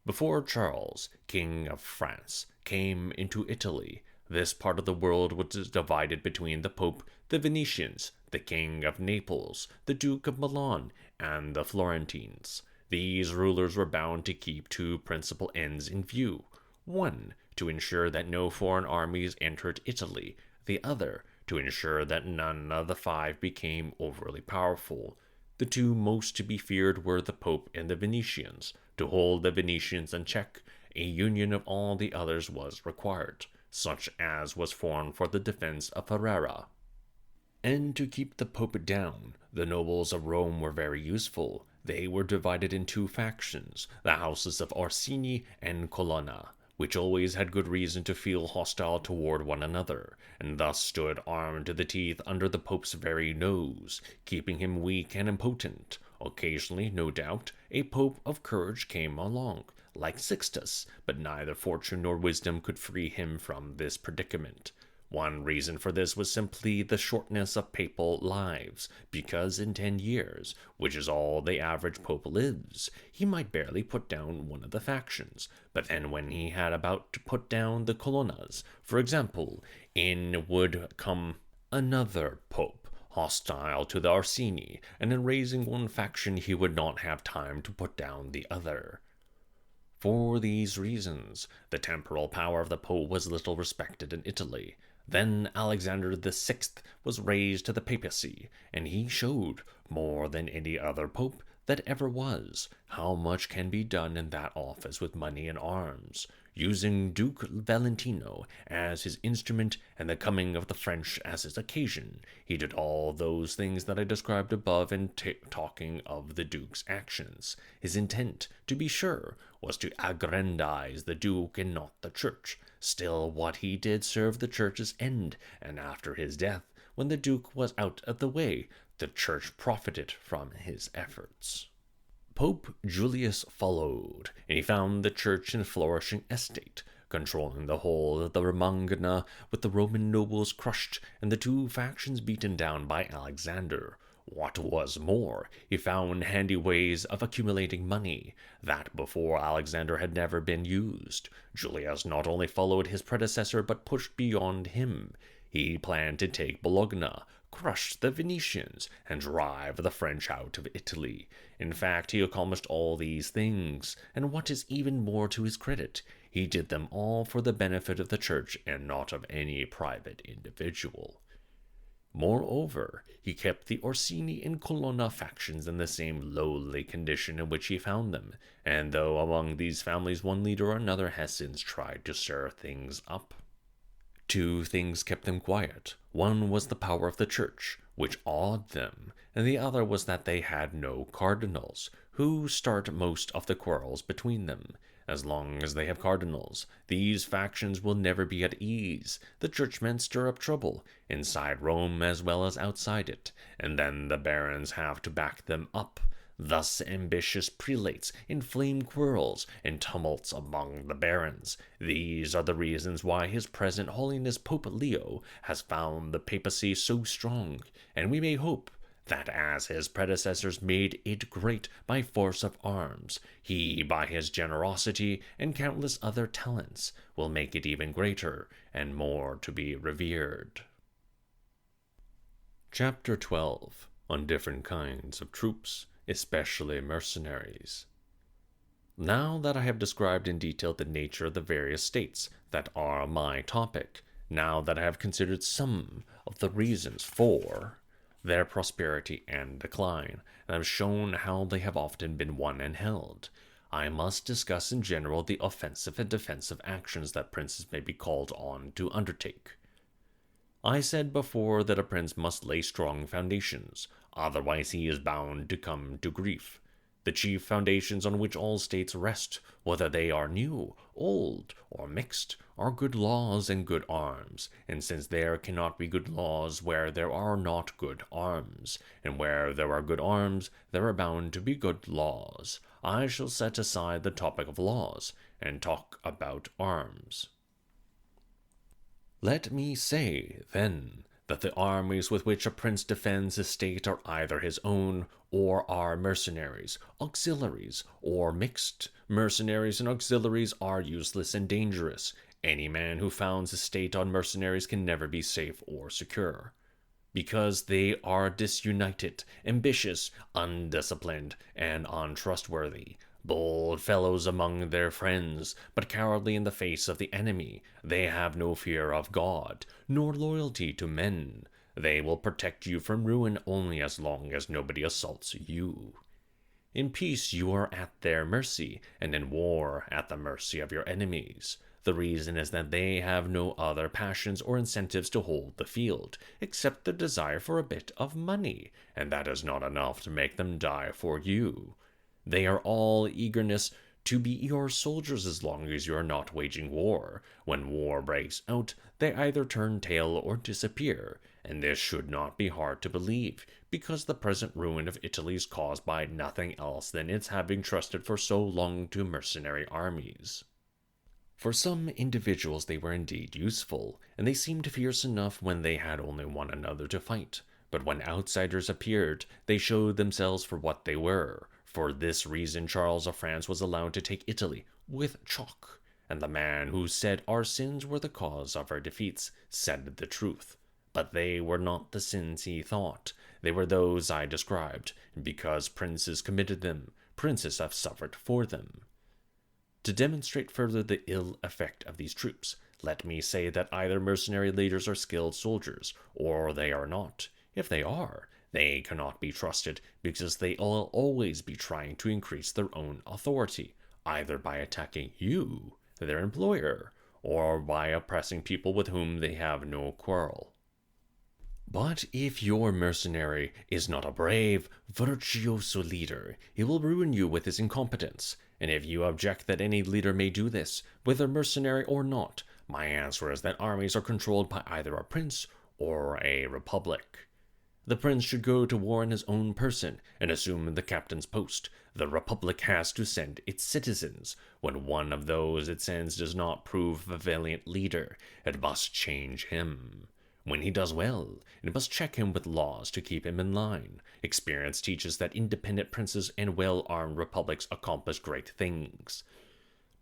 Before Charles, King of France, came into Italy, this part of the world was divided between the Pope, the Venetians, the King of Naples, the Duke of Milan, and the Florentines. These rulers were bound to keep two principal ends in view. One, to ensure that no foreign armies entered Italy. The other, to ensure that none of the five became overly powerful. The two most to be feared were the Pope and the Venetians. To hold the Venetians in check, a union of all the others was required, such as was formed for the defense of Ferrara. And to keep the Pope down, the nobles of Rome were very useful. They were divided in two factions, the houses of Orsini and Colonna, which always had good reason to feel hostile toward one another, and thus stood armed to the teeth under the Pope's very nose, keeping him weak and impotent. Occasionally, no doubt, a Pope of courage came along, like Sixtus, but neither fortune nor wisdom could free him from this predicament. One reason for this was simply the shortness of papal lives, because in 10 years, which is all the average pope lives, he might barely put down one of the factions. But then when he had about to put down the Colonnas, for example, in would come another pope, hostile to the Orsini, and in raising one faction he would not have time to put down the other. For these reasons, the temporal power of the pope was little respected in Italy. Then Alexander VI was raised to the papacy, and he showed, more than any other pope that ever was, how much can be done in that office with money and arms. Using Duke Valentino as his instrument and the coming of the French as his occasion, he did all those things that I described above in talking of the Duke's actions. His intent, to be sure, was to aggrandize the Duke and not the Church. Still, what he did served the Church's end, and after his death, when the Duke was out of the way, the Church profited from his efforts. Pope Julius followed, and he found the Church in a flourishing estate, controlling the whole of the Romagna, with the Roman nobles crushed and the two factions beaten down by Alexander. What was more, he found handy ways of accumulating money that before Alexander had never been used. Julius not only followed his predecessor but pushed beyond him. He planned to take Bologna, crush the Venetians, and drive the French out of Italy. In fact, he accomplished all these things, and what is even more to his credit, he did them all for the benefit of the Church and not of any private individual. Moreover, he kept the Orsini and Colonna factions in the same lowly condition in which he found them, and though among these families one leader or another has since tried to stir things up, two things kept them quiet. One was the power of the Church, which awed them, and the other was that they had no cardinals, who start most of the quarrels between them. As long as they have cardinals, these factions will never be at ease. The churchmen stir up trouble, inside Rome as well as outside it, and then the barons have to back them up. Thus ambitious prelates inflame quarrels and tumults among the barons. These are the reasons why His Present Holiness Pope Leo has found the papacy so strong, and we may hope that as his predecessors made it great by force of arms, he, by his generosity and countless other talents, will make it even greater and more to be revered. Chapter 12. On different kinds of troops, especially mercenaries. Now that I have described in detail the nature of the various states that are my topic, now that I have considered some of the reasons for their prosperity and decline, and have shown how they have often been won and held, I must discuss in general the offensive and defensive actions that princes may be called on to undertake. I said before that a prince must lay strong foundations, otherwise he is bound to come to grief. The chief foundations on which all states rest, whether they are new, old, or mixed, are good laws and good arms, and since there cannot be good laws where there are not good arms, and where there are good arms, there are bound to be good laws, I shall set aside the topic of laws, and talk about arms. Let me say, then, that the armies with which a prince defends his state are either his own, or are mercenaries, auxiliaries, or mixed. Mercenaries and auxiliaries are useless and dangerous. Any man who founds his state on mercenaries can never be safe or secure, because they are disunited, ambitious, undisciplined, and untrustworthy. Bold fellows among their friends, but cowardly in the face of the enemy. They have no fear of God, nor loyalty to men. They will protect you from ruin only as long as nobody assaults you. In peace you are at their mercy, and in war at the mercy of your enemies. The reason is that they have no other passions or incentives to hold the field, except the desire for a bit of money, and that is not enough to make them die for you. They are all eagerness to be your soldiers as long as you are not waging war. When war breaks out, they either turn tail or disappear, and this should not be hard to believe, because the present ruin of Italy is caused by nothing else than its having trusted for so long to mercenary armies. For some individuals they were indeed useful, and they seemed fierce enough when they had only one another to fight. But when outsiders appeared, they showed themselves for what they were. For this reason Charles of France was allowed to take Italy with chalk, and the man who said our sins were the cause of our defeats said the truth. But they were not the sins he thought. They were those I described, and because princes committed them, princes have suffered for them. To demonstrate further the ill effect of these troops, let me say that either mercenary leaders are skilled soldiers, or they are not. If they are, they cannot be trusted, because they will always be trying to increase their own authority, either by attacking you, their employer, or by oppressing people with whom they have no quarrel. But if your mercenary is not a brave, virtuoso leader, he will ruin you with his incompetence. And if you object that any leader may do this, whether mercenary or not, my answer is that armies are controlled by either a prince or a republic. The prince should go to war in his own person and assume the captain's post. The republic has to send its citizens. When one of those it sends does not prove a valiant leader, it must change him. When he does well, it must check him with laws to keep him in line. Experience teaches that independent princes and well-armed republics accomplish great things.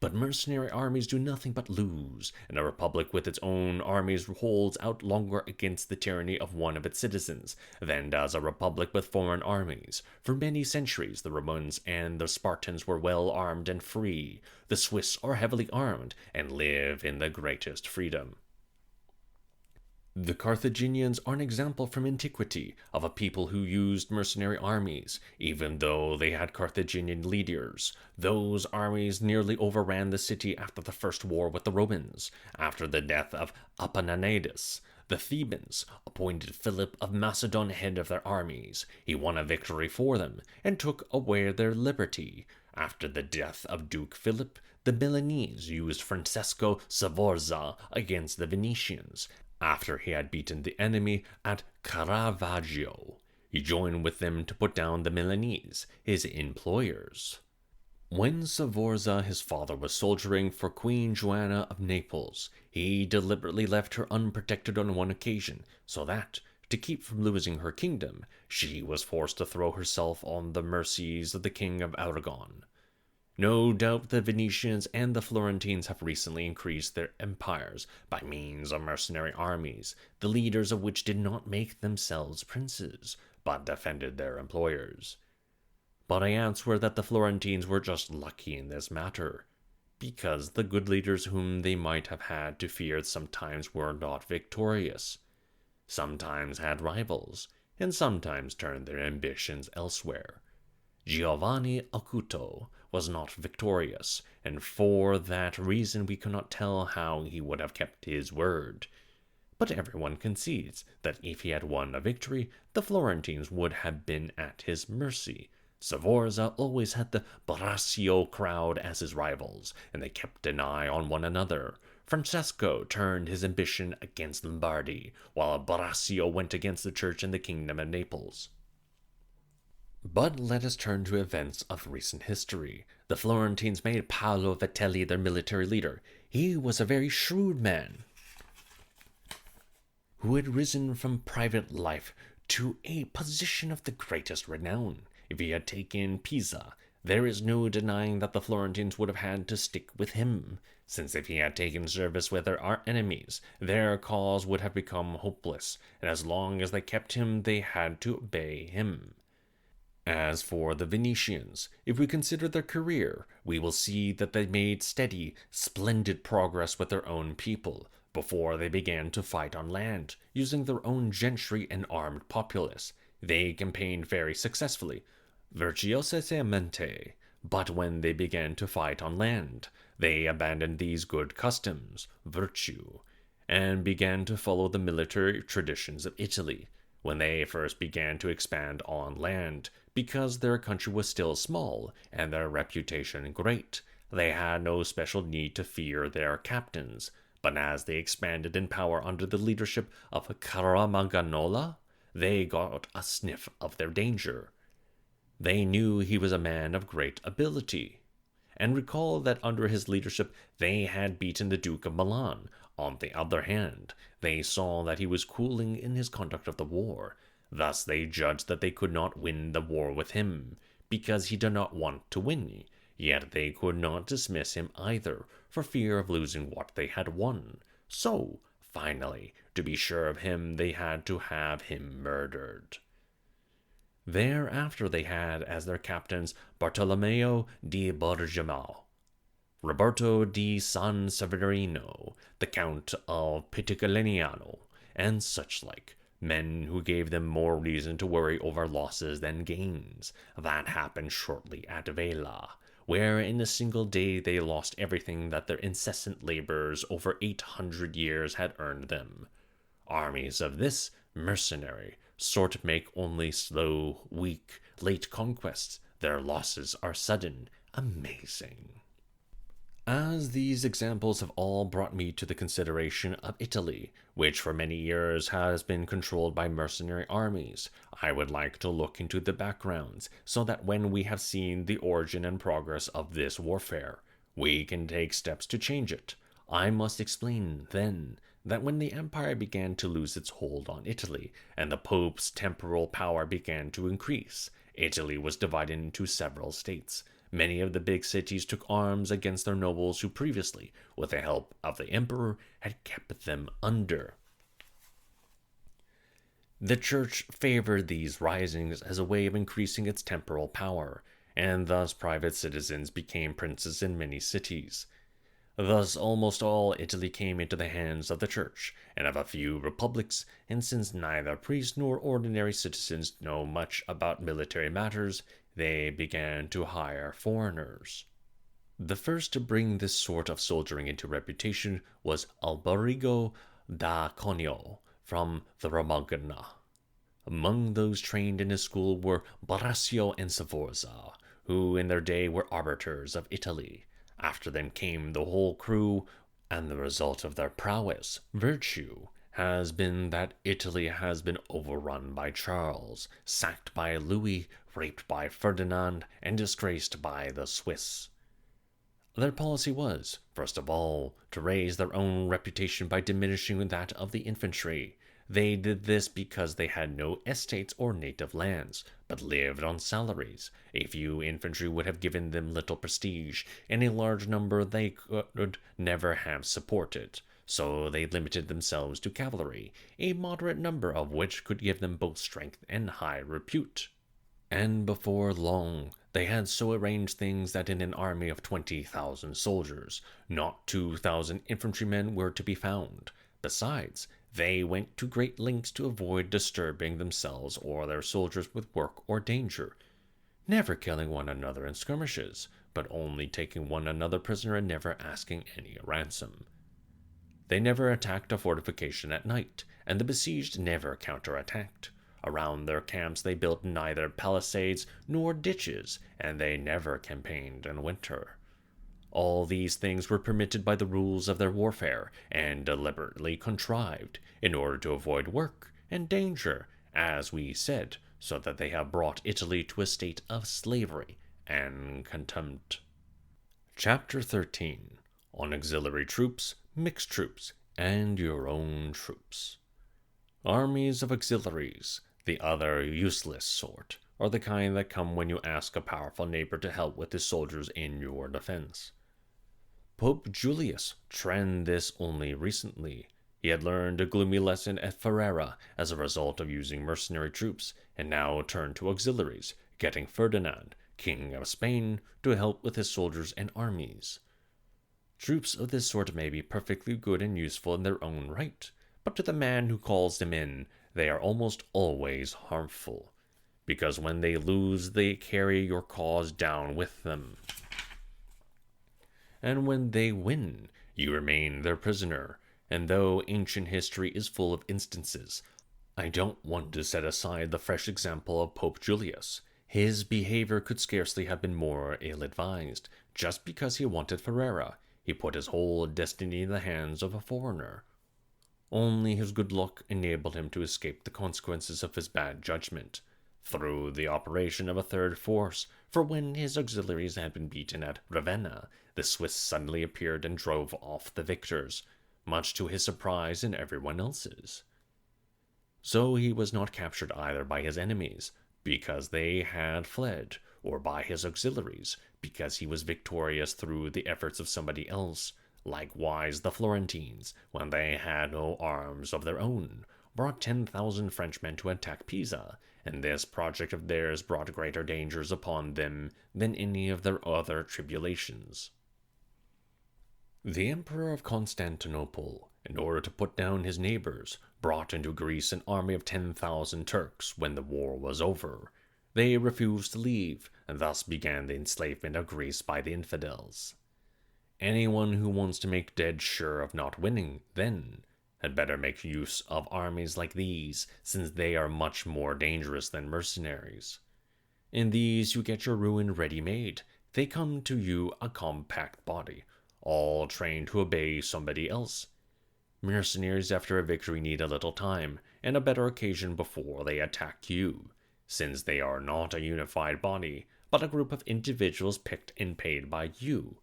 But mercenary armies do nothing but lose, and a republic with its own armies holds out longer against the tyranny of one of its citizens than does a republic with foreign armies. For many centuries, the Romans and the Spartans were well-armed and free. The Swiss are heavily armed and live in the greatest freedom. The Carthaginians are an example from antiquity of a people who used mercenary armies, even though they had Carthaginian leaders. Those armies nearly overran the city after the first war with the Romans. After the death of Epaminondas, the Thebans appointed Philip of Macedon head of their armies. He won a victory for them and took away their liberty. After the death of Duke Philip, the Milanese used Francesco Sforza against the Venetians. After he had beaten the enemy at Caravaggio, he joined with them to put down the Milanese, his employers. When Sforza, his father, was soldiering for Queen Joanna of Naples, he deliberately left her unprotected on one occasion, so that, to keep from losing her kingdom, she was forced to throw herself on the mercies of the King of Aragon. No doubt the Venetians and the Florentines have recently increased their empires by means of mercenary armies, the leaders of which did not make themselves princes, but defended their employers. But I answer that the Florentines were just lucky in this matter, because the good leaders whom they might have had to fear sometimes were not victorious, sometimes had rivals, and sometimes turned their ambitions elsewhere. Giovanni Acuto was not victorious, and for that reason we cannot tell how he would have kept his word. But everyone concedes that if he had won a victory, the Florentines would have been at his mercy. Sforza always had the Braccio crowd as his rivals, and they kept an eye on one another. Francesco turned his ambition against Lombardy, while Braccio went against the church in the kingdom of Naples. But let us turn to events of recent history. The Florentines made Paolo Vitelli their military leader. He was a very shrewd man who had risen from private life to a position of the greatest renown. If he had taken Pisa, there is no denying that the Florentines would have had to stick with him, since if he had taken service with our enemies, their cause would have become hopeless, and as long as they kept him, they had to obey him. As for the Venetians, if we consider their career, we will see that they made steady, splendid progress with their own people. before they began to fight on land, using their own gentry and armed populace. They campaigned very successfully, virtuosamente, but when they began to fight on land, they abandoned these good customs, virtue, and began to follow the military traditions of Italy. When they first began to expand on land, because their country was still small and their reputation great, they had no special need to fear their captains. But as they expanded in power under the leadership of Caramagnola, they got a sniff of their danger. They knew he was a man of great ability, and recalled that under his leadership they had beaten the Duke of Milan. On the other hand, they saw that he was cooling in his conduct of the war. Thus they judged that they could not win the war with him, because he did not want to win. Yet they could not dismiss him either, for fear of losing what they had won. So, finally, to be sure of him, they had to have him murdered. Thereafter they had as their captains Bartolomeo di Borgiamao, Roberto di San Severino, the Count of Pitigliano, and such like, men who gave them more reason to worry over losses than gains. That happened shortly at Vela, where in a single day they lost everything that their incessant labors over 800 years had earned them. Armies of this mercenary sort make only slow, weak, late conquests. Their losses are sudden, amazing. As these examples have all brought me to the consideration of Italy, which for many years has been controlled by mercenary armies, I would like to look into the backgrounds, so that when we have seen the origin and progress of this warfare, we can take steps to change it. I must explain, then, that when the empire began to lose its hold on Italy, and the Pope's temporal power began to increase, Italy was divided into several states. Many of the big cities took arms against their nobles who previously, with the help of the emperor, had kept them under. The church favored these risings as a way of increasing its temporal power, and thus private citizens became princes in many cities. Thus almost all Italy came into the hands of the church and of a few republics, and since neither priests nor ordinary citizens know much about military matters, they began to hire foreigners. The first to bring this sort of soldiering into reputation was Alberigo da Conio from the Romagna. Among those trained in his school were Braccio and Sforza, who in their day were arbiters of Italy. After them came the whole crew, and the result of their prowess, virtue, has been that Italy has been overrun by Charles, sacked by Louis, raped by Ferdinand, and disgraced by the Swiss. Their policy was, first of all, to raise their own reputation by diminishing that of the infantry. They did this because they had no estates or native lands, but lived on salaries. A few infantry would have given them little prestige, and a large number they could never have supported. So they limited themselves to cavalry, a moderate number of which could give them both strength and high repute. And before long, they had so arranged things that in an army of 20,000 soldiers, not 2,000 infantrymen were to be found. Besides, they went to great lengths to avoid disturbing themselves or their soldiers with work or danger, never killing one another in skirmishes, but only taking one another prisoner and never asking any ransom. They never attacked a fortification at night, and the besieged never counterattacked. Around their camps they built neither palisades nor ditches, and they never campaigned in winter. All these things were permitted by the rules of their warfare, and deliberately contrived, in order to avoid work and danger, as we said, so that they have brought Italy to a state of slavery and contempt. Chapter 13. On Auxiliary Troops, Mixed Troops, and Your Own Troops. Armies of auxiliaries, the other useless sort, are the kind that come when you ask a powerful neighbor to help with his soldiers in your defense. Pope Julius trained this only recently. He had learned a gloomy lesson at Ferrara as a result of using mercenary troops, and now turned to auxiliaries, getting Ferdinand, King of Spain, to help with his soldiers and armies. Troops of this sort may be perfectly good and useful in their own right, but to the man who calls them in, they are almost always harmful, because when they lose, they carry your cause down with them. And when they win, you remain their prisoner, and though ancient history is full of instances, I don't want to set aside the fresh example of Pope Julius. His behavior could scarcely have been more ill-advised. Just because he wanted Ferrara, he put his whole destiny in the hands of a foreigner. Only his good luck enabled him to escape the consequences of his bad judgment, through the operation of a third force, for when his auxiliaries had been beaten at Ravenna, the Swiss suddenly appeared and drove off the victors, much to his surprise and everyone else's. So he was not captured either by his enemies, because they had fled, or by his auxiliaries, because he was victorious through the efforts of somebody else. Likewise the Florentines, when they had no arms of their own, brought 10,000 Frenchmen to attack Pisa, and this project of theirs brought greater dangers upon them than any of their other tribulations. The Emperor of Constantinople, in order to put down his neighbors, brought into Greece an army of 10,000 Turks when the war was over. They refused to leave, and thus began the enslavement of Greece by the infidels. Anyone who wants to make dead sure of not winning, then, had better make use of armies like these, since they are much more dangerous than mercenaries. In these you get your ruin ready-made. They come to you a compact body, all trained to obey somebody else. Mercenaries after a victory need a little time, and a better occasion before they attack you, since they are not a unified body, but a group of individuals picked and paid by you.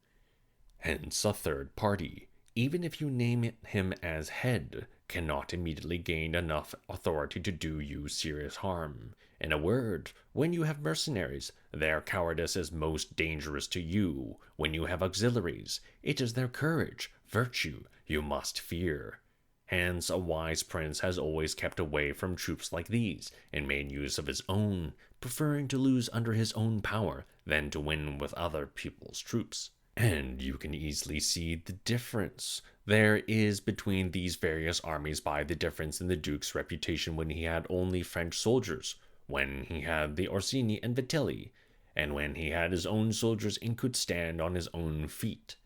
Hence a third party, even if you name him as head, cannot immediately gain enough authority to do you serious harm. In a word, when you have mercenaries, their cowardice is most dangerous to you. When you have auxiliaries, it is their courage, virtue, you must fear. Hence a wise prince has always kept away from troops like these, and made use of his own, preferring to lose under his own power than to win with other people's troops. And you can easily see the difference there is between these various armies by the difference in the Duke's reputation when he had only French soldiers, when he had the Orsini and Vitelli, and when he had his own soldiers and could stand on his own feet.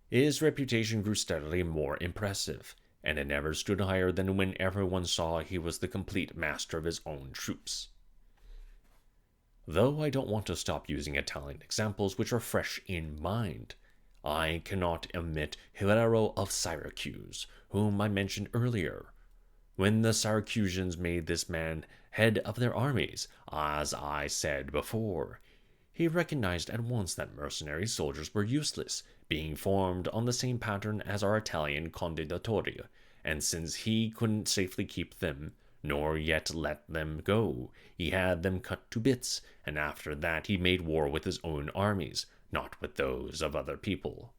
His reputation grew steadily more impressive, and it never stood higher than when everyone saw he was the complete master of his own troops. Though I don't want to stop using Italian examples which are fresh in mind, I cannot omit Hilaro of Syracuse, whom I mentioned earlier. When the Syracusans made this man head of their armies, as I said before, he recognized at once that mercenary soldiers were useless, being formed on the same pattern as our Italian condottieri, and since he couldn't safely keep them, nor yet let them go, he had them cut to bits, and after that he made war with his own armies, not with those of other people.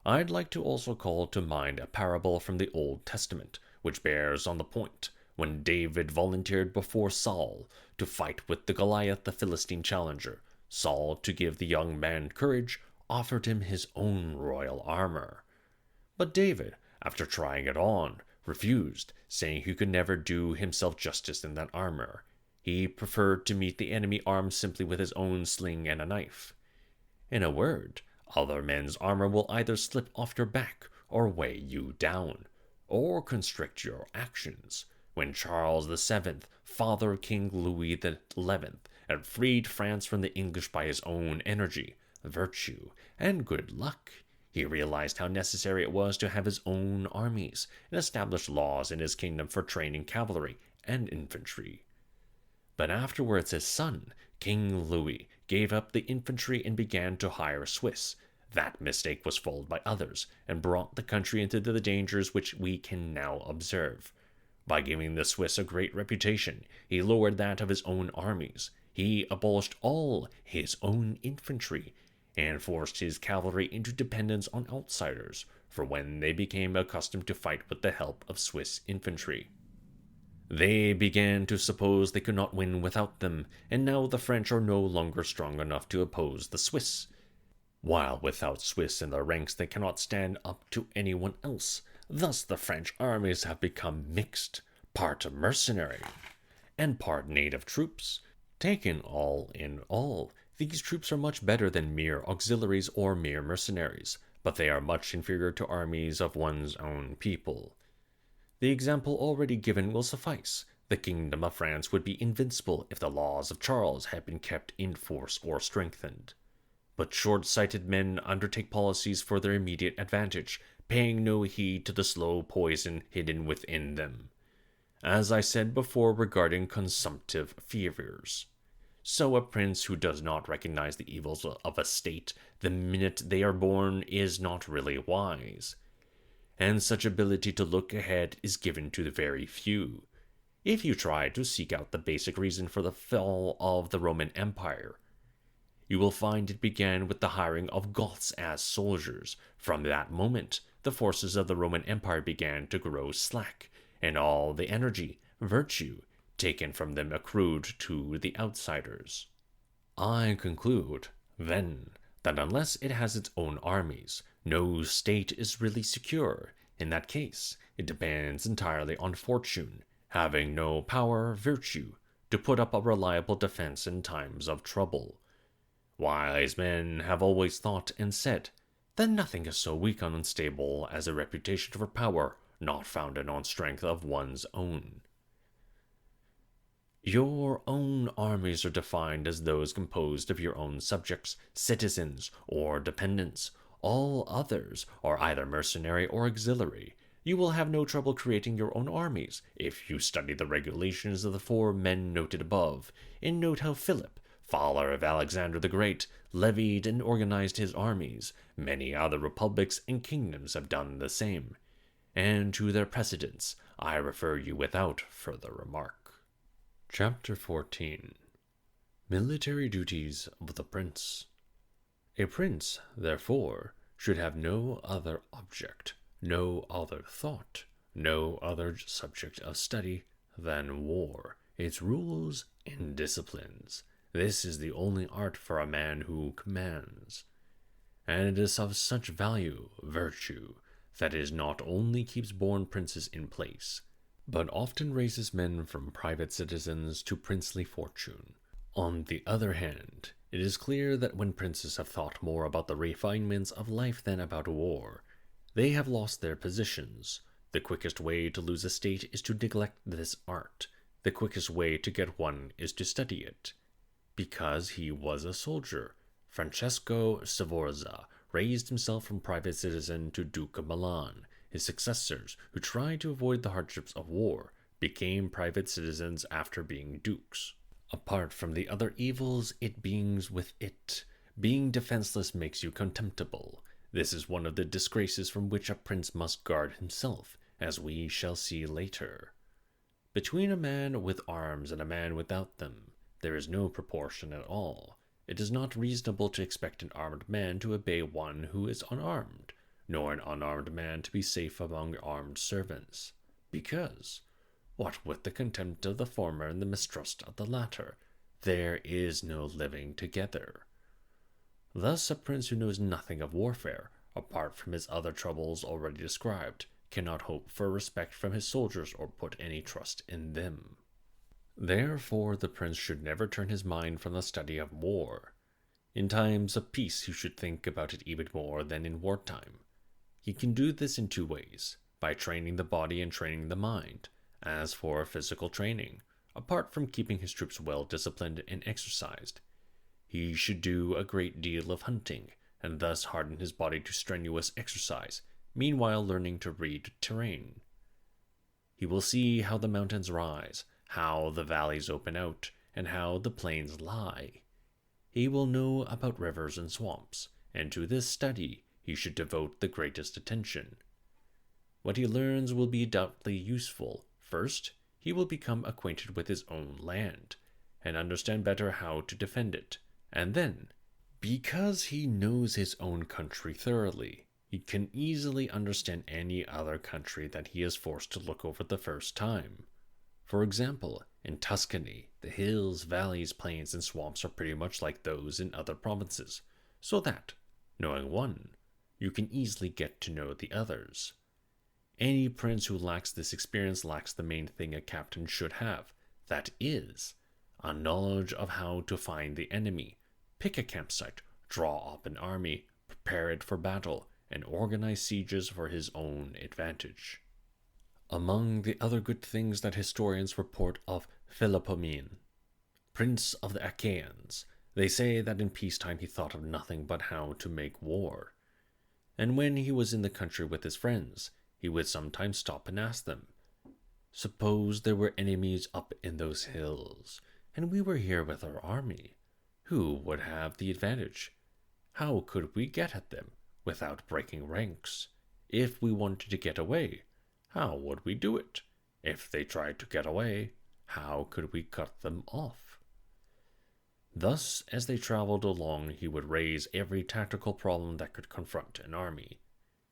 I'd like to also call to mind a parable from the Old Testament, which bears on the point. When David volunteered before Saul to fight with the Goliath, the Philistine challenger, Saul, to give the young man courage, offered him his own royal armor. But David, after trying it on, refused, saying he could never do himself justice in that armor. He preferred to meet the enemy armed simply with his own sling and a knife. In a word, other men's armor will either slip off your back, or weigh you down, or constrict your actions. When Charles VII, father of King Louis XI, had freed France from the English by his own energy, virtue, and good luck, he realized how necessary it was to have his own armies, and established laws in his kingdom for training cavalry and infantry. But afterwards his son, King Louis, gave up the infantry and began to hire Swiss. That mistake was followed by others, and brought the country into the dangers which we can now observe. By giving the Swiss a great reputation, he lowered that of his own armies. He abolished all his own infantry, and forced his cavalry into dependence on outsiders, for when they became accustomed to fight with the help of Swiss infantry, they began to suppose they could not win without them, and now the French are no longer strong enough to oppose the Swiss. While without Swiss in their ranks, they cannot stand up to anyone else. Thus the French armies have become mixed, part mercenary and part native troops. Taken all in all, these troops are much better than mere auxiliaries or mere mercenaries, but they are much inferior to armies of one's own people. The example already given will suffice. The kingdom of France would be invincible if the laws of Charles had been kept in force or strengthened. But short-sighted men undertake policies for their immediate advantage, paying no heed to the slow poison hidden within them. As I said before regarding consumptive fevers, so a prince who does not recognize the evils of a state the minute they are born is not really wise. And such ability to look ahead is given to the very few. If you try to seek out the basic reason for the fall of the Roman Empire, you will find it began with the hiring of Goths as soldiers. From that moment, the forces of the Roman Empire began to grow slack, and all the energy, virtue, taken from them accrued to the outsiders. I conclude, then, that unless it has its own armies, no state is really secure. In that case, it depends entirely on fortune, having no power, virtue, to put up a reliable defense in times of trouble. Wise men have always thought and said that nothing is so weak and unstable as a reputation for power not founded on strength of one's own. Your own armies are defined as those composed of your own subjects, citizens, or dependents. All others are either mercenary or auxiliary. You will have no trouble creating your own armies if you study the regulations of the 4 men noted above, and note how Philip, father of Alexander the Great, levied and organized his armies. Many other republics and kingdoms have done the same, and to their precedents I refer you without further remark. Chapter 14. Military Duties of the Prince. A prince, therefore, should have no other object, no other thought, no other subject of study than war, its rules and disciplines. This is the only art for a man who commands, and it is of such value, virtue, that it not only keeps born princes in place, but often raises men from private citizens to princely fortune. On the other hand, it is clear that when princes have thought more about the refinements of life than about war, they have lost their positions. The quickest way to lose a state is to neglect this art. The quickest way to get one is to study it. Because he was a soldier, Francesco Sforza raised himself from private citizen to Duke of Milan. His successors, who tried to avoid the hardships of war, became private citizens after being dukes. Apart from the other evils it brings with it, being defenseless makes you contemptible. This is one of the disgraces from which a prince must guard himself, as we shall see later. Between a man with arms and a man without them, there is no proportion at all. It is not reasonable to expect an armed man to obey one who is unarmed, nor an unarmed man to be safe among armed servants. Because, what with the contempt of the former and the mistrust of the latter, there is no living together. Thus a prince who knows nothing of warfare, apart from his other troubles already described, cannot hope for respect from his soldiers or put any trust in them. Therefore the prince should never turn his mind from the study of war. In times of peace he should think about it even more than in wartime. He can do this in 2 ways, by training the body and training the mind. As for physical training, apart from keeping his troops well disciplined and exercised, he should do a great deal of hunting, and thus harden his body to strenuous exercise, meanwhile learning to read terrain. He will see how the mountains rise, how the valleys open out, and how the plains lie. He will know about rivers and swamps, and to this study he should devote the greatest attention. What he learns will be doubly useful. First, he will become acquainted with his own land, and understand better how to defend it. And then, because he knows his own country thoroughly, he can easily understand any other country that he is forced to look over the first time. For example, in Tuscany, the hills, valleys, plains, and swamps are pretty much like those in other provinces, so that, Knowing one, you can easily get to know the others. Any prince who lacks this experience lacks the main thing a captain should have, that is, a knowledge of how to find the enemy, pick a campsite, draw up an army, prepare it for battle, and organize sieges for his own advantage. Among the other good things that historians report of Philopoemen, prince of the Achaeans, they say that in peacetime he thought of nothing but how to make war. And when he was in the country with his friends, he would sometimes stop and ask them, "Suppose there were enemies up in those hills, and we were here with our army. Who would have the advantage? How could we get at them without breaking ranks? If we wanted to get away, how would we do it? If they tried to get away, how could we cut them off?" Thus, as they traveled along, he would raise every tactical problem that could confront an army.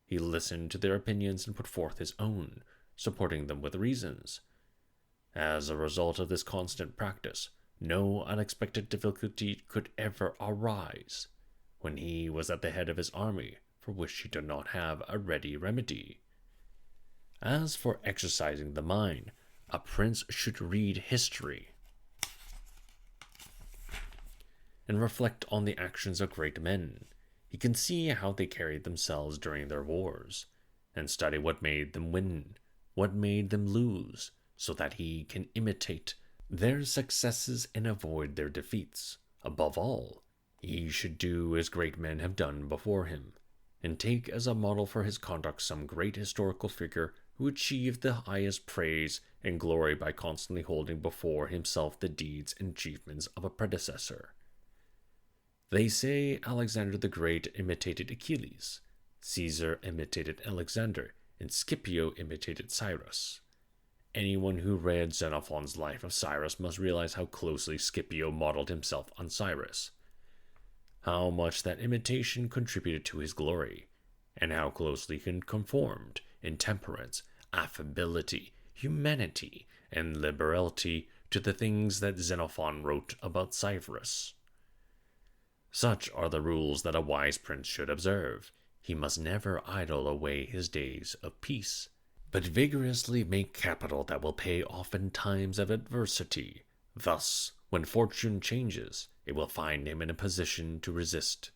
He listened to their opinions and put forth his own, supporting them with reasons. As a result of this constant practice, no unexpected difficulty could ever arise when he was at the head of his army, for which he did not have a ready remedy. As for exercising the mind, a prince should read history and reflect on the actions of great men. He can see how they carried themselves during their wars, and study what made them win, what made them lose, so that he can imitate their successes and avoid their defeats. Above all, he should do as great men have done before him, and take as a model for his conduct some great historical figure who achieved the highest praise and glory by constantly holding before himself the deeds and achievements of a predecessor. They say Alexander the Great imitated Achilles, Caesar imitated Alexander, and Scipio imitated Cyrus. Anyone who read Xenophon's Life of Cyrus must realize how closely Scipio modeled himself on Cyrus, how much that imitation contributed to his glory, and how closely he conformed in temperance, affability, humanity, and liberality to the things that Xenophon wrote about Cyrus. Such are the rules that a wise prince should observe. He must never idle away his days of peace, but vigorously make capital that will pay off in times of adversity. Thus, when fortune changes, it will find him in a position to resist.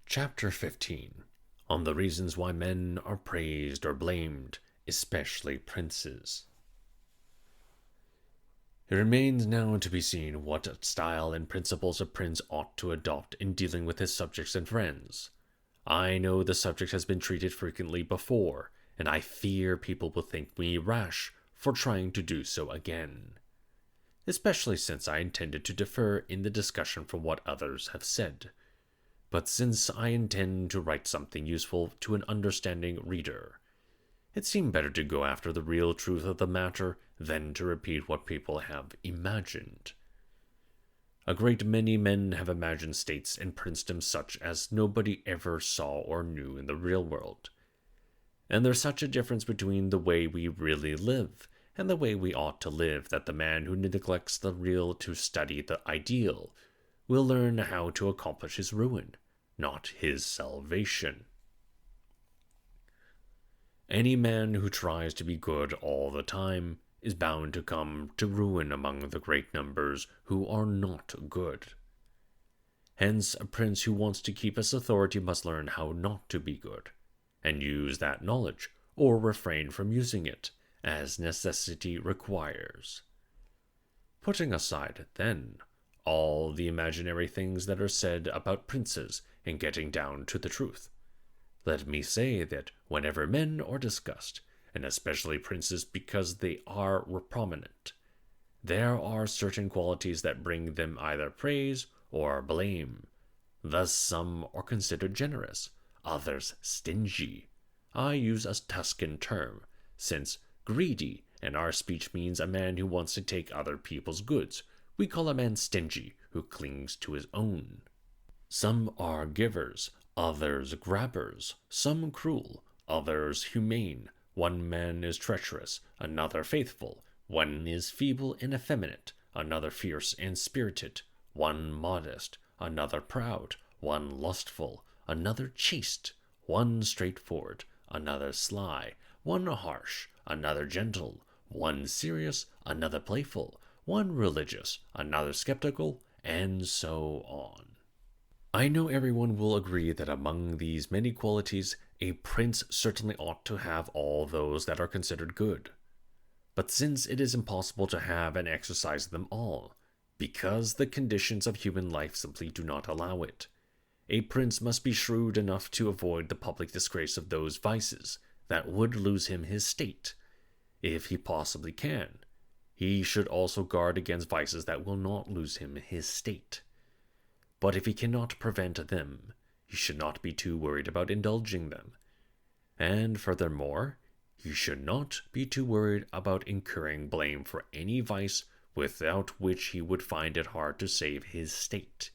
Chapter 15. On the reasons why men are praised or blamed, especially princes. It remains now to be seen what style and principles a prince ought to adopt in dealing with his subjects and friends. I know the subject has been treated frequently before, and I fear people will think me rash for trying to do so again, especially since I intended to defer in the discussion from what others have said. But since I intend to write something useful to an understanding reader, it seemed better to go after the real truth of the matter than to repeat what people have imagined. A great many men have imagined states and princedoms such as nobody ever saw or knew in the real world. And there's such a difference between the way we really live and the way we ought to live that the man who neglects the real to study the ideal will learn how to accomplish his ruin, not his salvation. Any man who tries to be good all the time is bound to come to ruin among the great numbers who are not good. Hence, a prince who wants to keep his authority must learn how not to be good, and use that knowledge, or refrain from using it, as necessity requires. Putting aside, then, all the imaginary things that are said about princes and getting down to the truth, let me say that whenever men are discussed, and especially princes because they are prominent, there are certain qualities that bring them either praise or blame. Thus some are considered generous, others stingy. I use a Tuscan term, since greedy in our speech means a man who wants to take other people's goods. We call a man stingy who clings to his own. Some are givers, others grabbers, some cruel, others humane. One man is treacherous, another faithful. One is feeble and effeminate, another fierce and spirited. One modest, another proud. One lustful, another chaste, one straightforward, another sly, one harsh, another gentle, one serious, another playful, one religious, another skeptical, and so on. I know everyone will agree that among these many qualities, a prince certainly ought to have all those that are considered good. But since it is impossible to have and exercise them all, because the conditions of human life simply do not allow it, a prince must be shrewd enough to avoid the public disgrace of those vices that would lose him his state. If he possibly can, he should also guard against vices that will not lose him his state. But if he cannot prevent them, he should not be too worried about indulging them. And furthermore, he should not be too worried about incurring blame for any vice without which he would find it hard to save his state.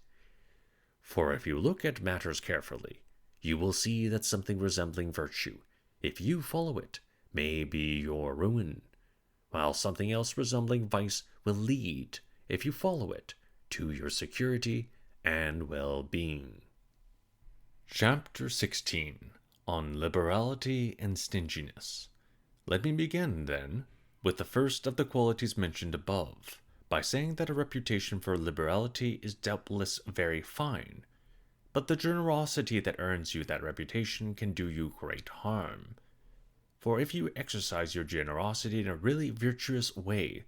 For if you look at matters carefully, you will see that something resembling virtue, if you follow it, may be your ruin, while something else resembling vice will lead, if you follow it, to your security and well-being. Chapter 16. On Liberality and Stinginess. Let me begin, then, with the first of the qualities mentioned above, by saying that a reputation for liberality is doubtless very fine, but the generosity that earns you that reputation can do you great harm. For if you exercise your generosity in a really virtuous way,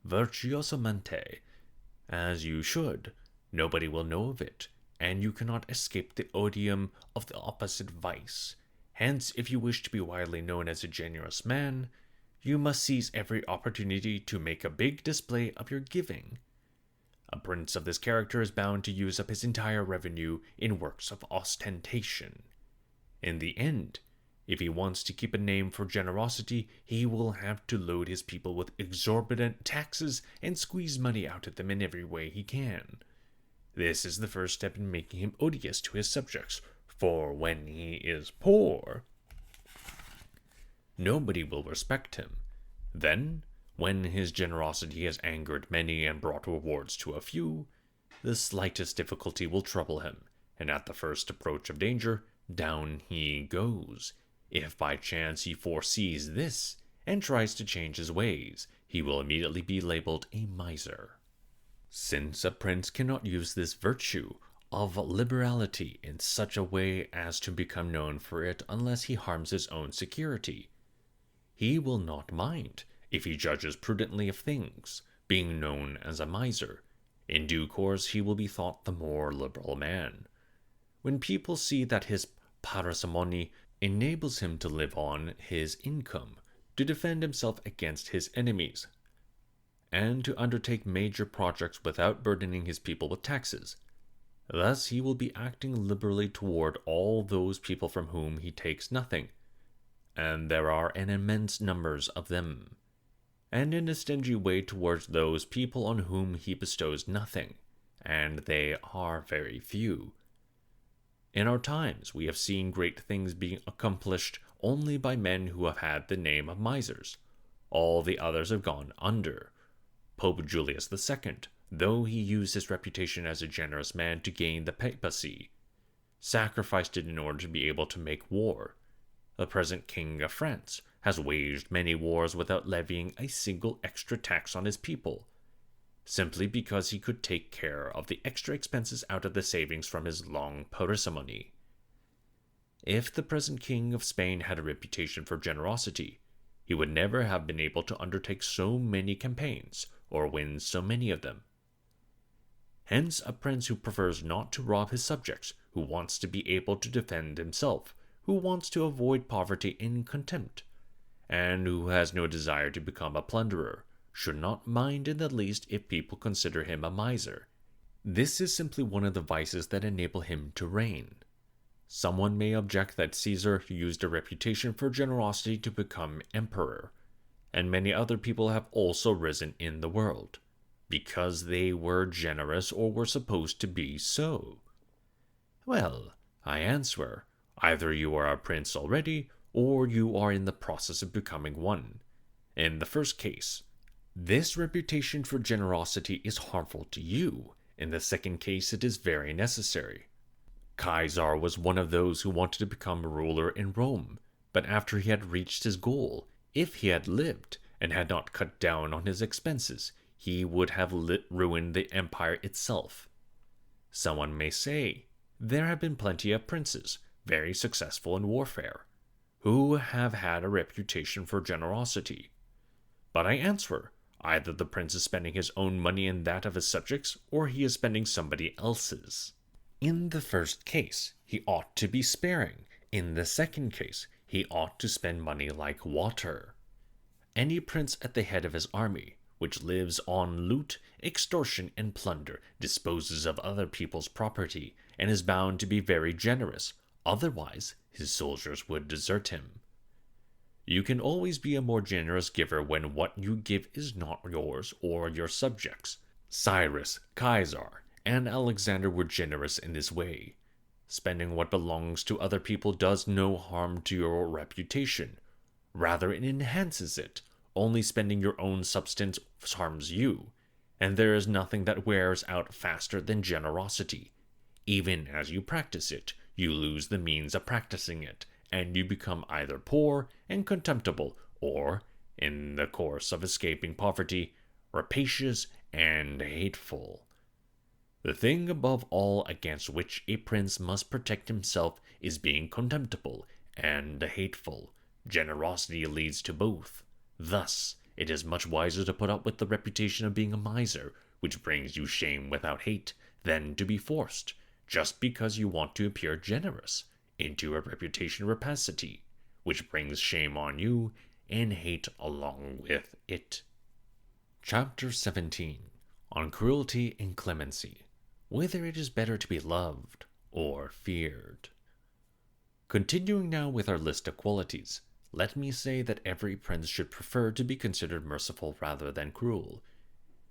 virtuosamente, as you should, nobody will know of it, and you cannot escape the odium of the opposite vice. Hence, if you wish to be widely known as a generous man, you must seize every opportunity to make a big display of your giving. A prince of this character is bound to use up his entire revenue in works of ostentation. In the end, if he wants to keep a name for generosity, he will have to load his people with exorbitant taxes and squeeze money out of them in every way he can. This is the first step in making him odious to his subjects, for when he is poor, nobody will respect him. Then, when his generosity has angered many and brought rewards to a few, the slightest difficulty will trouble him, and at the first approach of danger, down he goes. If by chance he foresees this, and tries to change his ways, he will immediately be labeled a miser. Since a prince cannot use this virtue of liberality in such a way as to become known for it unless he harms his own security, he will not mind, if he judges prudently of things, being known as a miser. In due course he will be thought the more liberal man. When people see that his parsimony enables him to live on his income, to defend himself against his enemies, and to undertake major projects without burdening his people with taxes, thus he will be acting liberally toward all those people from whom he takes nothing, and there are an immense numbers of them, and in a stingy way towards those people on whom he bestows nothing, and they are very few. In our times we have seen great things being accomplished only by men who have had the name of misers. All the others have gone under. Pope Julius II, though he used his reputation as a generous man to gain the papacy, sacrificed it in order to be able to make war. The present King of France has waged many wars without levying a single extra tax on his people, simply because he could take care of the extra expenses out of the savings from his long parsimony. If the present King of Spain had a reputation for generosity, he would never have been able to undertake so many campaigns, or win so many of them. Hence, a prince who prefers not to rob his subjects, who wants to be able to defend himself, who wants to avoid poverty in contempt, and who has no desire to become a plunderer, should not mind in the least if people consider him a miser. This is simply one of the vices that enable him to reign. Someone may object that Caesar used a reputation for generosity to become emperor, and many other people have also risen in the world, because they were generous or were supposed to be so. Well, I answer, either you are a prince already, or you are in the process of becoming one. In the first case, this reputation for generosity is harmful to you. In the second case, it is very necessary. Caesar was one of those who wanted to become ruler in Rome, but after he had reached his goal, if he had lived and had not cut down on his expenses, he would have ruined the empire itself. Someone may say, there have been plenty of princes, very successful in warfare, who have had a reputation for generosity. But I answer, either the prince is spending his own money and that of his subjects, or he is spending somebody else's. In the first case, he ought to be sparing. In the second case, he ought to spend money like water. Any prince at the head of his army, which lives on loot, extortion, and plunder, disposes of other people's property, and is bound to be very generous, otherwise his soldiers would desert him. You can always be a more generous giver when what you give is not yours or your subjects. Cyrus, Caesar, and Alexander were generous in this way. Spending what belongs to other people does no harm to your reputation. Rather, it enhances it. Only spending your own substance harms you, and there is nothing that wears out faster than generosity. Even as you practice it, you lose the means of practicing it, and you become either poor and contemptible, or, in the course of escaping poverty, rapacious and hateful. The thing above all against which a prince must protect himself is being contemptible and hateful. Generosity leads to both. Thus, it is much wiser to put up with the reputation of being a miser, which brings you shame without hate, than to be forced, just because you want to appear generous, into a reputation of rapacity, which brings shame on you and hate along with it. Chapter 17. On Cruelty and Clemency. Whether it is better to be loved or feared. Continuing now with our list of qualities, let me say that every prince should prefer to be considered merciful rather than cruel.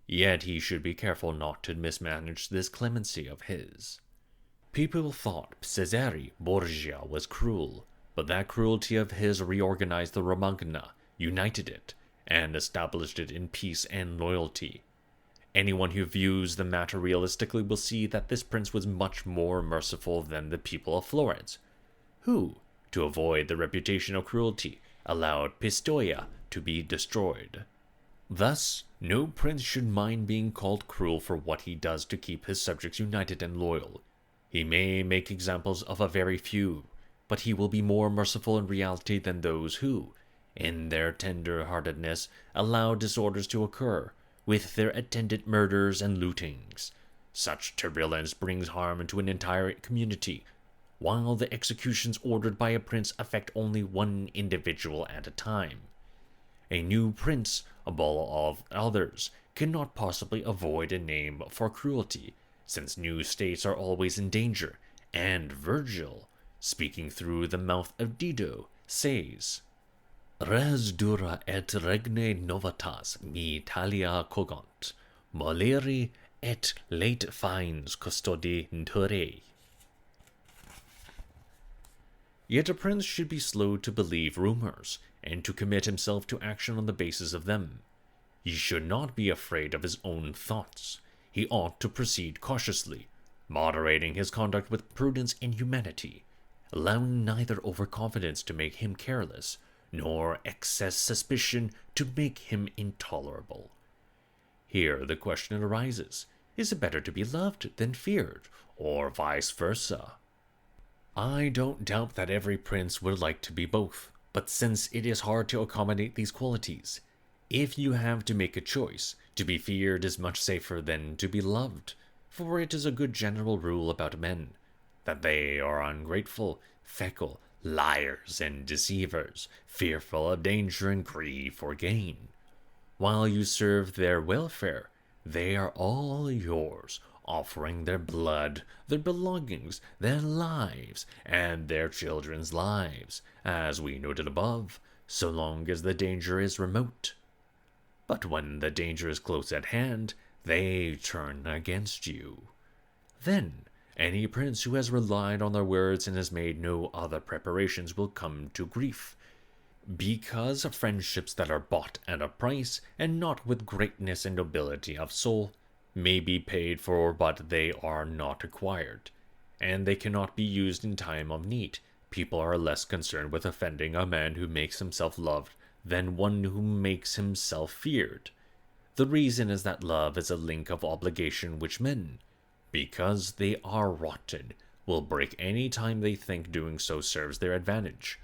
Yet he should be careful not to mismanage this clemency of his. People thought Cesare Borgia was cruel, but that cruelty of his reorganized the Romagna, united it, and established it in peace and loyalty. Anyone who views the matter realistically will see that this prince was much more merciful than the people of Florence, who, to avoid the reputation of cruelty, allowed Pistoia to be destroyed. Thus, no prince should mind being called cruel for what he does to keep his subjects united and loyal. He may make examples of a very few, but he will be more merciful in reality than those who, in their tender-heartedness, allow disorders to occur, with their attendant murders and lootings. Such turbulence brings harm to an entire community, while the executions ordered by a prince affect only one individual at a time. A new prince, above all others, cannot possibly avoid a name for cruelty, since new states are always in danger, and Virgil, speaking through the mouth of Dido, says, Res dura et regne novatas mi talia cogant, moleri et late fines custodi nturei. Yet a prince should be slow to believe rumors, and to commit himself to action on the basis of them. He should not be afraid of his own thoughts. He ought to proceed cautiously, moderating his conduct with prudence and humanity, allowing neither overconfidence to make him careless, nor excess suspicion to make him intolerable. Here the question arises, is it better to be loved than feared, or vice versa? I don't doubt that every prince would like to be both, but since it is hard to accommodate these qualities, if you have to make a choice, to be feared is much safer than to be loved, for it is a good general rule about men, that they are ungrateful, fickle, liars and deceivers, fearful of danger and greedy for gain. While you serve their welfare, they are all yours, offering their blood, their belongings, their lives, and their children's lives, as we noted above, so long as the danger is remote. But when the danger is close at hand, they turn against you. Then, any prince who has relied on their words and has made no other preparations will come to grief, because friendships that are bought at a price, and not with greatness and nobility of soul, may be paid for, but they are not acquired, and they cannot be used in time of need. People are less concerned with offending a man who makes himself loved than one who makes himself feared. The reason is that love is a link of obligation which men, because they are rotten, will break any time they think doing so serves their advantage.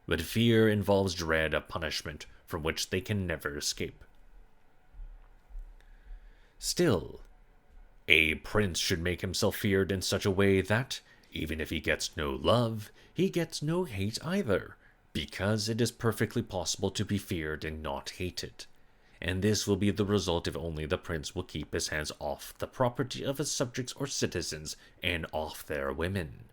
But fear involves dread of punishment from which they can never escape. Still, a prince should make himself feared in such a way that, even if he gets no love, he gets no hate either, because it is perfectly possible to be feared and not hated. And this will be the result if only the prince will keep his hands off the property of his subjects or citizens and off their women.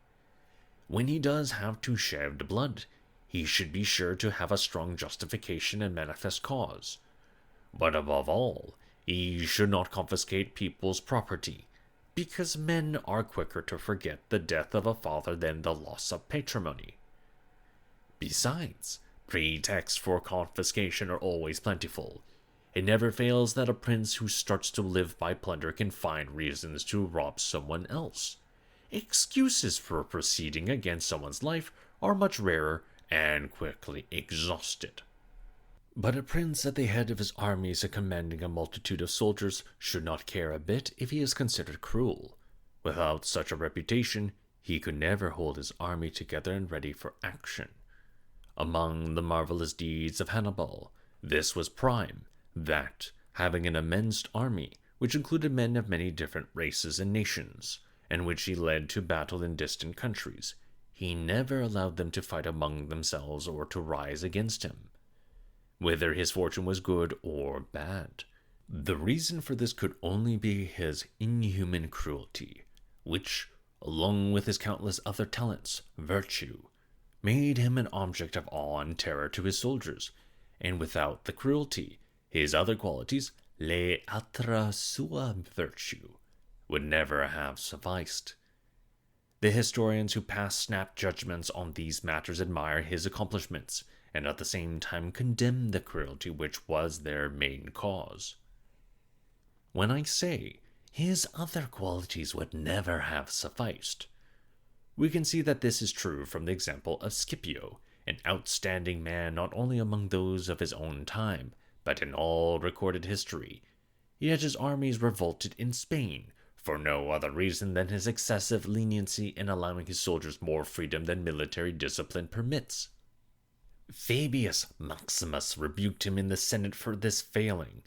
When he does have to shed blood, he should be sure to have a strong justification and manifest cause. But above all, he should not confiscate people's property, because men are quicker to forget the death of a father than the loss of patrimony. Besides, pretexts for confiscation are always plentiful. It never fails that a prince who starts to live by plunder can find reasons to rob someone else. Excuses for proceeding against someone's life are much rarer and quickly exhausted. But a prince at the head of his armies and commanding a multitude of soldiers should not care a bit if he is considered cruel. Without such a reputation, he could never hold his army together and ready for action. Among the marvelous deeds of Hannibal, this was prime, that, having an immense army, which included men of many different races and nations, and which he led to battle in distant countries, he never allowed them to fight among themselves or to rise against him, whether his fortune was good or bad. The reason for this could only be his inhuman cruelty, which, along with his countless other talents, virtue, made him an object of awe and terror to his soldiers, and without the cruelty, his other qualities, le altra sua virtue, would never have sufficed. The historians who pass snap judgments on these matters admire his accomplishments, and at the same time condemn the cruelty which was their main cause. When I say his other qualities would never have sufficed, we can see that this is true from the example of Scipio, an outstanding man not only among those of his own time, but in all recorded history. Yet his armies revolted in Spain, for no other reason than his excessive leniency in allowing his soldiers more freedom than military discipline permits. Fabius Maximus rebuked him in the Senate for this failing,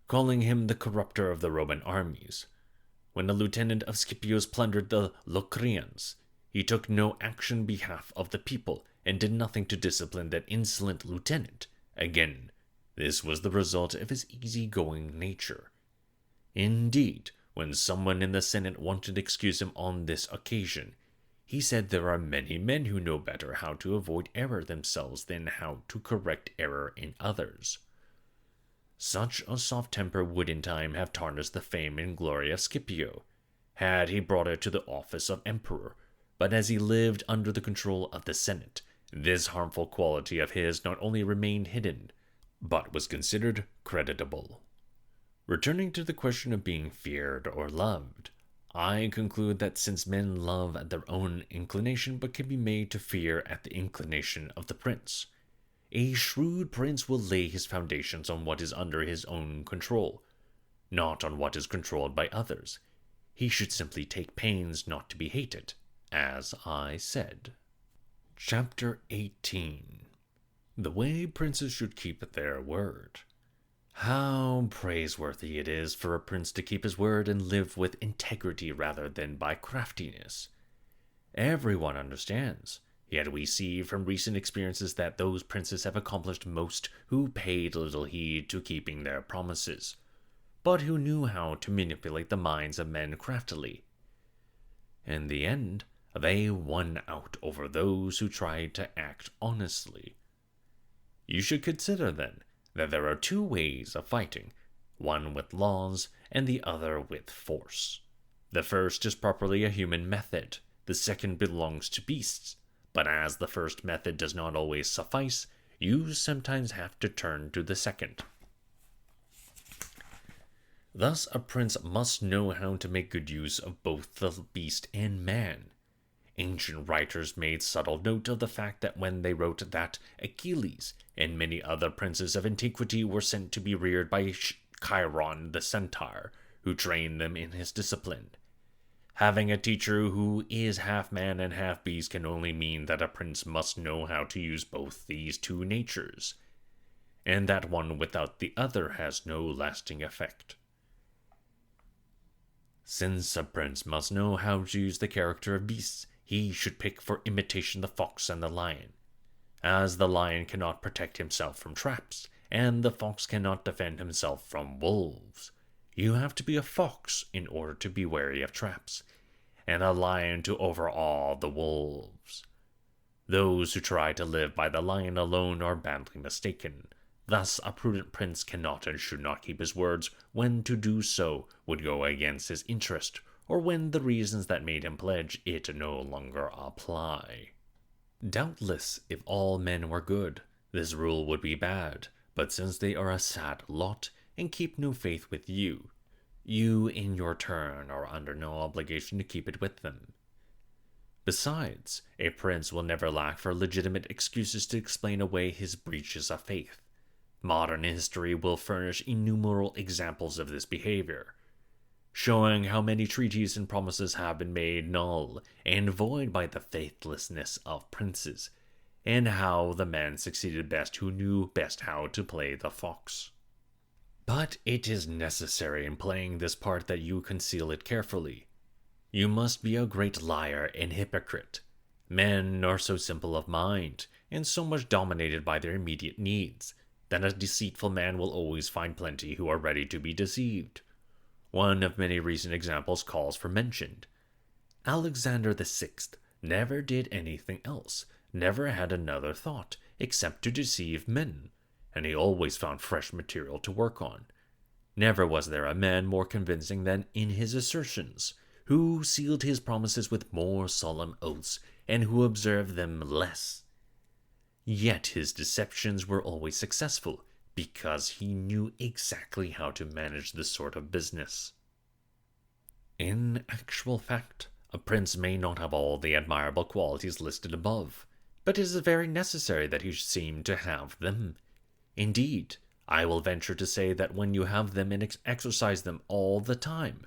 calling him the corrupter of the Roman armies. When a lieutenant of Scipio's plundered the Locrians, he took no action on behalf of the people, and did nothing to discipline that insolent lieutenant. Again, this was the result of his easy-going nature. Indeed, when someone in the Senate wanted to excuse him on this occasion, he said there are many men who know better how to avoid error themselves than how to correct error in others. Such a soft temper would in time have tarnished the fame and glory of Scipio, had he brought it to the office of emperor, but as he lived under the control of the Senate, this harmful quality of his not only remained hidden, but was considered creditable. Returning to the question of being feared or loved, I conclude that since men love at their own inclination but can be made to fear at the inclination of the prince, a shrewd prince will lay his foundations on what is under his own control, not on what is controlled by others. He should simply take pains not to be hated, as I said. Chapter 18. The way princes should keep their word. How praiseworthy it is for a prince to keep his word and live with integrity rather than by craftiness. Everyone understands, yet we see from recent experiences that those princes have accomplished most who paid little heed to keeping their promises, but who knew how to manipulate the minds of men craftily. In the end, they won out over those who tried to act honestly. You should consider, then, that there are two ways of fighting, one with laws and the other with force. The first is properly a human method, the second belongs to beasts, but as the first method does not always suffice, you sometimes have to turn to the second. Thus, a prince must know how to make good use of both the beast and man. Ancient writers made subtle note of the fact that when they wrote that Achilles and many other princes of antiquity were sent to be reared by Chiron the centaur, who trained them in his discipline. Having a teacher who is half man and half beast can only mean that a prince must know how to use both these two natures, and that one without the other has no lasting effect. Since a prince must know how to use the character of beasts, he should pick for imitation the fox and the lion. As the lion cannot protect himself from traps, and the fox cannot defend himself from wolves, you have to be a fox in order to be wary of traps, and a lion to overawe the wolves. Those who try to live by the lion alone are badly mistaken. Thus, a prudent prince cannot and should not keep his words when to do so would go against his interest, or when the reasons that made him pledge it no longer apply. Doubtless, if all men were good, this rule would be bad, but since they are a sad lot and keep no faith with you, you in your turn are under no obligation to keep it with them. Besides, a prince will never lack for legitimate excuses to explain away his breaches of faith. Modern history will furnish innumerable examples of this behavior, showing how many treaties and promises have been made null and void by the faithlessness of princes, and how the man succeeded best who knew best how to play the fox. But it is necessary in playing this part that you conceal it carefully. You must be a great liar and hypocrite. Men are so simple of mind, and so much dominated by their immediate needs, that a deceitful man will always find plenty who are ready to be deceived. One of many recent examples calls for mention. Alexander VI never did anything else, never had another thought, except to deceive men, and he always found fresh material to work on. Never was there a man more convincing than in his assertions, who sealed his promises with more solemn oaths, and who observed them less. Yet his deceptions were always successful, because he knew exactly how to manage this sort of business. In actual fact, a prince may not have all the admirable qualities listed above, but it is very necessary that he should seem to have them. Indeed, I will venture to say that when you have them and exercise them all the time,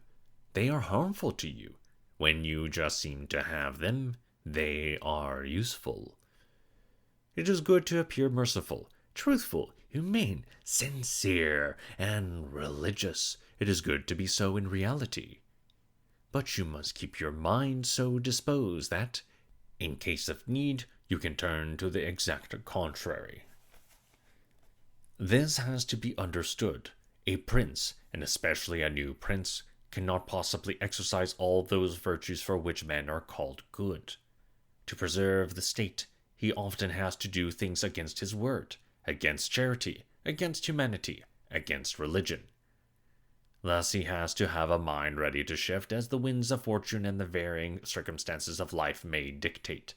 they are harmful to you. When you just seem to have them, they are useful. It is good to appear merciful, truthful, humane, sincere, and religious. It is good to be so in reality. But you must keep your mind so disposed that, in case of need, you can turn to the exact contrary. This has to be understood. A prince, and especially a new prince, cannot possibly exercise all those virtues for which men are called good. To preserve the state, he often has to do things against his word, against charity, against humanity, against religion. Thus he has to have a mind ready to shift as the winds of fortune and the varying circumstances of life may dictate.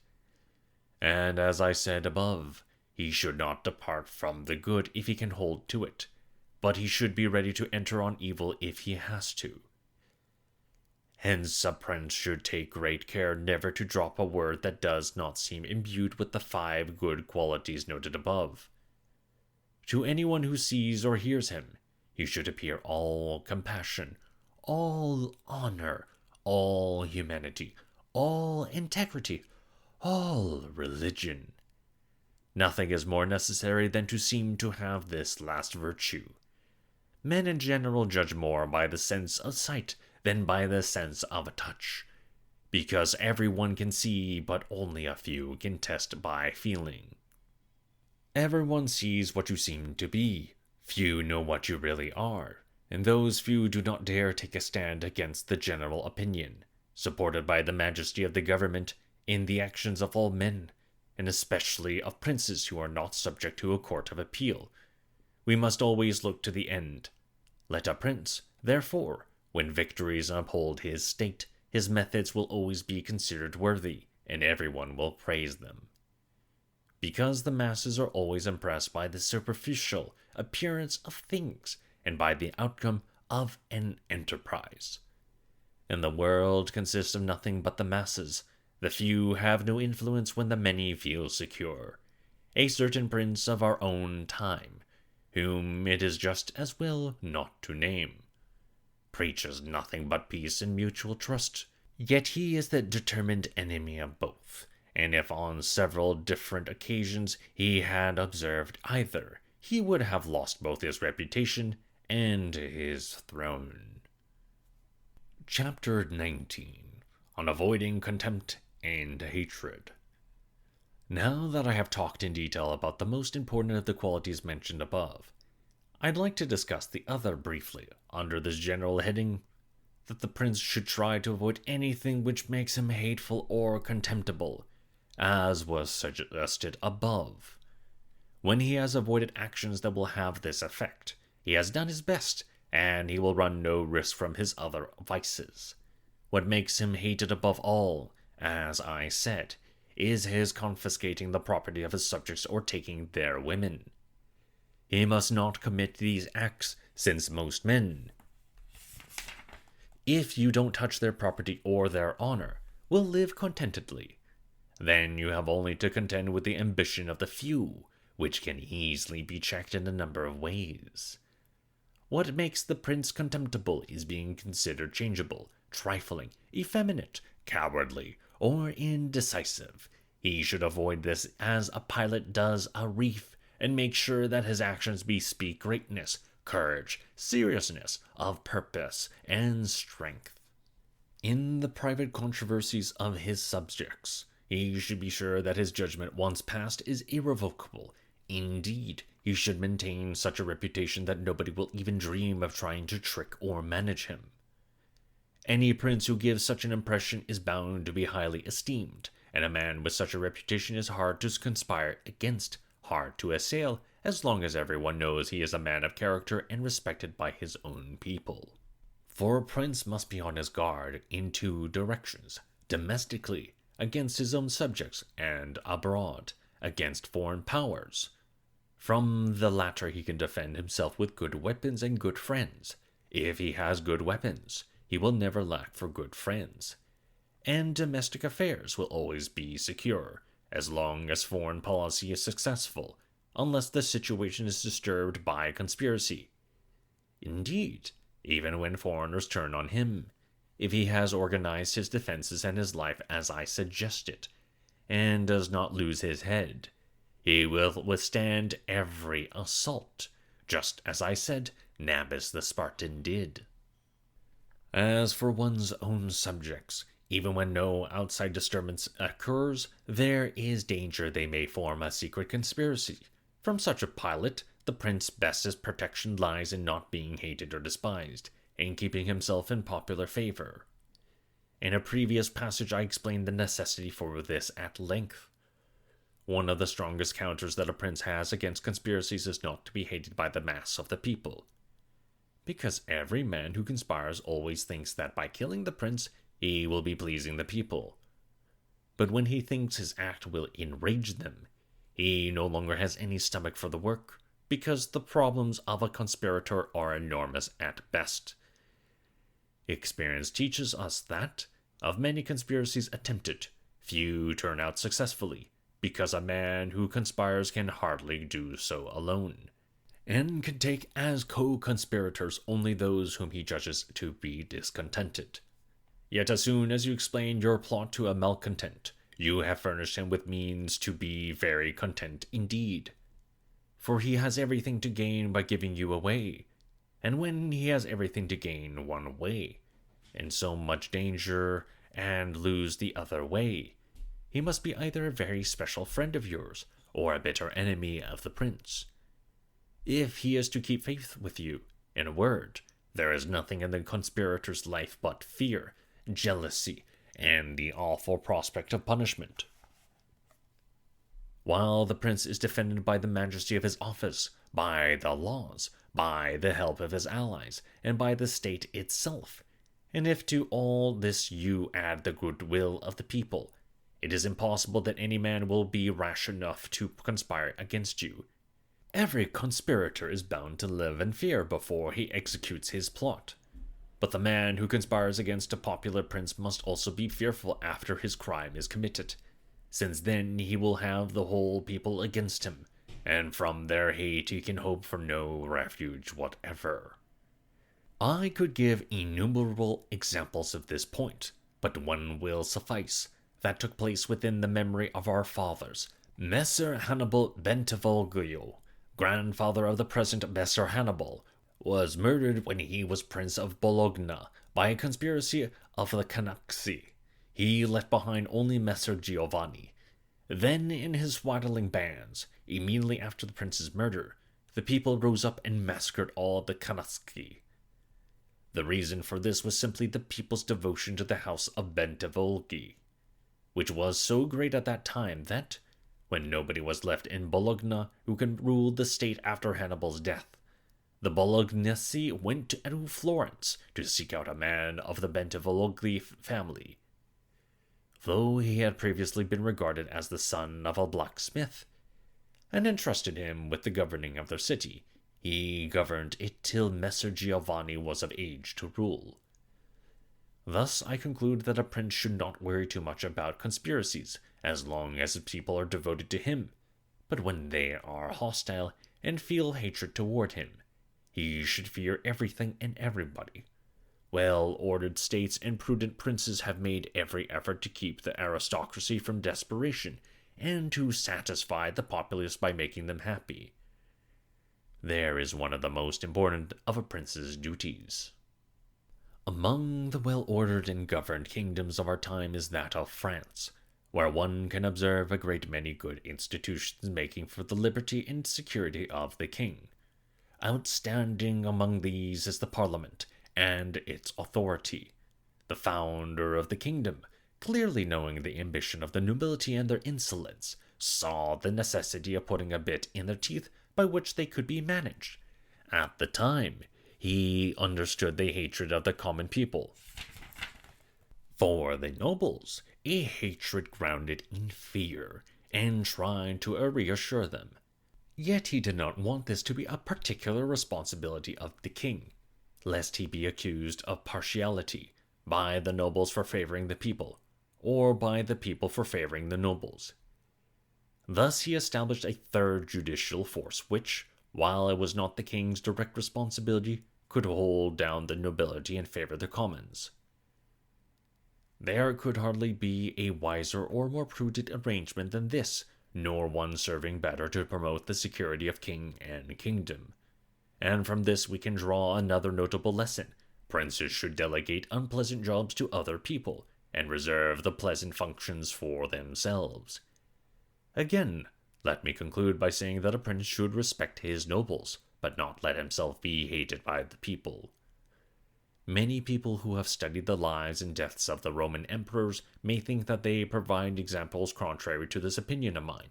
And as I said above, he should not depart from the good if he can hold to it, but he should be ready to enter on evil if he has to. Hence a prince should take great care never to drop a word that does not seem imbued with the 5 good qualities noted above. To anyone who sees or hears him, he should appear all compassion, all honor, all humanity, all integrity, all religion. Nothing is more necessary than to seem to have this last virtue. Men in general judge more by the sense of sight than by the sense of touch, because everyone can see, but only a few can test by feeling. Everyone sees what you seem to be. Few know what you really are, and those few do not dare take a stand against the general opinion, supported by the majesty of the government, in the actions of all men, and especially of princes who are not subject to a court of appeal. We must always look to the end. Let a prince, therefore, win victories and uphold his state, his methods will always be considered worthy, and everyone will praise them. Because the masses are always impressed by the superficial appearance of things, and by the outcome of an enterprise. And the world consists of nothing but the masses. The few have no influence when the many feel secure. A certain prince of our own time, whom it is just as well not to name, preaches nothing but peace and mutual trust. Yet he is the determined enemy of both, and if on several different occasions he had observed either, he would have lost both his reputation and his throne. Chapter 19. On avoiding contempt and hatred. Now that I have talked in detail about the most important of the qualities mentioned above, I'd like to discuss the other briefly, under this general heading, that the prince should try to avoid anything which makes him hateful or contemptible, as was suggested above. When he has avoided actions that will have this effect, he has done his best, and he will run no risk from his other vices. What makes him hated above all, as I said, is his confiscating the property of his subjects or taking their women. He must not commit these acts, since most men, if you don't touch their property or their honor, will live contentedly. Then you have only to contend with the ambition of the few, which can easily be checked in a number of ways. What makes the prince contemptible is being considered changeable, trifling, effeminate, cowardly, or indecisive. He should avoid this as a pilot does a reef, and make sure that his actions bespeak greatness, courage, seriousness of purpose, and strength. In the private controversies of his subjects, he should be sure that his judgment once passed is irrevocable. Indeed, he should maintain such a reputation that nobody will even dream of trying to trick or manage him. Any prince who gives such an impression is bound to be highly esteemed, and a man with such a reputation is hard to conspire against, hard to assail, as long as everyone knows he is a man of character and respected by his own people. For a prince must be on his guard in two directions: domestically, against his own subjects, and abroad, against foreign powers. From the latter he can defend himself with good weapons and good friends. If he has good weapons, he will never lack for good friends. And domestic affairs will always be secure, as long as foreign policy is successful, unless the situation is disturbed by conspiracy. Indeed, even when foreigners turn on him, if he has organized his defenses and his life as I suggested, and does not lose his head, he will withstand every assault, just as I said Nabis the Spartan did. As for one's own subjects, even when no outside disturbance occurs, there is danger they may form a secret conspiracy. From such a pilot, the prince's bestest protection lies in not being hated or despised, and keeping himself in popular favor. In a previous passage I explained the necessity for this at length. One of the strongest counters that a prince has against conspiracies is not to be hated by the mass of the people, because every man who conspires always thinks that by killing the prince he will be pleasing the people. But when he thinks his act will enrage them, he no longer has any stomach for the work, because the problems of a conspirator are enormous at best. Experience teaches us that, of many conspiracies attempted, few turn out successfully, because a man who conspires can hardly do so alone, and can take as co-conspirators only those whom he judges to be discontented. Yet as soon as you explain your plot to a malcontent, you have furnished him with means to be very content indeed. For he has everything to gain by giving you away, and when he has everything to gain one way, and so much danger and lose the other way, he must be either a very special friend of yours, or a bitter enemy of the prince. If he is to keep faith with you, in a word, there is nothing in the conspirator's life but fear, jealousy, and the awful prospect of punishment. While the prince is defended by the majesty of his office, by the laws, by the help of his allies, and by the state itself, and if to all this you add the goodwill of the people, it is impossible that any man will be rash enough to conspire against you. Every conspirator is bound to live in fear before he executes his plot. But the man who conspires against a popular prince must also be fearful after his crime is committed, since then he will have the whole people against him, and from their hate he can hope for no refuge whatever. I could give innumerable examples of this point, but one will suffice, that took place within the memory of our fathers. Messer Hannibal Bentivoglio, grandfather of the present Messer Hannibal, was murdered when he was Prince of Bologna by a conspiracy of the Canaletto. He left behind only Messer Giovanni. Then, in his swaddling bands, immediately after the prince's murder, the people rose up and massacred all the Canaletto. The reason for this was simply the people's devotion to the house of Bentivoglio, which was so great at that time that, when nobody was left in Bologna who could rule the state after Hannibal's death, the Bolognesi went to Florence to seek out a man of the Bentivoglio family. Though he had previously been regarded as the son of a blacksmith, and entrusted him with the governing of their city, he governed it till Messer Giovanni was of age to rule. Thus I conclude that a prince should not worry too much about conspiracies, as long as his people are devoted to him, but when they are hostile and feel hatred toward him, he should fear everything and everybody. Well-ordered states and prudent princes have made every effort to keep the aristocracy from desperation, and to satisfy the populace by making them happy. There is one of the most important of a prince's duties. Among the well-ordered and governed kingdoms of our time is that of France, where one can observe a great many good institutions making for the liberty and security of the king. Outstanding among these is the Parliament and its authority. The founder of the kingdom, clearly knowing the ambition of the nobility and their insolence, saw the necessity of putting a bit in their teeth by which they could be managed. At the time, he understood the hatred of the common people. For the nobles, a hatred grounded in fear, and tried to reassure them. Yet he did not want this to be a particular responsibility of the king, lest he be accused of partiality by the nobles for favoring the people, or by the people for favoring the nobles. Thus he established a third judicial force which, while it was not the king's direct responsibility, could hold down the nobility and favor the commons. There could hardly be a wiser or more prudent arrangement than this, nor one serving better to promote the security of king and kingdom. And from this we can draw another notable lesson. Princes should delegate unpleasant jobs to other people, and reserve the pleasant functions for themselves. Again, let me conclude by saying that a prince should respect his nobles, but not let himself be hated by the people. Many people who have studied the lives and deaths of the Roman emperors may think that they provide examples contrary to this opinion of mine,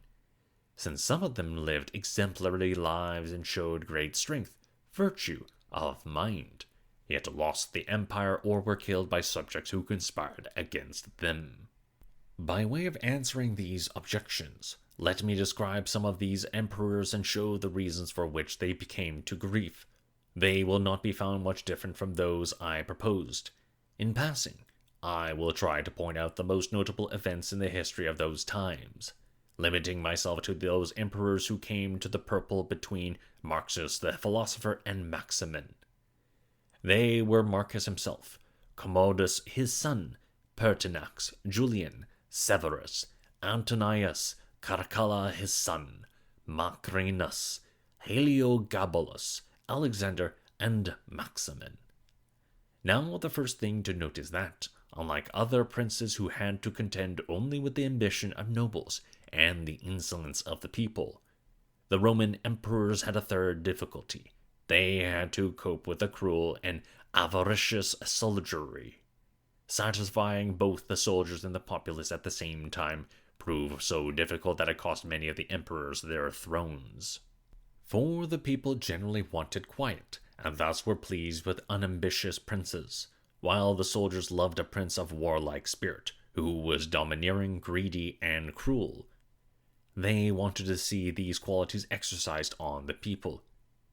since some of them lived exemplary lives and showed great strength, virtue of mind, yet lost the empire or were killed by subjects who conspired against them. By way of answering these objections, let me describe some of these emperors and show the reasons for which they became to grief. They will not be found much different from those I proposed. In passing, I will try to point out the most notable events in the history of those times, limiting myself to those emperors who came to the purple between Marcus the philosopher and Maximin. They were Marcus himself, Commodus his son, Pertinax, Julian, Severus, Antonius, Caracalla his son, Macrinus, Heliogabalus, Alexander, and Maximin. Now the first thing to note is that, unlike other princes who had to contend only with the ambition of nobles and the insolence of the people, the Roman emperors had a third difficulty. They had to cope with a cruel and avaricious soldiery. Satisfying both the soldiers and the populace at the same time proved so difficult that it cost many of the emperors their thrones. For the people generally wanted quiet, and thus were pleased with unambitious princes, while the soldiers loved a prince of warlike spirit, who was domineering, greedy, and cruel. They wanted to see these qualities exercised on the people,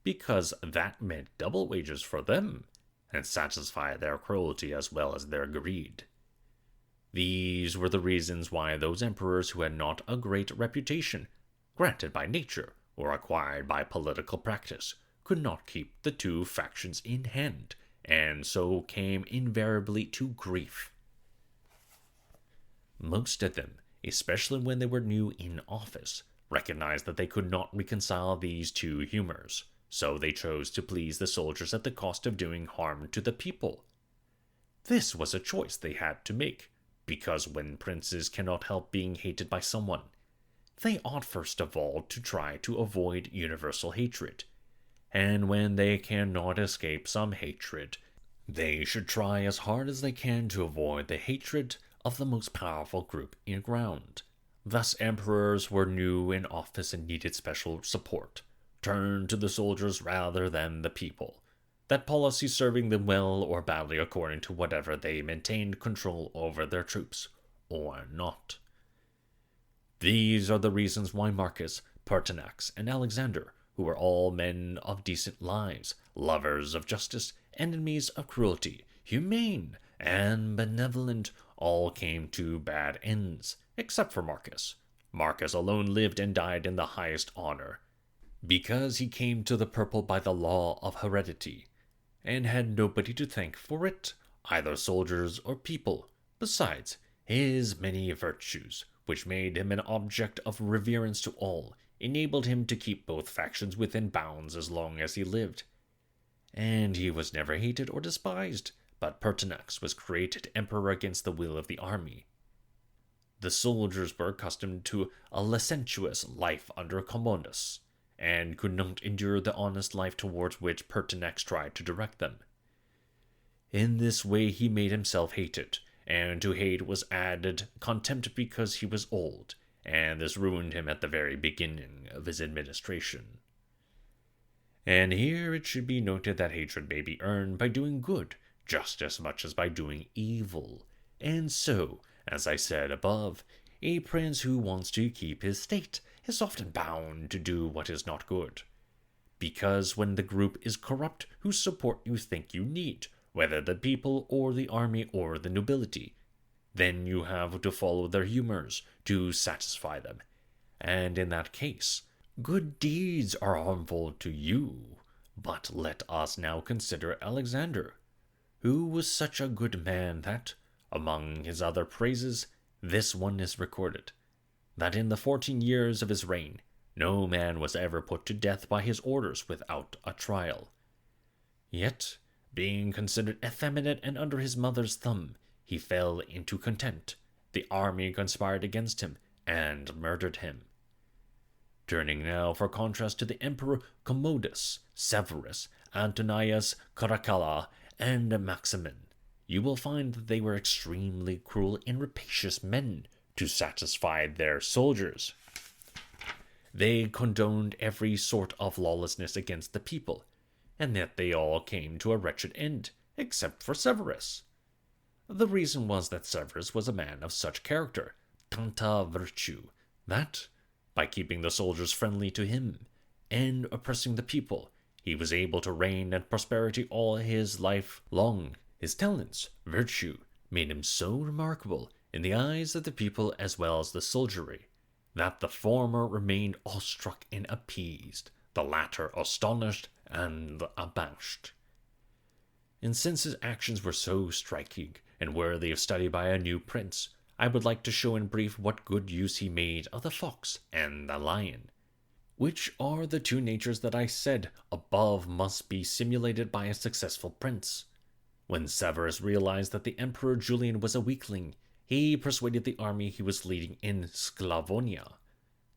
because that meant double wages for them, and satisfy their cruelty as well as their greed. These were the reasons why those emperors who had not a great reputation, granted by nature or acquired by political practice, could not keep the two factions in hand, and so came invariably to grief. Most of them, especially when they were new in office, recognized that they could not reconcile these two humors, so they chose to please the soldiers at the cost of doing harm to the people. This was a choice they had to make, because when princes cannot help being hated by someone, they ought first of all to try to avoid universal hatred, and when they cannot escape some hatred, they should try as hard as they can to avoid the hatred of the most powerful group in ground. Thus emperors were new in office and needed special support, turned to the soldiers rather than the people, that policy serving them well or badly according to whatever they maintained control over their troops, or not. These are the reasons why Marcus, Pertinax, and Alexander, who were all men of decent lives, lovers of justice, enemies of cruelty, humane and benevolent, all came to bad ends, except for Marcus. Marcus alone lived and died in the highest honor, because he came to the purple by the law of heredity, and had nobody to thank for it, either soldiers or people, besides his many virtues, which made him an object of reverence to all, enabled him to keep both factions within bounds as long as he lived. And he was never hated or despised, but Pertinax was created emperor against the will of the army. The soldiers were accustomed to a licentious life under Commodus, and could not endure the honest life towards which Pertinax tried to direct them. In this way he made himself hated, and to hate was added contempt because he was old, and this ruined him at the very beginning of his administration. And here it should be noted that hatred may be earned by doing good, just as much as by doing evil, and so, as I said above, a prince who wants to keep his state is often bound to do what is not good, because when the group is corrupt whose support you think you need, whether the people or the army or the nobility, then you have to follow their humors to satisfy them, and in that case, good deeds are harmful to you. But let us now consider Alexander, who was such a good man that, among his other praises, this one is recorded, that in the 14 years of his reign, no man was ever put to death by his orders without a trial. Yet, being considered effeminate and under his mother's thumb, he fell into contempt. The army conspired against him and murdered him. Turning now for contrast to the Emperor Commodus, Severus, Antonius Caracalla, and Maximin, you will find that they were extremely cruel and rapacious men to satisfy their soldiers. They condoned every sort of lawlessness against the people, and yet they all came to a wretched end, except for Severus. The reason was that Severus was a man of such character, tanta virtue, that, by keeping the soldiers friendly to him, and oppressing the people, he was able to reign in prosperity all his life long. His talents, virtue, made him so remarkable in the eyes of the people as well as the soldiery, that the former remained awestruck and appeased, the latter astonished and abashed. And since his actions were so striking and worthy of study by a new prince, I would like to show in brief what good use he made of the fox and the lion, which are the two natures that I said above must be simulated by a successful prince. When Severus realized that the Emperor Julian was a weakling, he persuaded the army he was leading in Sclavonia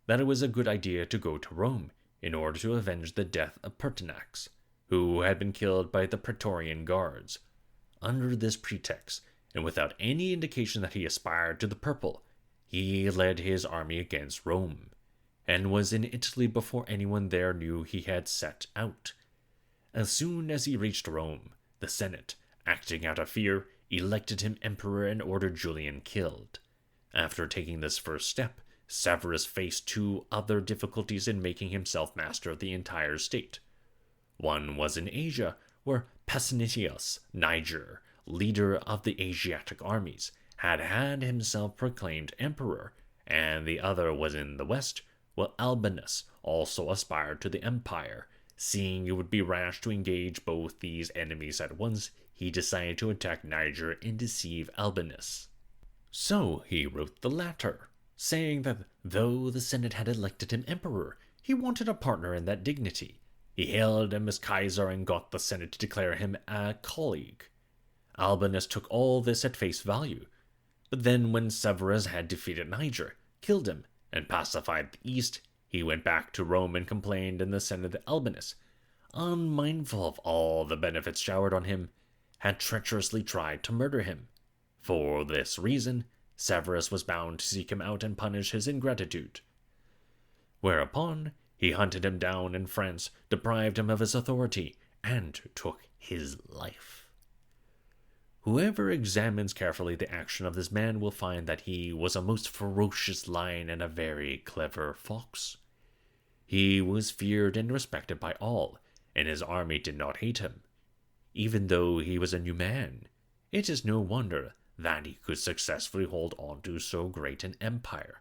that it was a good idea to go to Rome in order to avenge the death of Pertinax, who had been killed by the Praetorian guards. Under this pretext, and without any indication that he aspired to the purple, he led his army against Rome, and was in Italy before anyone there knew he had set out. As soon as he reached Rome, the Senate, acting out of fear, elected him emperor and ordered Julian killed. After taking this first step, Severus faced two other difficulties in making himself master of the entire state. One was in Asia, where Pasinius Niger, leader of the Asiatic armies, had himself proclaimed emperor, and the other was in the west, while Albinus also aspired to the empire. Seeing it would be rash to engage both these enemies at once, he decided to attack Niger and deceive Albinus. So he wrote the latter, saying that though the Senate had elected him emperor, he wanted a partner in that dignity. He hailed him as Kaiser and got the Senate to declare him a colleague. Albinus took all this at face value, but then when Severus had defeated Niger, killed him, and pacified the East, he went back to Rome and complained in the Senate that Albinus, unmindful of all the benefits showered on him, had treacherously tried to murder him. For this reason, Severus was bound to seek him out and punish his ingratitude. Whereupon, he hunted him down in France, deprived him of his authority, and took his life. Whoever examines carefully the action of this man will find that he was a most ferocious lion and a very clever fox. He was feared and respected by all, and his army did not hate him. Even though he was a new man, it is no wonder that he could successfully hold on to so great an empire,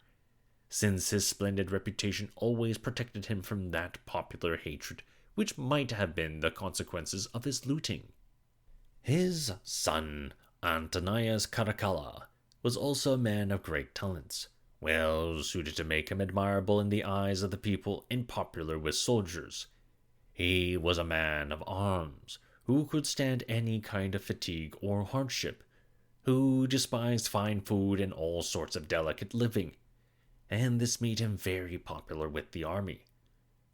since his splendid reputation always protected him from that popular hatred which might have been the consequences of his looting. His son, Antonius Caracalla, was also a man of great talents, well suited to make him admirable in the eyes of the people and popular with soldiers. He was a man of arms, who could stand any kind of fatigue or hardship, who despised fine food and all sorts of delicate living, and this made him very popular with the army.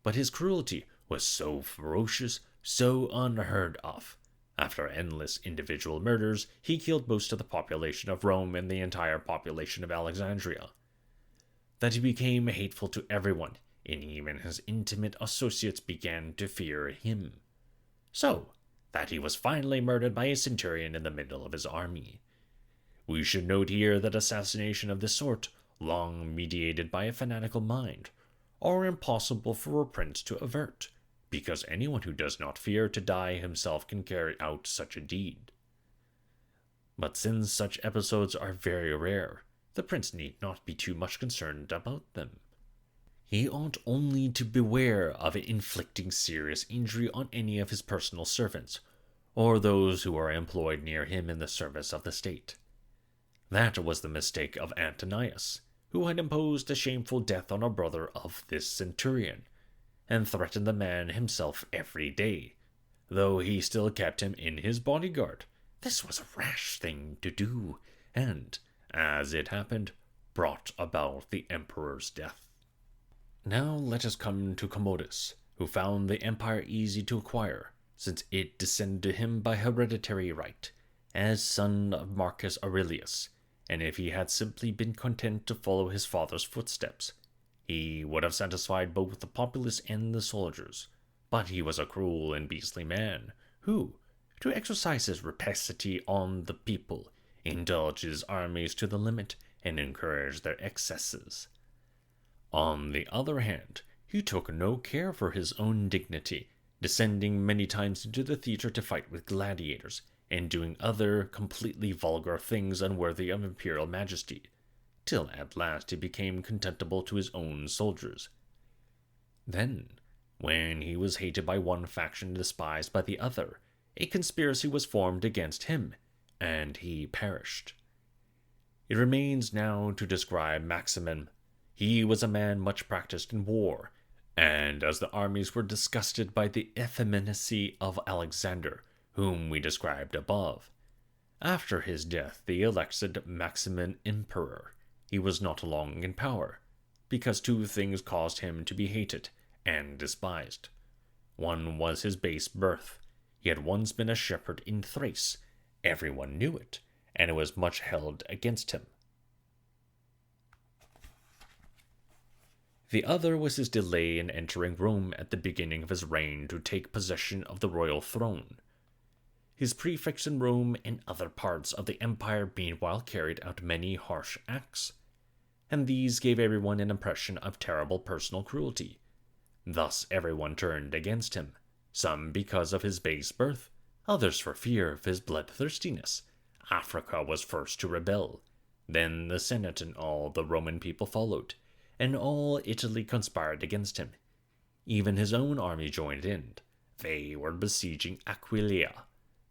But his cruelty was so ferocious, so unheard of. After endless individual murders, he killed most of the population of Rome and the entire population of Alexandria. That he became hateful to everyone, and even his intimate associates began to fear him. So that he was finally murdered by a centurion in the middle of his army. We should note here that assassination of this sort, long meditated by a fanatical mind, are impossible for a prince to avert, because anyone who does not fear to die himself can carry out such a deed. But since such episodes are very rare, the prince need not be too much concerned about them. He ought only to beware of inflicting serious injury on any of his personal servants, or those who are employed near him in the service of the state. That was the mistake of Antonius, who had imposed a shameful death on a brother of this centurion, and threatened the man himself every day, though he still kept him in his bodyguard. This was a rash thing to do, and, as it happened, brought about the emperor's death. Now let us come to Commodus, who found the empire easy to acquire, since it descended to him by hereditary right, as son of Marcus Aurelius, and if he had simply been content to follow his father's footsteps, he would have satisfied both the populace and the soldiers. But he was a cruel and beastly man, who, to exercise his rapacity on the people, indulged his armies to the limit and encouraged their excesses. On the other hand, he took no care for his own dignity, descending many times into the theater to fight with gladiators, and doing other completely vulgar things unworthy of imperial majesty, till at last he became contemptible to his own soldiers. Then, when he was hated by one faction and despised by the other, a conspiracy was formed against him, and he perished. It remains now to describe Maximin. He was a man much practiced in war, and as the armies were disgusted by the effeminacy of Alexander, whom we described above, after his death they elected Maximin emperor. He was not long in power, because two things caused him to be hated and despised. One was his base birth. He had once been a shepherd in Thrace. Everyone knew it, and it was much held against him. The other was his delay in entering Rome at the beginning of his reign to take possession of the royal throne. His prefects in Rome and other parts of the empire meanwhile carried out many harsh acts, and these gave everyone an impression of terrible personal cruelty. Thus everyone turned against him, some because of his base birth, others for fear of his bloodthirstiness. Africa was first to rebel. Then the Senate and all the Roman people followed, and all Italy conspired against him. Even his own army joined in. They were besieging Aquileia,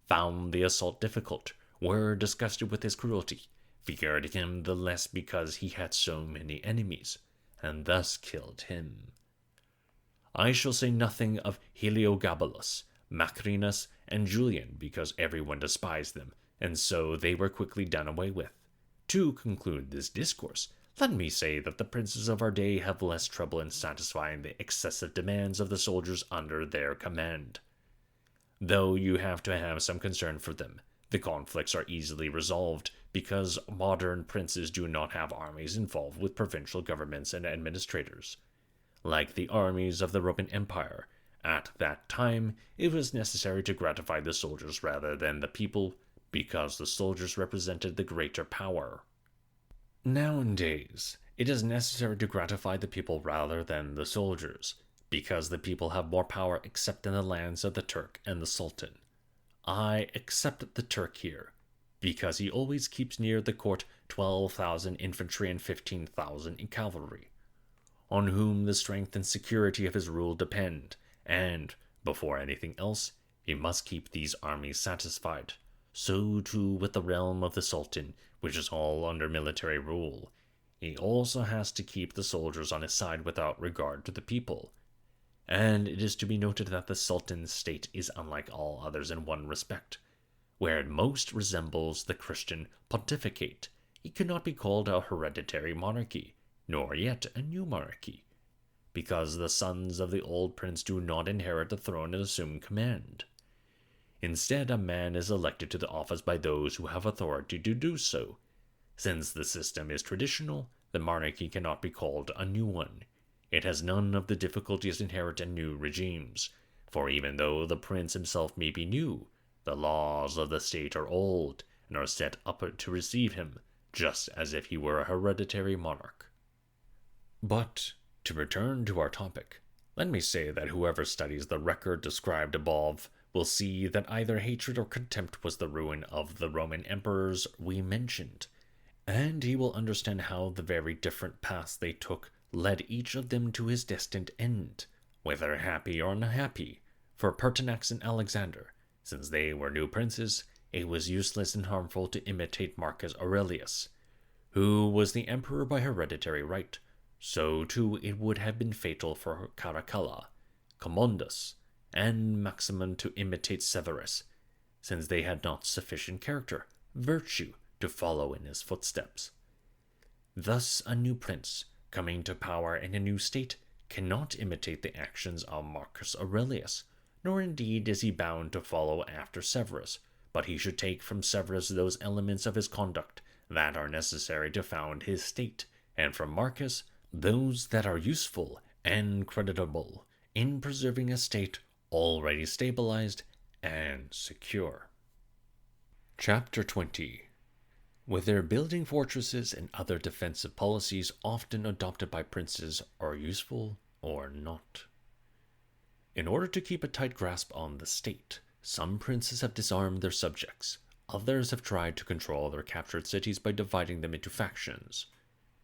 found the assault difficult, were disgusted with his cruelty, feared him the less because he had so many enemies, and thus killed him. I shall say nothing of Heliogabalus, Macrinus, and Julian, because everyone despised them, and so they were quickly done away with. To conclude this discourse, let me say that the princes of our day have less trouble in satisfying the excessive demands of the soldiers under their command. Though you have to have some concern for them, the conflicts are easily resolved because modern princes do not have armies involved with provincial governments and administrators. Like the armies of the Roman Empire, at that time it was necessary to gratify the soldiers rather than the people, because the soldiers represented the greater power. Nowadays, it is necessary to gratify the people rather than the soldiers, because the people have more power except in the lands of the Turk and the Sultan. I except the Turk here, because he always keeps near the court 12,000 infantry and 15,000 in cavalry, on whom the strength and security of his rule depend, and, before anything else, he must keep these armies satisfied. So too with the realm of the Sultan, which is all under military rule. He also has to keep the soldiers on his side without regard to the people. And it is to be noted that the Sultan's state is unlike all others in one respect. Where it most resembles the Christian pontificate, it cannot be called a hereditary monarchy, nor yet a new monarchy, because the sons of the old prince do not inherit the throne and assume command. Instead, a man is elected to the office by those who have authority to do so. Since the system is traditional, the monarchy cannot be called a new one. It has none of the difficulties inherent in new regimes, for even though the prince himself may be new, the laws of the state are old and are set up to receive him, just as if he were a hereditary monarch. But, to return to our topic, let me say that whoever studies the record described above will see that either hatred or contempt was the ruin of the Roman emperors we mentioned, and he will understand how the very different paths they took led each of them to his destined end, whether happy or unhappy. For Pertinax and Alexander, since they were new princes, it was useless and harmful to imitate Marcus Aurelius, who was the emperor by hereditary right. So too it would have been fatal for Caracalla, Commodus, and Maximin to imitate Severus, since they had not sufficient character, virtue, to follow in his footsteps. Thus a new prince, coming to power in a new state, cannot imitate the actions of Marcus Aurelius, nor indeed is he bound to follow after Severus, but he should take from Severus those elements of his conduct that are necessary to found his state, and from Marcus those that are useful and creditable in preserving a state already stabilized and secure. Chapter 20. Whether building fortresses and other defensive policies often adopted by princes are useful or not. In order to keep a tight grasp on the state, some princes have disarmed their subjects. Others have tried to control their captured cities by dividing them into factions.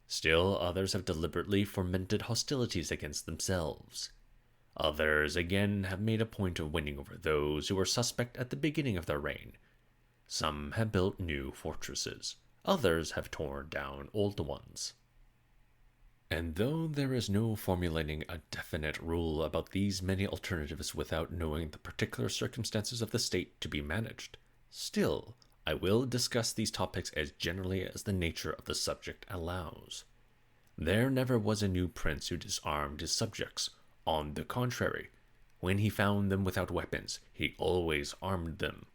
Still others have deliberately fomented hostilities against themselves. Others, again, have made a point of winning over those who were suspect at the beginning of their reign. Some have built new fortresses. Others have torn down old ones. And though there is no formulating a definite rule about these many alternatives without knowing the particular circumstances of the state to be managed, still, I will discuss these topics as generally as the nature of the subject allows. There never was a new prince who disarmed his subjects. On the contrary, when he found them without weapons, he always armed them.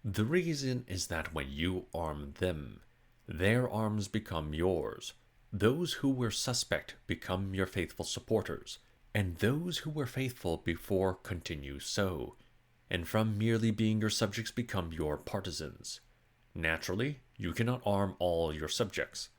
The reason is that when you arm them, their arms become yours. Those who were suspect become your faithful supporters, and those who were faithful before continue so, and from merely being your subjects become your partisans. Naturally, you cannot arm all your subjects,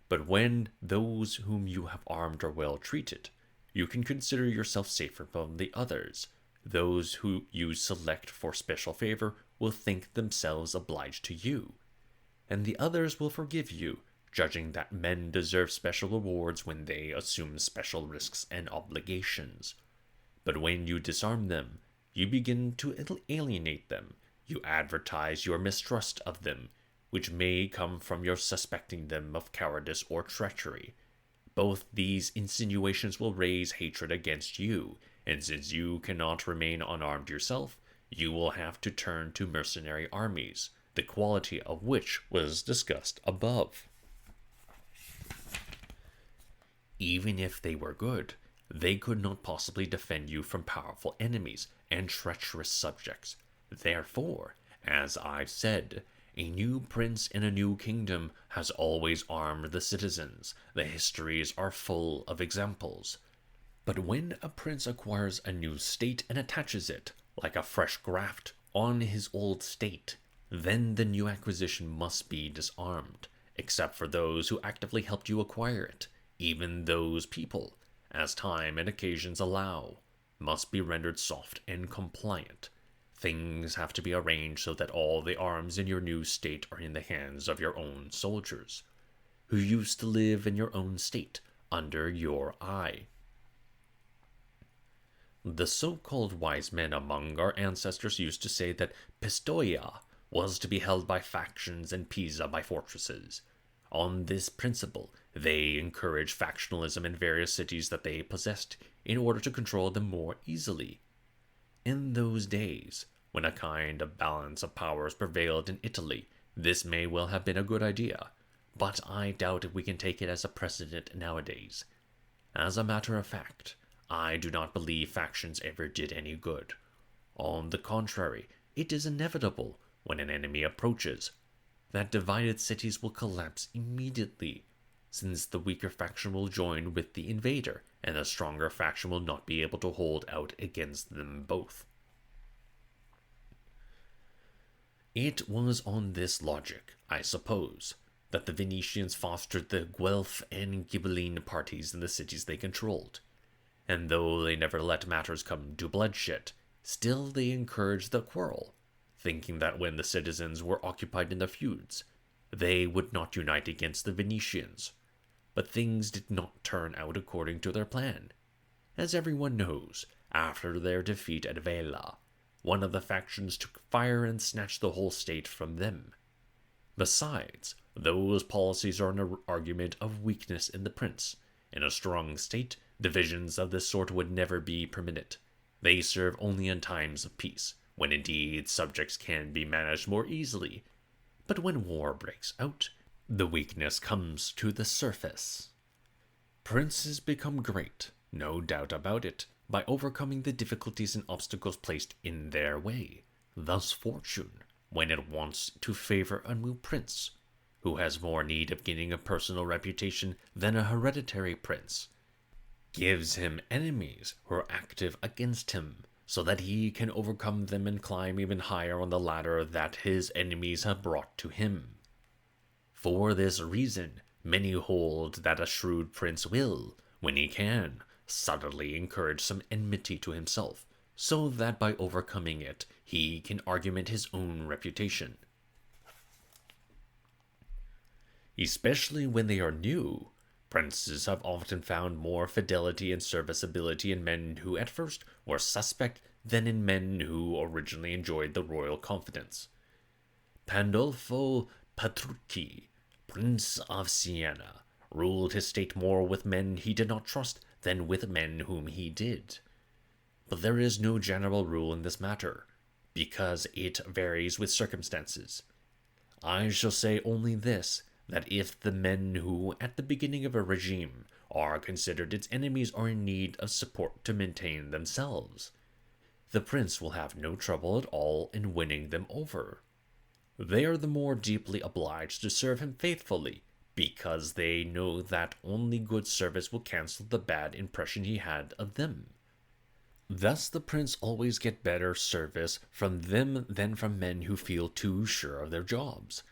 but when those whom you have armed are well treated, you can consider yourself safer from the others, those who you select for special favor will think themselves obliged to you, and the others will forgive you, judging that men deserve special rewards when they assume special risks and obligations. But when you disarm them, you begin to alienate them. You advertise your mistrust of them, which may come from your suspecting them of cowardice or treachery. Both these insinuations will raise hatred against you, and since you cannot remain unarmed yourself, you will have to turn to mercenary armies, the quality of which was discussed above. Even if they were good, they could not possibly defend you from powerful enemies and treacherous subjects. Therefore, as I said, a new prince in a new kingdom has always armed the citizens. The histories are full of examples. But when a prince acquires a new state and attaches it, like a fresh graft, on his old state, then the new acquisition must be disarmed, except for those who actively helped you acquire it. Even those people, as time and occasions allow, must be rendered soft and compliant. Things have to be arranged so that all the arms in your new state are in the hands of your own soldiers, who used to live in your own state, under your eye. The so-called wise men among our ancestors used to say that Pistoia was to be held by factions and Pisa by fortresses. On this principle, they encouraged factionalism in various cities that they possessed in order to control them more easily. In those days, when a kind of balance of powers prevailed in Italy, this may well have been a good idea, but I doubt if we can take it as a precedent nowadays. As a matter of fact, I do not believe factions ever did any good. On the contrary, it is inevitable, when an enemy approaches, that divided cities will collapse immediately, since the weaker faction will join with the invader, and the stronger faction will not be able to hold out against them both. It was on this logic, I suppose, that the Venetians fostered the Guelph and Ghibelline parties in the cities they controlled, and though they never let matters come to bloodshed, still they encouraged the quarrel, thinking that when the citizens were occupied in their feuds, they would not unite against the Venetians. But things did not turn out according to their plan. As everyone knows, after their defeat at Vela, one of the factions took fire and snatched the whole state from them. Besides, those policies are an argument of weakness in the prince. In a strong state, divisions of this sort would never be permitted. They serve only in times of peace, when indeed subjects can be managed more easily. But when war breaks out, the weakness comes to the surface. Princes become great, no doubt about it, by overcoming the difficulties and obstacles placed in their way. Thus fortune, when it wants to favor a new prince, who has more need of gaining a personal reputation than a hereditary prince, gives him enemies who are active against him, so that he can overcome them and climb even higher on the ladder that his enemies have brought to him. For this reason, many hold that a shrewd prince will, when he can, subtly encourage some enmity to himself, so that by overcoming it, he can augment his own reputation. Especially when they are new, princes have often found more fidelity and serviceability in men who at first were suspect than in men who originally enjoyed the royal confidence. Pandolfo Petrucci, Prince of Siena, ruled his state more with men he did not trust than with men whom he did. But there is no general rule in this matter, because it varies with circumstances. I shall say only this, that if the men who, at the beginning of a regime, are considered its enemies are in need of support to maintain themselves, the prince will have no trouble at all in winning them over. They are the more deeply obliged to serve him faithfully, because they know that only good service will cancel the bad impression he had of them. Thus the prince always gets better service from them than from men who feel too sure of their jobs,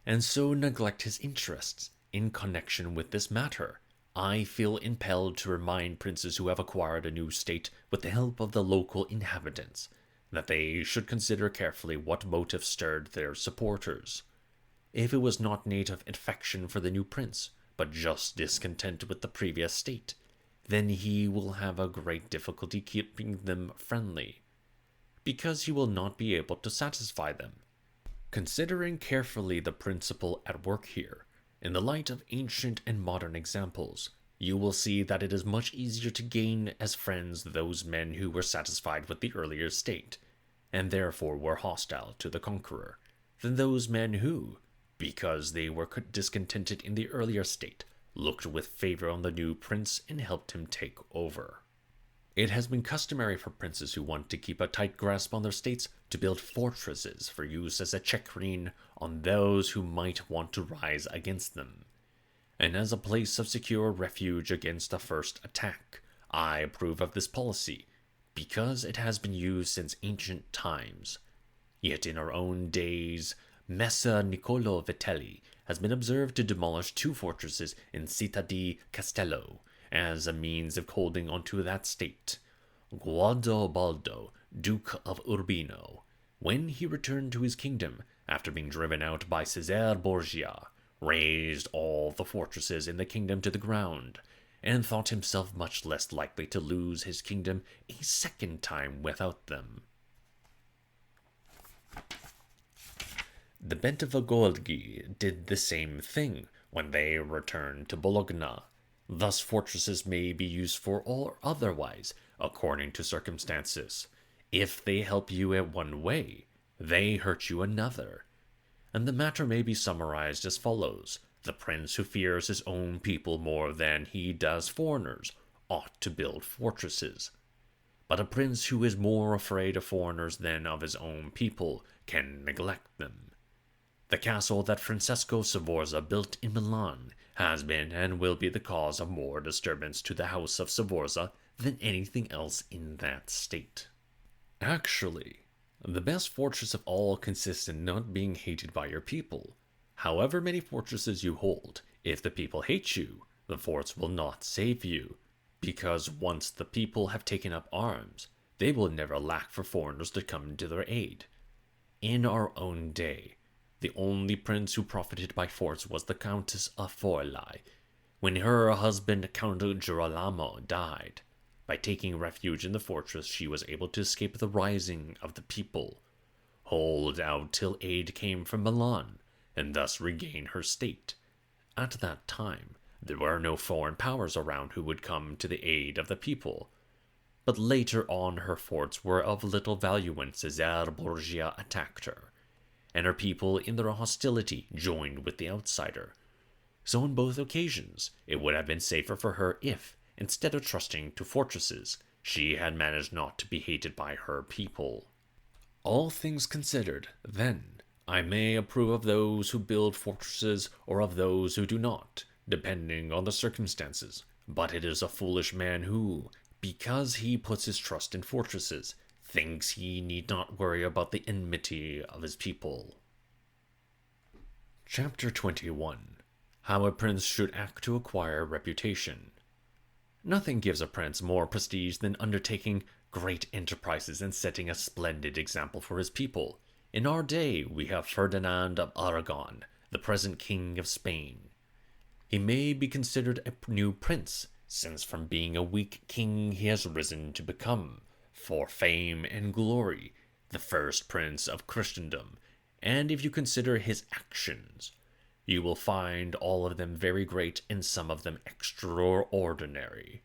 and so neglect his interests in connection with this matter, I feel impelled to remind princes who have acquired a new state with the help of the local inhabitants that they should consider carefully what motive stirred their supporters. If it was not native affection for the new prince, but just discontent with the previous state, then he will have a great difficulty keeping them friendly, because he will not be able to satisfy them. Considering carefully the principle at work here, in the light of ancient and modern examples, you will see that it is much easier to gain as friends those men who were satisfied with the earlier state, and therefore were hostile to the conqueror, than those men who, because they were discontented in the earlier state, looked with favor on the new prince and helped him take over. It has been customary for princes who want to keep a tight grasp on their states to build fortresses for use as a check-rein on those who might want to rise against them, and as a place of secure refuge against a first attack. I approve of this policy, because it has been used since ancient times. Yet in our own days, Messer Niccolo Vitelli has been observed to demolish 2 fortresses in Città di Castello, as a means of holding onto that state. Guidobaldo, Duke of Urbino, when he returned to his kingdom after being driven out by Cesare Borgia, razed all the fortresses in the kingdom to the ground, and thought himself much less likely to lose his kingdom a second time without them. The Bentivogli did the same thing when they returned to Bologna. Thus fortresses may be used for or otherwise, according to circumstances. If they help you in one way, they hurt you another. And the matter may be summarized as follows. The prince who fears his own people more than he does foreigners ought to build fortresses. But a prince who is more afraid of foreigners than of his own people can neglect them. The castle that Francesco Sforza built in Milan has been and will be the cause of more disturbance to the house of Sforza than anything else in that state. Actually, the best fortress of all consists in not being hated by your people. However many fortresses you hold, if the people hate you, the forts will not save you, because once the people have taken up arms, they will never lack for foreigners to come to their aid. In our own day, the only prince who profited by forts was the Countess of Forli, when her husband Count Girolamo died. By taking refuge in the fortress, she was able to escape the rising of the people, hold out till aid came from Milan, and thus regain her state. At that time, there were no foreign powers around who would come to the aid of the people. But later on, her forts were of little value when Cesare Borgia attacked her, and her people in their hostility joined with the outsider. So on both occasions, it would have been safer for her if, instead of trusting to fortresses, she had managed not to be hated by her people. All things considered, then, I may approve of those who build fortresses or of those who do not, depending on the circumstances. But it is a foolish man who, because he puts his trust in fortresses, thinks he need not worry about the enmity of his people. Chapter 21. How a Prince Should Act to Acquire Reputation. Nothing gives a prince more prestige than undertaking great enterprises and setting a splendid example for his people. In our day, we have Ferdinand of Aragon, the present King of Spain. He may be considered a new prince, since from being a weak king he has risen to become, for fame and glory, the first prince of Christendom, and if you consider his actions, you will find all of them very great and some of them extraordinary.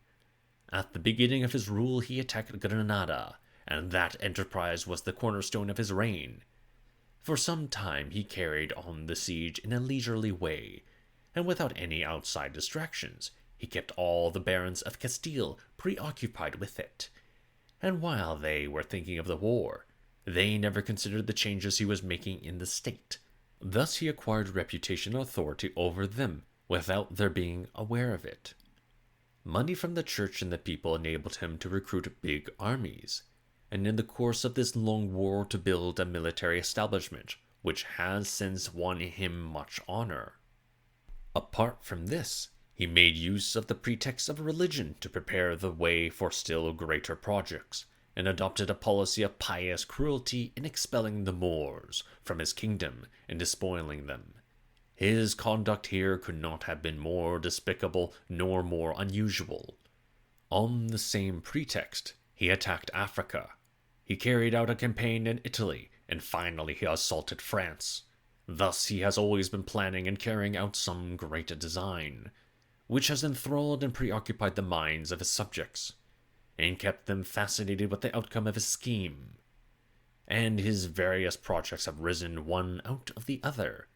At the beginning of his rule he attacked Granada, and that enterprise was the cornerstone of his reign. For some time he carried on the siege in a leisurely way, and without any outside distractions. He kept all the barons of Castile preoccupied with it, and while they were thinking of the war, they never considered the changes he was making in the state. Thus he acquired reputation and authority over them, without their being aware of it. Money from the church and the people enabled him to recruit big armies, and in the course of this long war to build a military establishment, which has since won him much honor. Apart from this, He made use of the pretext of religion to prepare the way for still greater projects, and adopted a policy of pious cruelty in expelling the Moors from his kingdom and despoiling them. His conduct here could not have been more despicable nor more unusual. On the same pretext, he attacked Africa. He carried out a campaign in Italy, and finally he assaulted France. Thus he has always been planning and carrying out some great design, which has enthralled and preoccupied the minds of his subjects, and kept them fascinated with the outcome of his scheme. And his various projects have risen one out of the other,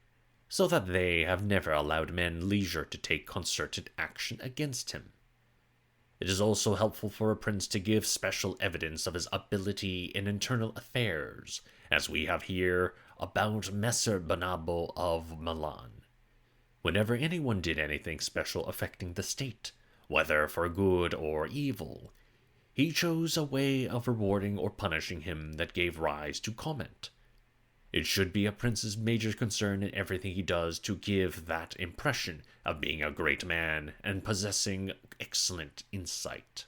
so that they have never allowed men leisure to take concerted action against him. It is also helpful for a prince to give special evidence of his ability in internal affairs, as we have here about Messer Bernabo of Milan. Whenever anyone did anything special affecting the state, whether for good or evil, he chose a way of rewarding or punishing him that gave rise to comment. It should be a prince's major concern in everything he does to give that impression of being a great man and possessing excellent insight.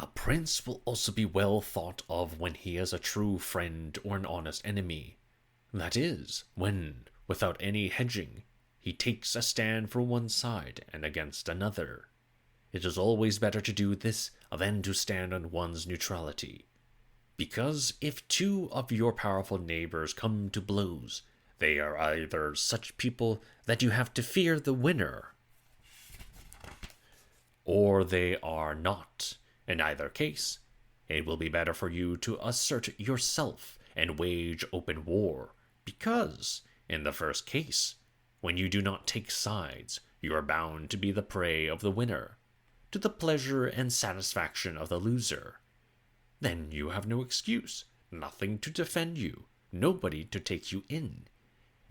A prince will also be well thought of when he is a true friend or an honest enemy. That is, when, without any hedging, he takes a stand for one side and against another. It is always better to do this than to stand on one's neutrality. Because if two of your powerful neighbors come to blows, they are either such people that you have to fear the winner, or they are not. In either case, it will be better for you to assert yourself and wage open war, because, in the first case, when you do not take sides, you are bound to be the prey of the winner, to the pleasure and satisfaction of the loser. Then you have no excuse, nothing to defend you, nobody to take you in.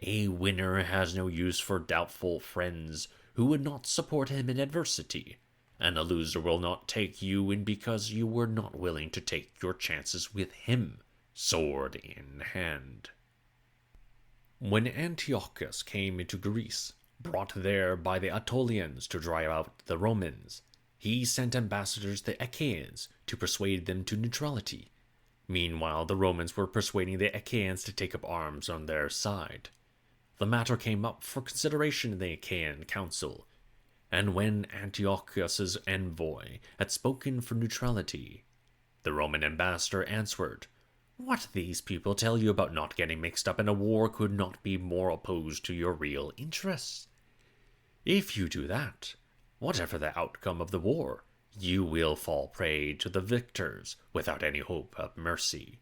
A winner has no use for doubtful friends who would not support him in adversity, and a loser will not take you in because you were not willing to take your chances with him, sword in hand. When Antiochus came into Greece, brought there by the Aetolians to drive out the Romans, he sent ambassadors to the Achaeans to persuade them to neutrality. Meanwhile, the Romans were persuading the Achaeans to take up arms on their side. The matter came up for consideration in the Achaean council, and when Antiochus's envoy had spoken for neutrality, the Roman ambassador answered, "What these people tell you about not getting mixed up in a war could not be more opposed to your real interests. If you do that, whatever the outcome of the war, you will fall prey to the victors without any hope of mercy."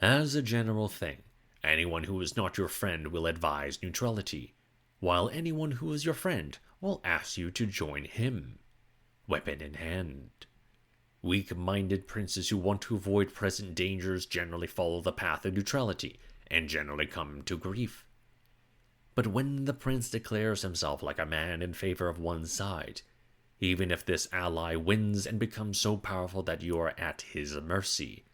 As a general thing, anyone who is not your friend will advise neutrality, while anyone who is your friend will ask you to join him, weapon in hand. Weak-minded princes who want to avoid present dangers generally follow the path of neutrality, and generally come to grief. But when the prince declares himself like a man in favor of one side, even if this ally wins and becomes so powerful that you are at his mercy,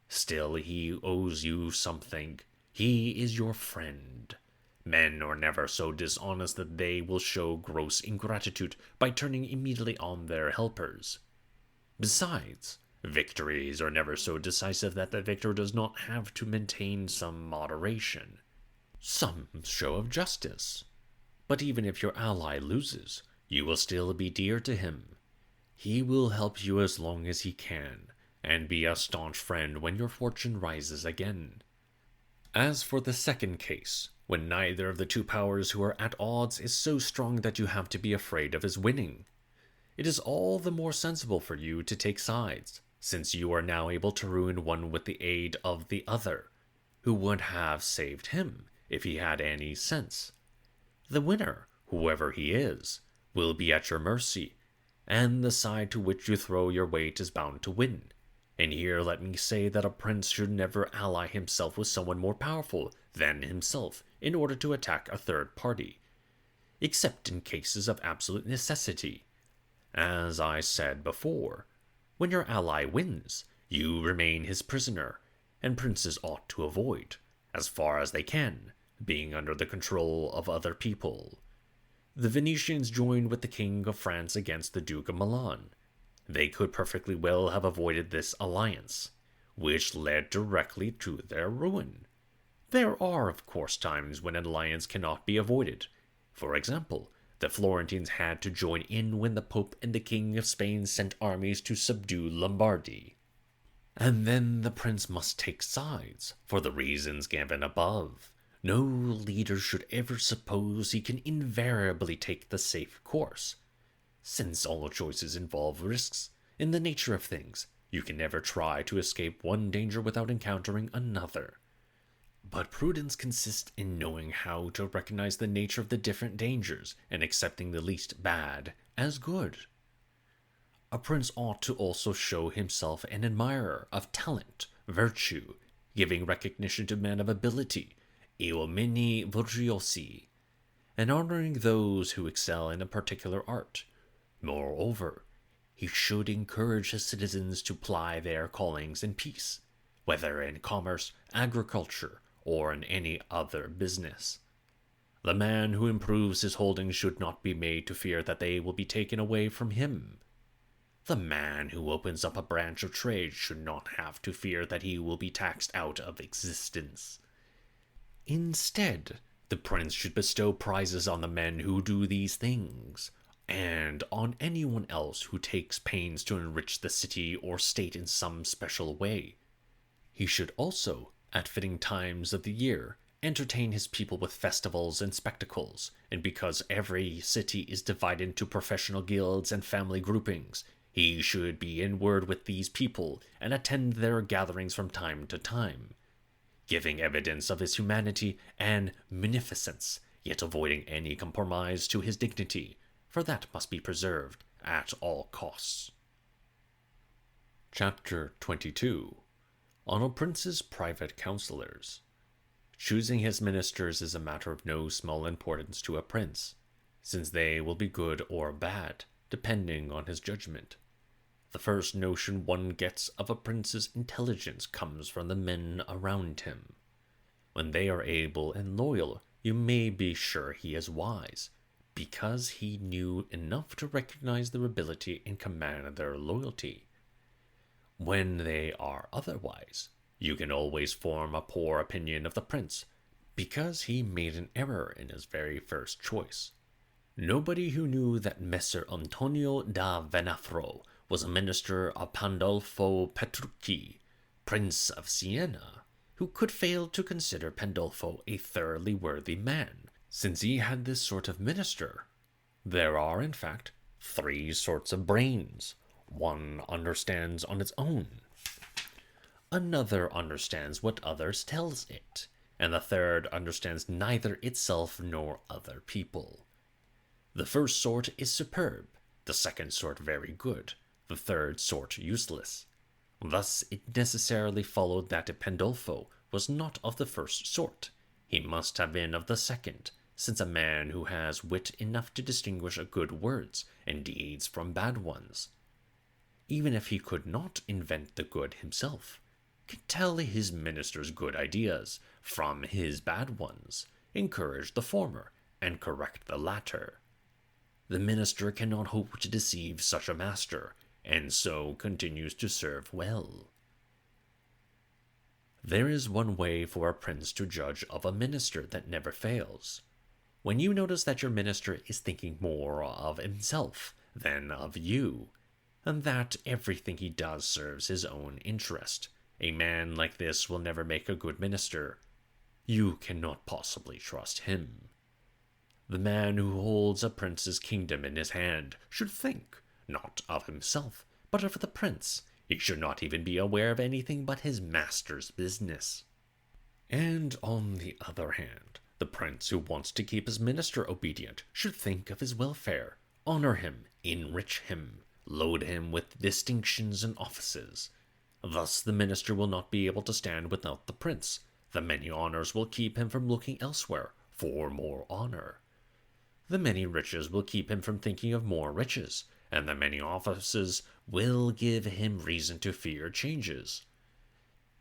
still he owes you something. He is your friend. Men are never so dishonest that they will show gross ingratitude by turning immediately on their helpers. Besides, victories are never so decisive that the victor does not have to maintain some moderation, some show of justice. But even if your ally loses, you will still be dear to him. He will help you as long as he can, and be a staunch friend when your fortune rises again. As for the second case, when neither of the two powers who are at odds is so strong that you have to be afraid of his winning, it is all the more sensible for you to take sides, since you are now able to ruin one with the aid of the other, who would have saved him if he had any sense. The winner, whoever he is, will be at your mercy, and the side to which you throw your weight is bound to win. And here let me say that a prince should never ally himself with someone more powerful than himself in order to attack a third party, except in cases of absolute necessity. As I said before, when your ally wins, you remain his prisoner, and princes ought to avoid, as far as they can, being under the control of other people. The Venetians joined with the King of France against the Duke of Milan. They could perfectly well have avoided this alliance, which led directly to their ruin. There are, of course, times when an alliance cannot be avoided. For example, the Florentines had to join in when the Pope and the King of Spain sent armies to subdue Lombardy. And then the prince must take sides, for the reasons given above. No leader should ever suppose he can invariably take the safe course. Since all choices involve risks, in the nature of things, you can never try to escape one danger without encountering another. But prudence consists in knowing how to recognize the nature of the different dangers and accepting the least bad as good. A prince ought to also show himself an admirer of talent, virtue, giving recognition to men of ability, uomini virtuosi, and honoring those who excel in a particular art. Moreover, he should encourage his citizens to ply their callings in peace, whether in commerce, agriculture, or in any other business. The man who improves his holdings should not be made to fear that they will be taken away from him. The man who opens up a branch of trade should not have to fear that he will be taxed out of existence. Instead, the prince should bestow prizes on the men who do these things, and on anyone else who takes pains to enrich the city or state in some special way. He should also, at fitting times of the year, entertain his people with festivals and spectacles, and because every city is divided into professional guilds and family groupings, he should be in word with these people and attend their gatherings from time to time, giving evidence of his humanity and munificence, yet avoiding any compromise to his dignity, for that must be preserved at all costs. Chapter 22. On a Prince's Private Counselors. Choosing his ministers is a matter of no small importance to a prince, since they will be good or bad, depending on his judgment. The first notion one gets of a prince's intelligence comes from the men around him. When they are able and loyal, you may be sure he is wise, because he knew enough to recognize their ability and command their loyalty. When they are otherwise, you can always form a poor opinion of the prince, because he made an error in his very first choice. Nobody who knew that Messer Antonio da Venafro was a minister of Pandolfo Petrucci, Prince of Siena, who could fail to consider Pandolfo a thoroughly worthy man, since he had this sort of minister. There are, in fact, 3 sorts of brains. One understands on its own. Another understands what others tells it, and the third understands neither itself nor other people. The first sort is superb, the second sort very good, the third sort useless. Thus it necessarily followed that Pandolfo was not of the first sort. He must have been of the second, since a man who has wit enough to distinguish good words and deeds from bad ones, even if he could not invent the good himself, can tell his minister's good ideas from his bad ones, encourage the former, and correct the latter. The minister cannot hope to deceive such a master, and so continues to serve well. There is one way for a prince to judge of a minister that never fails. When you notice that your minister is thinking more of himself than of you, and that everything he does serves his own interest, a man like this will never make a good minister. You cannot possibly trust him. The man who holds a prince's kingdom in his hand should think, not of himself, but of the prince. He should not even be aware of anything but his master's business. And on the other hand, the prince who wants to keep his minister obedient should think of his welfare, honor him, enrich him, load him with distinctions and offices. Thus the minister will not be able to stand without the prince. The many honors will keep him from looking elsewhere for more honor. The many riches will keep him from thinking of more riches, and the many offices will give him reason to fear changes.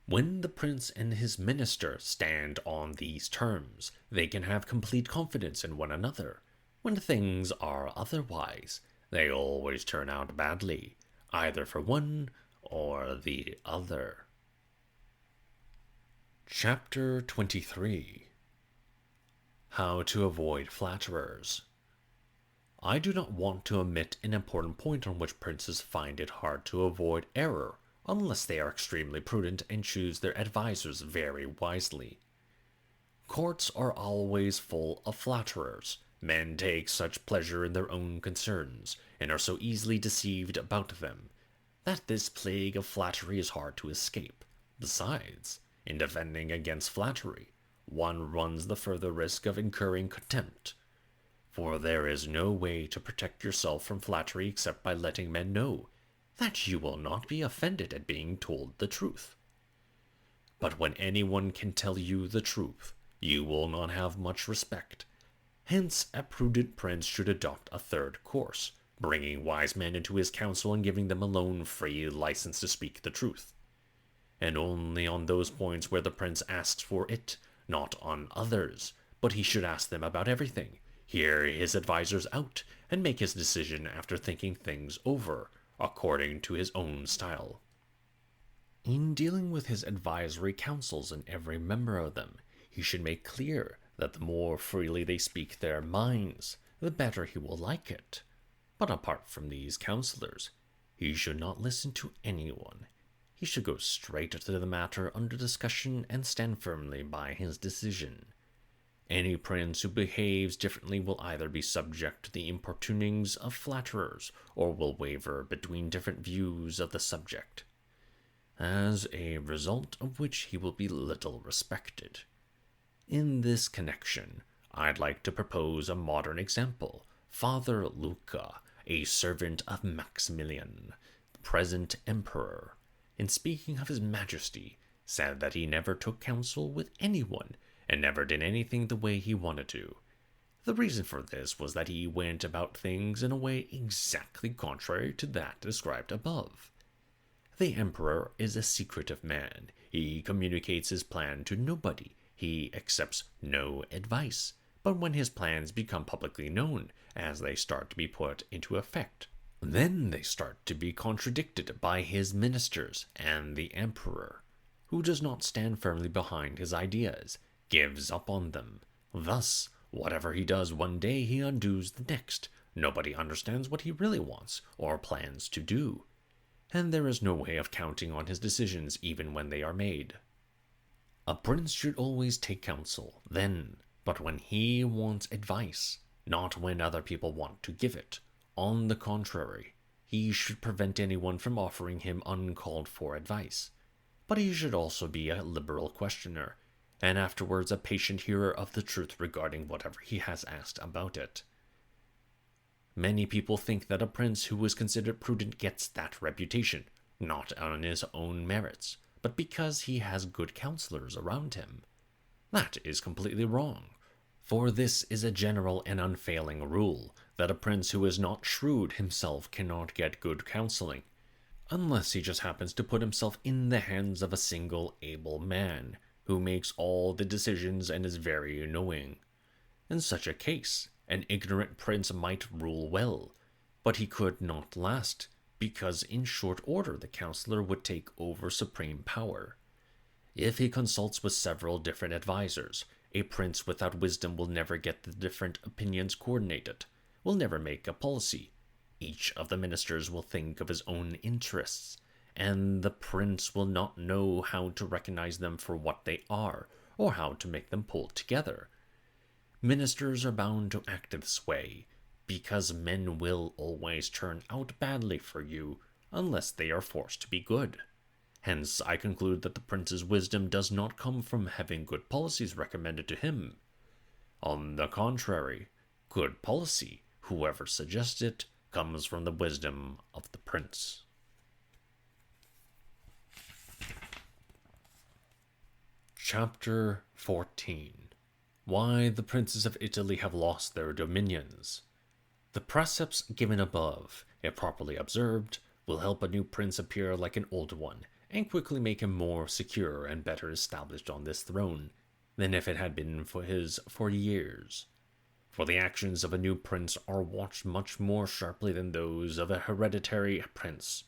When the prince and his minister stand on these terms, they can have complete confidence in one another, When things are otherwise, they always turn out badly, either for one or the other. Chapter 23. How to avoid flatterers. I do not want to omit an important point on which princes find it hard to avoid error, unless they are extremely prudent and choose their advisers very wisely. Courts are always full of flatterers. Men take such pleasure in their own concerns, and are so easily deceived about them, that this plague of flattery is hard to escape. Besides, in defending against flattery, one runs the further risk of incurring contempt, for there is no way to protect yourself from flattery except by letting men know that you will not be offended at being told the truth. But when anyone can tell you the truth, you will not have much respect. Hence, a prudent prince should adopt a third course, bringing wise men into his council and giving them alone free license to speak the truth, and only on those points where the prince asks for it, not on others, but he should ask them about everything, hear his advisers out, and make his decision after thinking things over, according to his own style. In dealing with his advisory councils and every member of them, he should make clear that the more freely they speak their minds, the better he will like it. But apart from these counselors, he should not listen to anyone. He should go straight to the matter under discussion and stand firmly by his decision. Any prince who behaves differently will either be subject to the importunings of flatterers, or will waver between different views of the subject, as a result of which he will be little respected. In this connection, I'd like to propose a modern example. Father Luca, a servant of Maximilian, the present emperor, in speaking of his majesty, said that he never took counsel with anyone, and never did anything the way he wanted to. The reason for this was that he went about things in a way exactly contrary to that described above. The emperor is a secretive man. He communicates his plan to nobody. He accepts no advice. But when his plans become publicly known, as they start to be put into effect, then they start to be contradicted by his ministers, and the emperor, who does not stand firmly behind his ideas, gives up on them. Thus, whatever he does one day, he undoes the next. Nobody understands what he really wants or plans to do, and there is no way of counting on his decisions even when they are made. A prince should always take counsel, then, but when he wants advice, not when other people want to give it. On the contrary, he should prevent anyone from offering him uncalled for advice. But he should also be a liberal questioner, and afterwards a patient hearer of the truth regarding whatever he has asked about it. Many people think that a prince who is considered prudent gets that reputation, not on his own merits, but because he has good counselors around him. That is completely wrong, for this is a general and unfailing rule, that a prince who is not shrewd himself cannot get good counseling, unless he just happens to put himself in the hands of a single able man, who makes all the decisions and is very annoying. In such a case, an ignorant prince might rule well, but he could not last, because in short order the counselor would take over supreme power. If he consults with several different advisers, a prince without wisdom will never get the different opinions coordinated, will never make a policy. Each of the ministers will think of his own interests, and the prince will not know how to recognize them for what they are, or how to make them pull together. Ministers are bound to act this way, because men will always turn out badly for you unless they are forced to be good. Hence, I conclude that the prince's wisdom does not come from having good policies recommended to him. On the contrary, good policy, whoever suggests it, comes from the wisdom of the prince. Chapter 14. Why the princes of Italy have lost their dominions. The precepts given above, if properly observed, will help a new prince appear like an old one, and quickly make him more secure and better established on this throne than if it had been for years. for the actions of a new prince are watched much more sharply than those of a hereditary prince,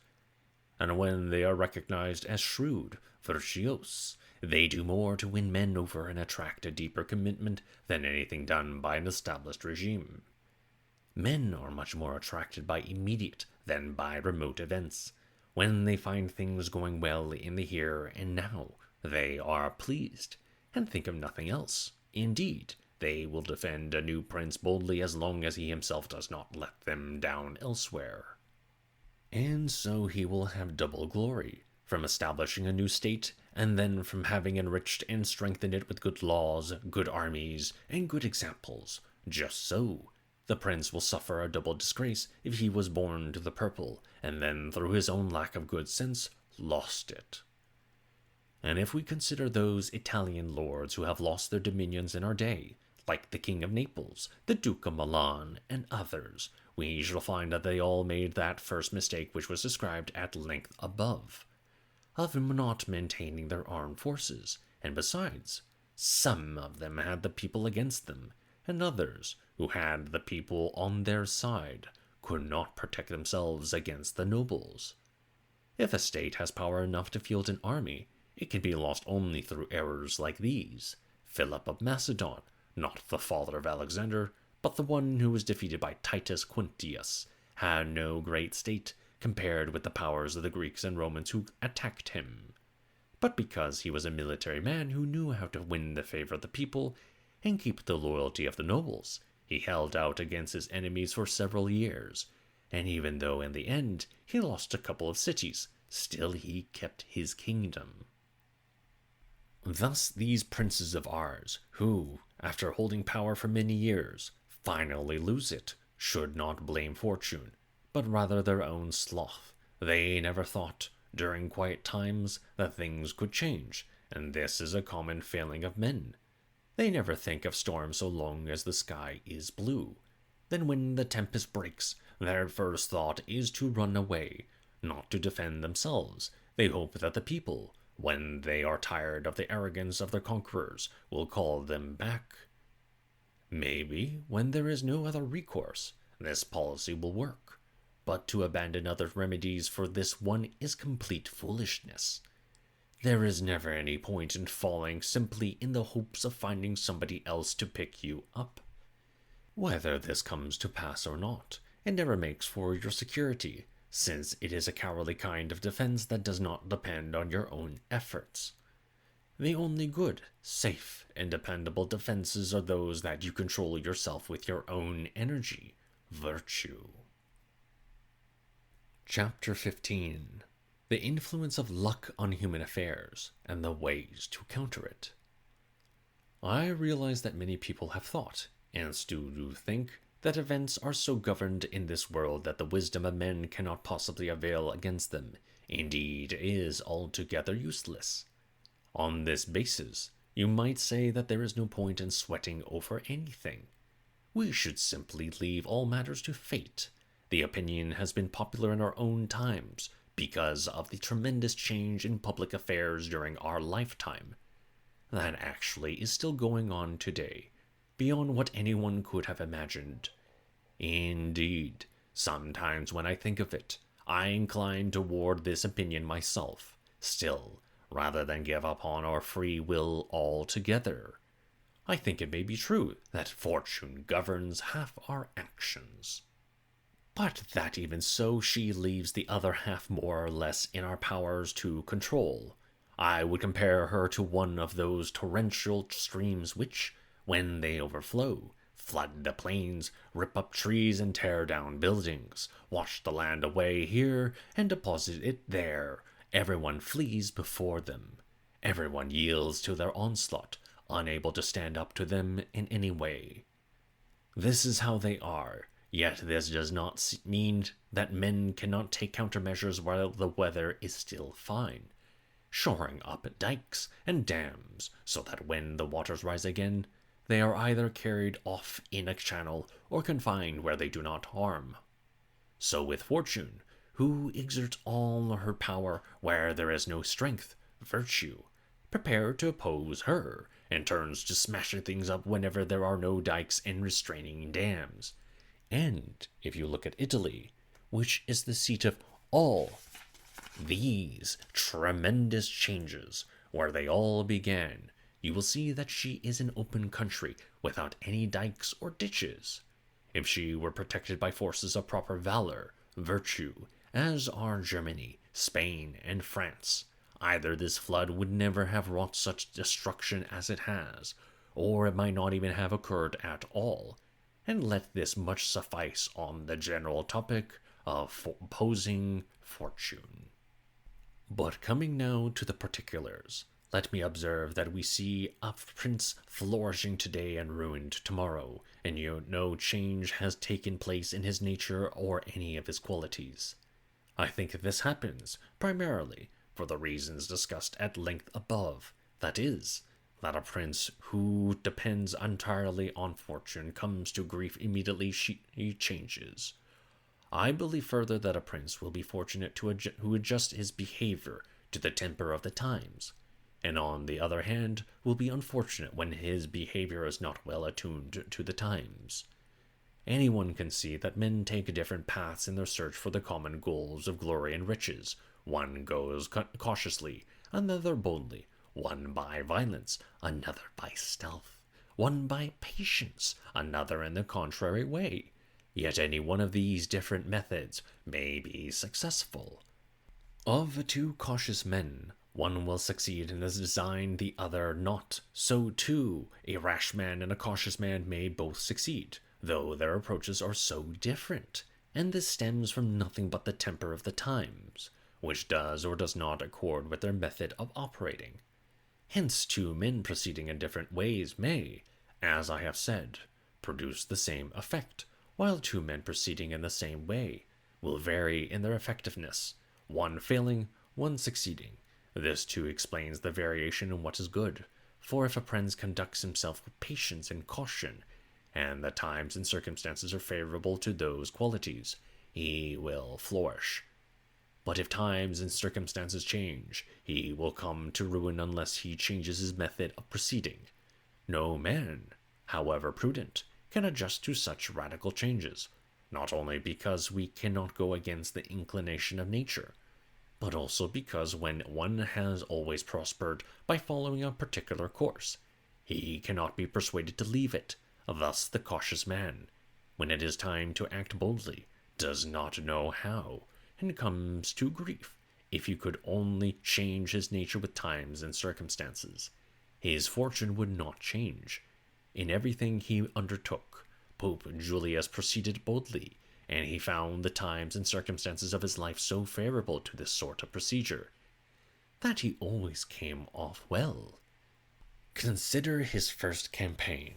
and when they are recognized as shrewd, virtuous, they do more to win men over and attract a deeper commitment than anything done by an established regime. Men are much more attracted by immediate than by remote events. When they find things going well in the here and now, they are pleased, and think of nothing else. Indeed, they will defend a new prince boldly as long as he himself does not let them down elsewhere. And so he will have double glory, from establishing a new state, and then from having enriched and strengthened it with good laws, good armies, and good examples. Just so, the prince will suffer a double disgrace if he was born to the purple, and then, through his own lack of good sense, lost it. And if we consider those Italian lords who have lost their dominions in our day, like the King of Naples, the Duke of Milan, and others, we shall find that they all made that first mistake which was described at length above, of not maintaining their armed forces, and besides, some of them had the people against them, and others, who had the people on their side, could not protect themselves against the nobles. If a state has power enough to field an army, it can be lost only through errors like these. Philip of Macedon, not the father of Alexander, but the one who was defeated by Titus Quintius, had no great state compared with the powers of the Greeks and Romans who attacked him. But because he was a military man who knew how to win the favor of the people and keep the loyalty of the nobles, he held out against his enemies for several years, and even though in the end he lost a couple of cities, still he kept his kingdom. Thus these princes of ours, who, after holding power for many years, finally lose it, should not blame fortune, but rather their own sloth. They never thought, during quiet times, that things could change, and this is a common failing of men. They never think of storms so long as the sky is blue. Then when the tempest breaks, their first thought is to run away, not to defend themselves. They hope that the people, when they are tired of the arrogance of their conquerors, will call them back. Maybe, when there is no other recourse, this policy will work, but to abandon other remedies for this one is complete foolishness. There is never any point in falling simply in the hopes of finding somebody else to pick you up. Whether this comes to pass or not, it never makes for your security, since it is a cowardly kind of defense that does not depend on your own efforts. The only good, safe, and dependable defenses are those that you control yourself with your own energy, virtue. Chapter 15. The influence of luck on human affairs, and the ways to counter it. I realize that many people have thought, and still do think, that events are so governed in this world that the wisdom of men cannot possibly avail against them. Indeed, is altogether useless. On this basis, you might say that there is no point in sweating over anything. We should simply leave all matters to fate. The opinion has been popular in our own times, because of the tremendous change in public affairs during our lifetime. That actually is still going on today, beyond what anyone could have imagined. Indeed, sometimes when I think of it, I incline toward this opinion myself. Still, rather than give up on our free will altogether, I think it may be true that fortune governs half our actions. But that even so, she leaves the other half more or less in our powers to control. I would compare her to one of those torrential streams which, when they overflow, flood the plains, rip up trees and tear down buildings, wash the land away here and deposit it there. Everyone flees before them. Everyone yields to their onslaught, unable to stand up to them in any way. This is how they are. Yet this does not mean that men cannot take countermeasures while the weather is still fine, shoring up dikes and dams so that when the waters rise again, they are either carried off in a channel or confined where they do not harm. So with fortune, who exerts all her power where there is no strength, virtue, prepare to oppose her, and turns to smashing things up whenever there are no dikes and restraining dams. And if you look at Italy, which is the seat of all these tremendous changes, where they all began, you will see that she is an open country without any dikes or ditches. If she were protected by forces of proper valor, virtue, as are Germany, Spain, and France, either this flood would never have wrought such destruction as it has, or it might not even have occurred at all. And let this much suffice on the general topic of opposing fortune. But coming now to the particulars, let me observe that we see a prince flourishing today and ruined tomorrow, and no change has taken place in his nature or any of his qualities. I think this happens, primarily, for the reasons discussed at length above, that is, that a prince who depends entirely on fortune comes to grief immediately he changes. I believe further that a prince will be fortunate who adjusts his behavior to the temper of the times, and on the other hand will be unfortunate when his behavior is not well attuned to the times. Anyone can see that men take different paths in their search for the common goals of glory and riches. One goes cautiously, another boldly, one by violence, another by stealth, one by patience, another in the contrary way. Yet any one of these different methods may be successful. Of two cautious men, one will succeed in his design, the other not. So too, a rash man and a cautious man may both succeed, though their approaches are so different, and this stems from nothing but the temper of the times, which does or does not accord with their method of operating. Hence two men proceeding in different ways may, as I have said, produce the same effect, while two men proceeding in the same way will vary in their effectiveness, one failing, one succeeding. This too explains the variation in what is good, for if a prince conducts himself with patience and caution, and the times and circumstances are favorable to those qualities, he will flourish. But if times and circumstances change, he will come to ruin unless he changes his method of proceeding. No man, however prudent, can adjust to such radical changes, not only because we cannot go against the inclination of nature, but also because when one has always prospered by following a particular course, he cannot be persuaded to leave it. Thus the cautious man, when it is time to act boldly, does not know how, and comes to grief. If he could only change his nature with times and circumstances, his fortune would not change. In everything he undertook, Pope Julius proceeded boldly, and he found the times and circumstances of his life so favorable to this sort of procedure, that he always came off well. Consider his first campaign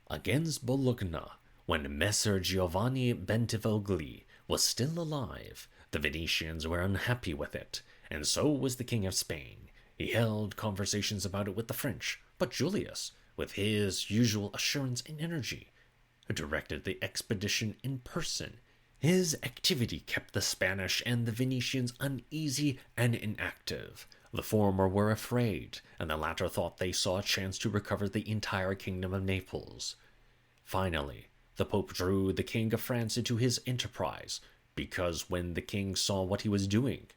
against Bologna, when Messer Giovanni Bentivogli was still alive. The Venetians were unhappy with it, and so was the King of Spain. He held conversations about it with the French, but Julius, with his usual assurance and energy, directed the expedition in person. His activity kept the Spanish and the Venetians uneasy and inactive. The former were afraid, and the latter thought they saw a chance to recover the entire kingdom of Naples. Finally, the Pope drew the King of France into his enterprise, because when the king saw what he was doing,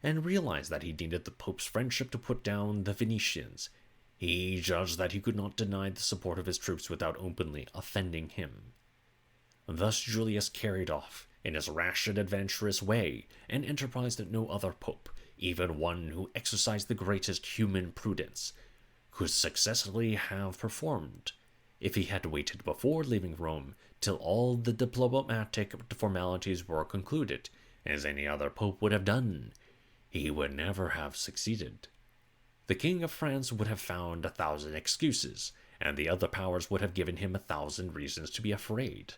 and realized that he needed the Pope's friendship to put down the Venetians, he judged that he could not deny the support of his troops without openly offending him. Thus Julius carried off, in his rash and adventurous way, an enterprise that no other pope, even one who exercised the greatest human prudence, could successfully have performed. If he had waited before leaving Rome till all the diplomatic formalities were concluded, as any other pope would have done, he would never have succeeded. The King of France would have found 1,000 excuses, and the other powers would have given him 1,000 reasons to be afraid.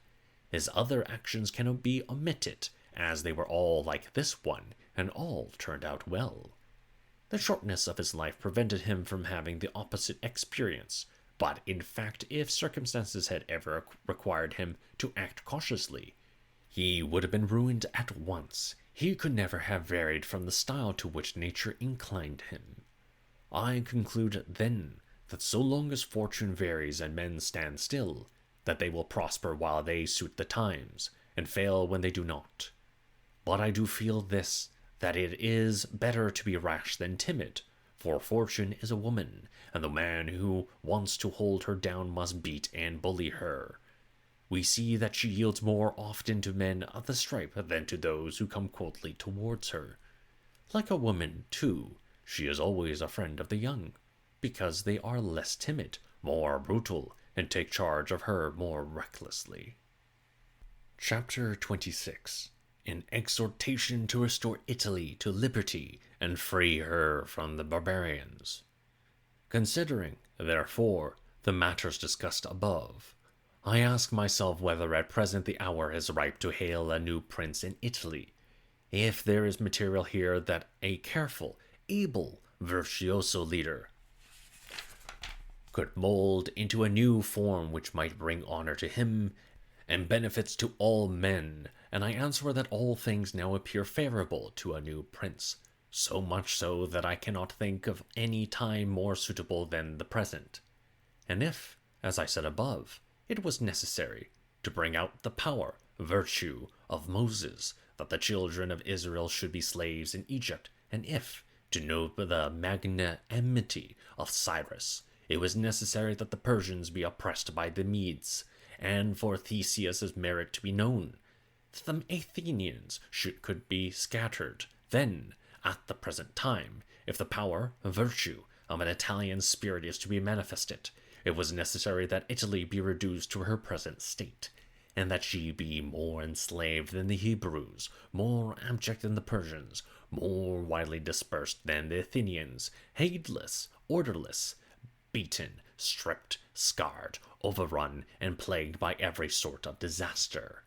His other actions cannot be omitted, as they were all like this one, and all turned out well. The shortness of his life prevented him from having the opposite experience, but in fact, if circumstances had ever required him to act cautiously, he would have been ruined at once. He could never have varied from the style to which nature inclined him. I conclude, then, that so long as fortune varies and men stand still, that they will prosper while they suit the times, and fail when they do not. But I do feel this, that it is better to be rash than timid, for fortune is a woman, and the man who wants to hold her down must beat and bully her. We see that she yields more often to men of the stripe than to those who come coldly towards her. Like a woman, too, she is always a friend of the young, because they are less timid, more brutal, and take charge of her more recklessly. Chapter 26. An exhortation to restore Italy to liberty and free her from the barbarians. Considering, therefore, the matters discussed above, I ask myself whether at present the hour is ripe to hail a new prince in Italy, if there is material here that a careful, able, virtuoso leader could mold into a new form which might bring honor to him and benefits to all men, and I answer that all things now appear favorable to a new prince, so much so that I cannot think of any time more suitable than the present. And if, as I said above, it was necessary to bring out the power, virtue of Moses, that the children of Israel should be slaves in Egypt, and if, to know the magnanimity of Cyrus, it was necessary that the Persians be oppressed by the Medes, and for Theseus's merit to be known, that the Athenians could be scattered, then, at the present time, if the power, virtue, of an Italian spirit is to be manifested, it was necessary that Italy be reduced to her present state, and that she be more enslaved than the Hebrews, more abject than the Persians, more widely dispersed than the Athenians, heedless, orderless, beaten, stripped, scarred, overrun, and plagued by every sort of disaster.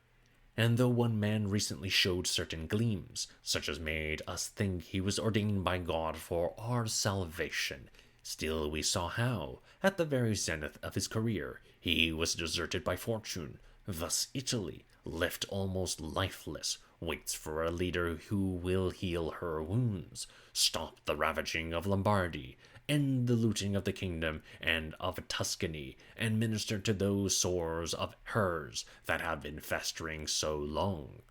And though one man recently showed certain gleams, such as made us think he was ordained by God for our salvation, still we saw how, at the very zenith of his career, he was deserted by fortune. Thus Italy, left almost lifeless, waits for a leader who will heal her wounds, stop the ravaging of Lombardy, end the looting of the kingdom and of Tuscany, and minister to those sores of hers that have been festering so long.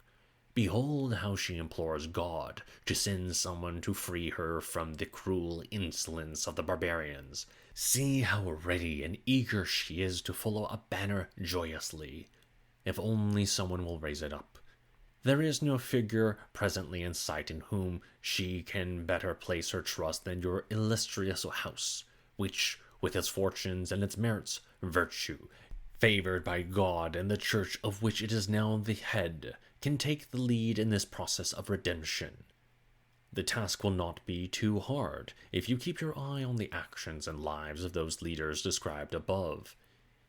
Behold how she implores God to send someone to free her from the cruel insolence of the barbarians. See how ready and eager she is to follow a banner joyously, if only someone will raise it up. There is no figure presently in sight in whom she can better place her trust than your illustrious house, which, with its fortunes and its merits, virtue, favored by God and the church of which it is now the head, can take the lead in this process of redemption. The task will not be too hard if you keep your eye on the actions and lives of those leaders described above.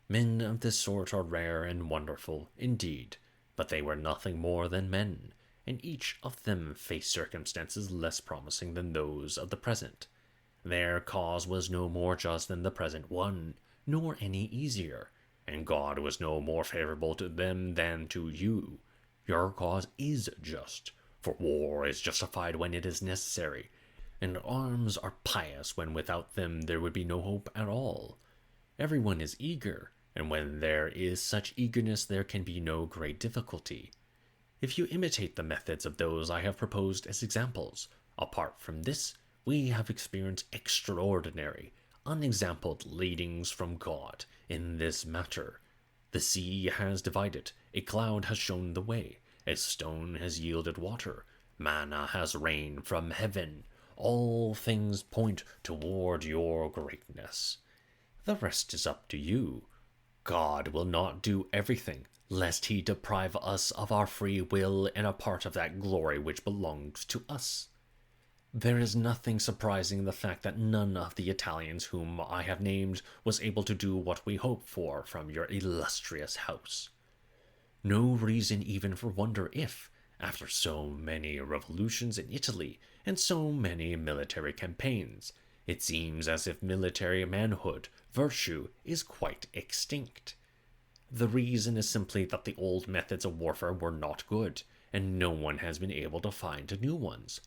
Men of this sort are rare and wonderful, indeed, but they were nothing more than men, and each of them faced circumstances less promising than those of the present. Their cause was no more just than the present one, nor any easier, and God was no more favorable to them than to you. Your cause is just, for war is justified when it is necessary, and arms are pious when without them there would be no hope at all. Everyone is eager, and when there is such eagerness there can be no great difficulty. If you imitate the methods of those I have proposed as examples, apart from this, we have experienced extraordinary, unexampled leadings from God in this matter. The sea has divided, a cloud has shown the way, a stone has yielded water, manna has rained from heaven. All things point toward your greatness. The rest is up to you. God will not do everything, lest he deprive us of our free will and a part of that glory which belongs to us. There is nothing surprising in the fact that none of the Italians whom I have named was able to do what we hope for from your illustrious house. No reason even for wonder if, after so many revolutions in Italy and so many military campaigns, it seems as if military manhood, virtue, is quite extinct. The reason is simply that the old methods of warfare were not good, and no one has been able to find new ones.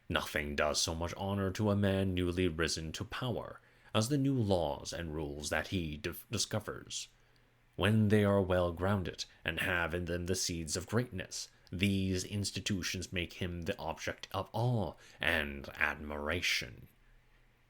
Nothing does so much honor to a man newly risen to power as the new laws and rules that he discovers. When they are well grounded and have in them the seeds of greatness, these institutions make him the object of awe and admiration.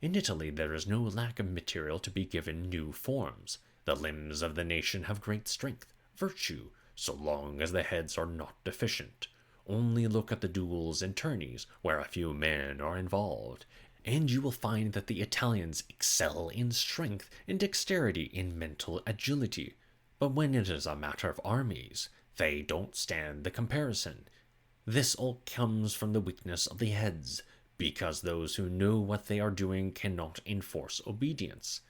In Italy, there is no lack of material to be given new forms. The limbs of the nation have great strength, virtue, so long as the heads are not deficient. Only look at the duels and tourneys where a few men are involved, and you will find that the Italians excel in strength, in dexterity, in mental agility. But when it is a matter of armies, they don't stand the comparison. This all comes from the weakness of the heads, because those who know what they are doing cannot enforce obedience.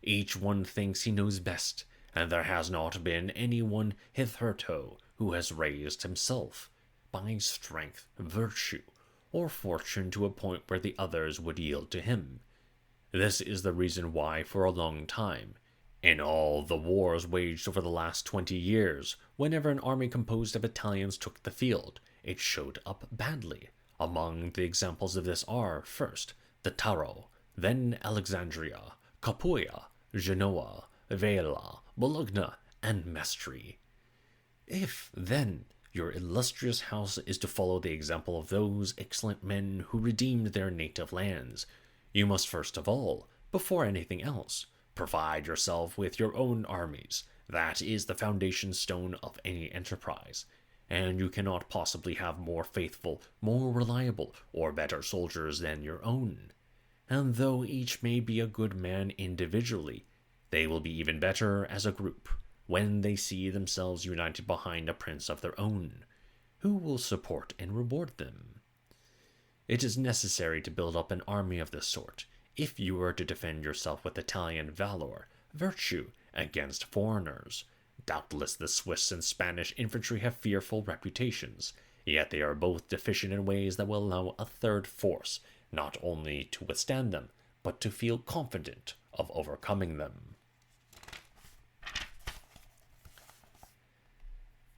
Each one thinks he knows best, and there has not been any one hitherto who has raised himself, by strength, virtue, or fortune to a point where the others would yield to him. This is the reason why, for a long time, in all the wars waged over the last 20 years, whenever an army composed of Italians took the field, it showed up badly. Among the examples of this are, first, the Taro, then Alexandria, Capua, Genoa, Vela, Bologna, and Mestre. If, then, your illustrious house is to follow the example of those excellent men who redeemed their native lands, you must first of all, before anything else, provide yourself with your own armies. That is the foundation stone of any enterprise, and you cannot possibly have more faithful, more reliable, or better soldiers than your own. And though each may be a good man individually, they will be even better as a group when they see themselves united behind a prince of their own, who will support and reward them. It is necessary to build up an army of this sort, if you are to defend yourself with Italian valor, virtue, against foreigners. Doubtless the Swiss and Spanish infantry have fearful reputations, yet they are both deficient in ways that will allow a third force, not only to withstand them, but to feel confident of overcoming them.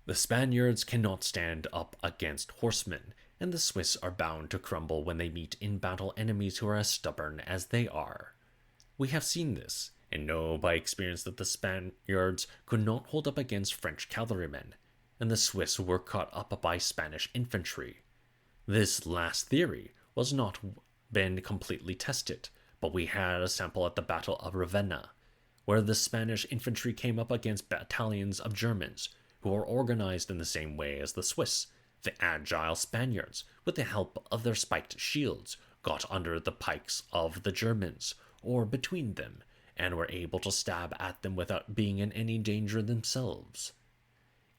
The Spaniards cannot stand up against horsemen, and the Swiss are bound to crumble when they meet in battle enemies who are as stubborn as they are. We have seen this, and know by experience that the Spaniards could not hold up against French cavalrymen, and the Swiss were caught up by Spanish infantry. This last theory was not been completely tested, but we had a sample at the Battle of Ravenna, where the Spanish infantry came up against battalions of Germans, who are organized in the same way as the Swiss. The agile Spaniards, with the help of their spiked shields, got under the pikes of the Germans, or between them, and were able to stab at them without being in any danger themselves.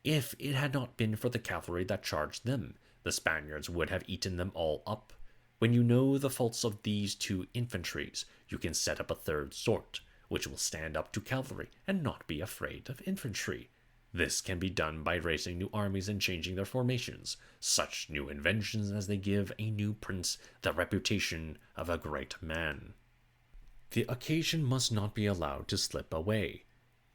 If it had not been for the cavalry that charged them, the Spaniards would have eaten them all up. When you know the faults of these two infantries, you can set up a third sort, which will stand up to cavalry and not be afraid of infantry. This can be done by raising new armies and changing their formations, such new inventions as they give a new prince the reputation of a great man. The occasion must not be allowed to slip away.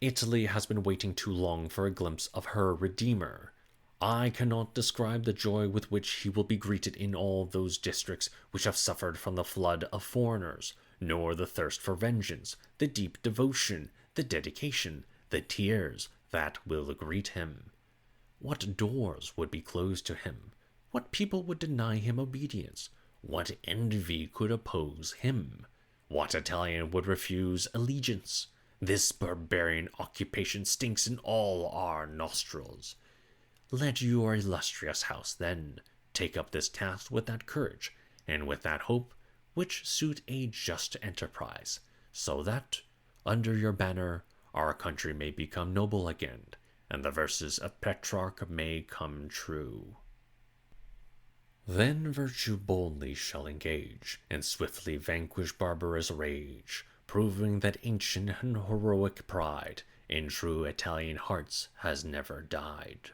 Italy has been waiting too long for a glimpse of her Redeemer. I cannot describe the joy with which he will be greeted in all those districts which have suffered from the flood of foreigners, nor the thirst for vengeance, the deep devotion, the dedication, the tears, that will greet him. What doors would be closed to him? What people would deny him obedience? What envy could oppose him? What Italian would refuse allegiance? This barbarian occupation stinks in all our nostrils. Let your illustrious house, then, take up this task with that courage, and with that hope which suit a just enterprise, so that, under your banner, our country may become noble again, and the verses of Petrarch may come true. Then virtue boldly shall engage, and swiftly vanquish barbarous rage, proving that ancient and heroic pride in true Italian hearts has never died.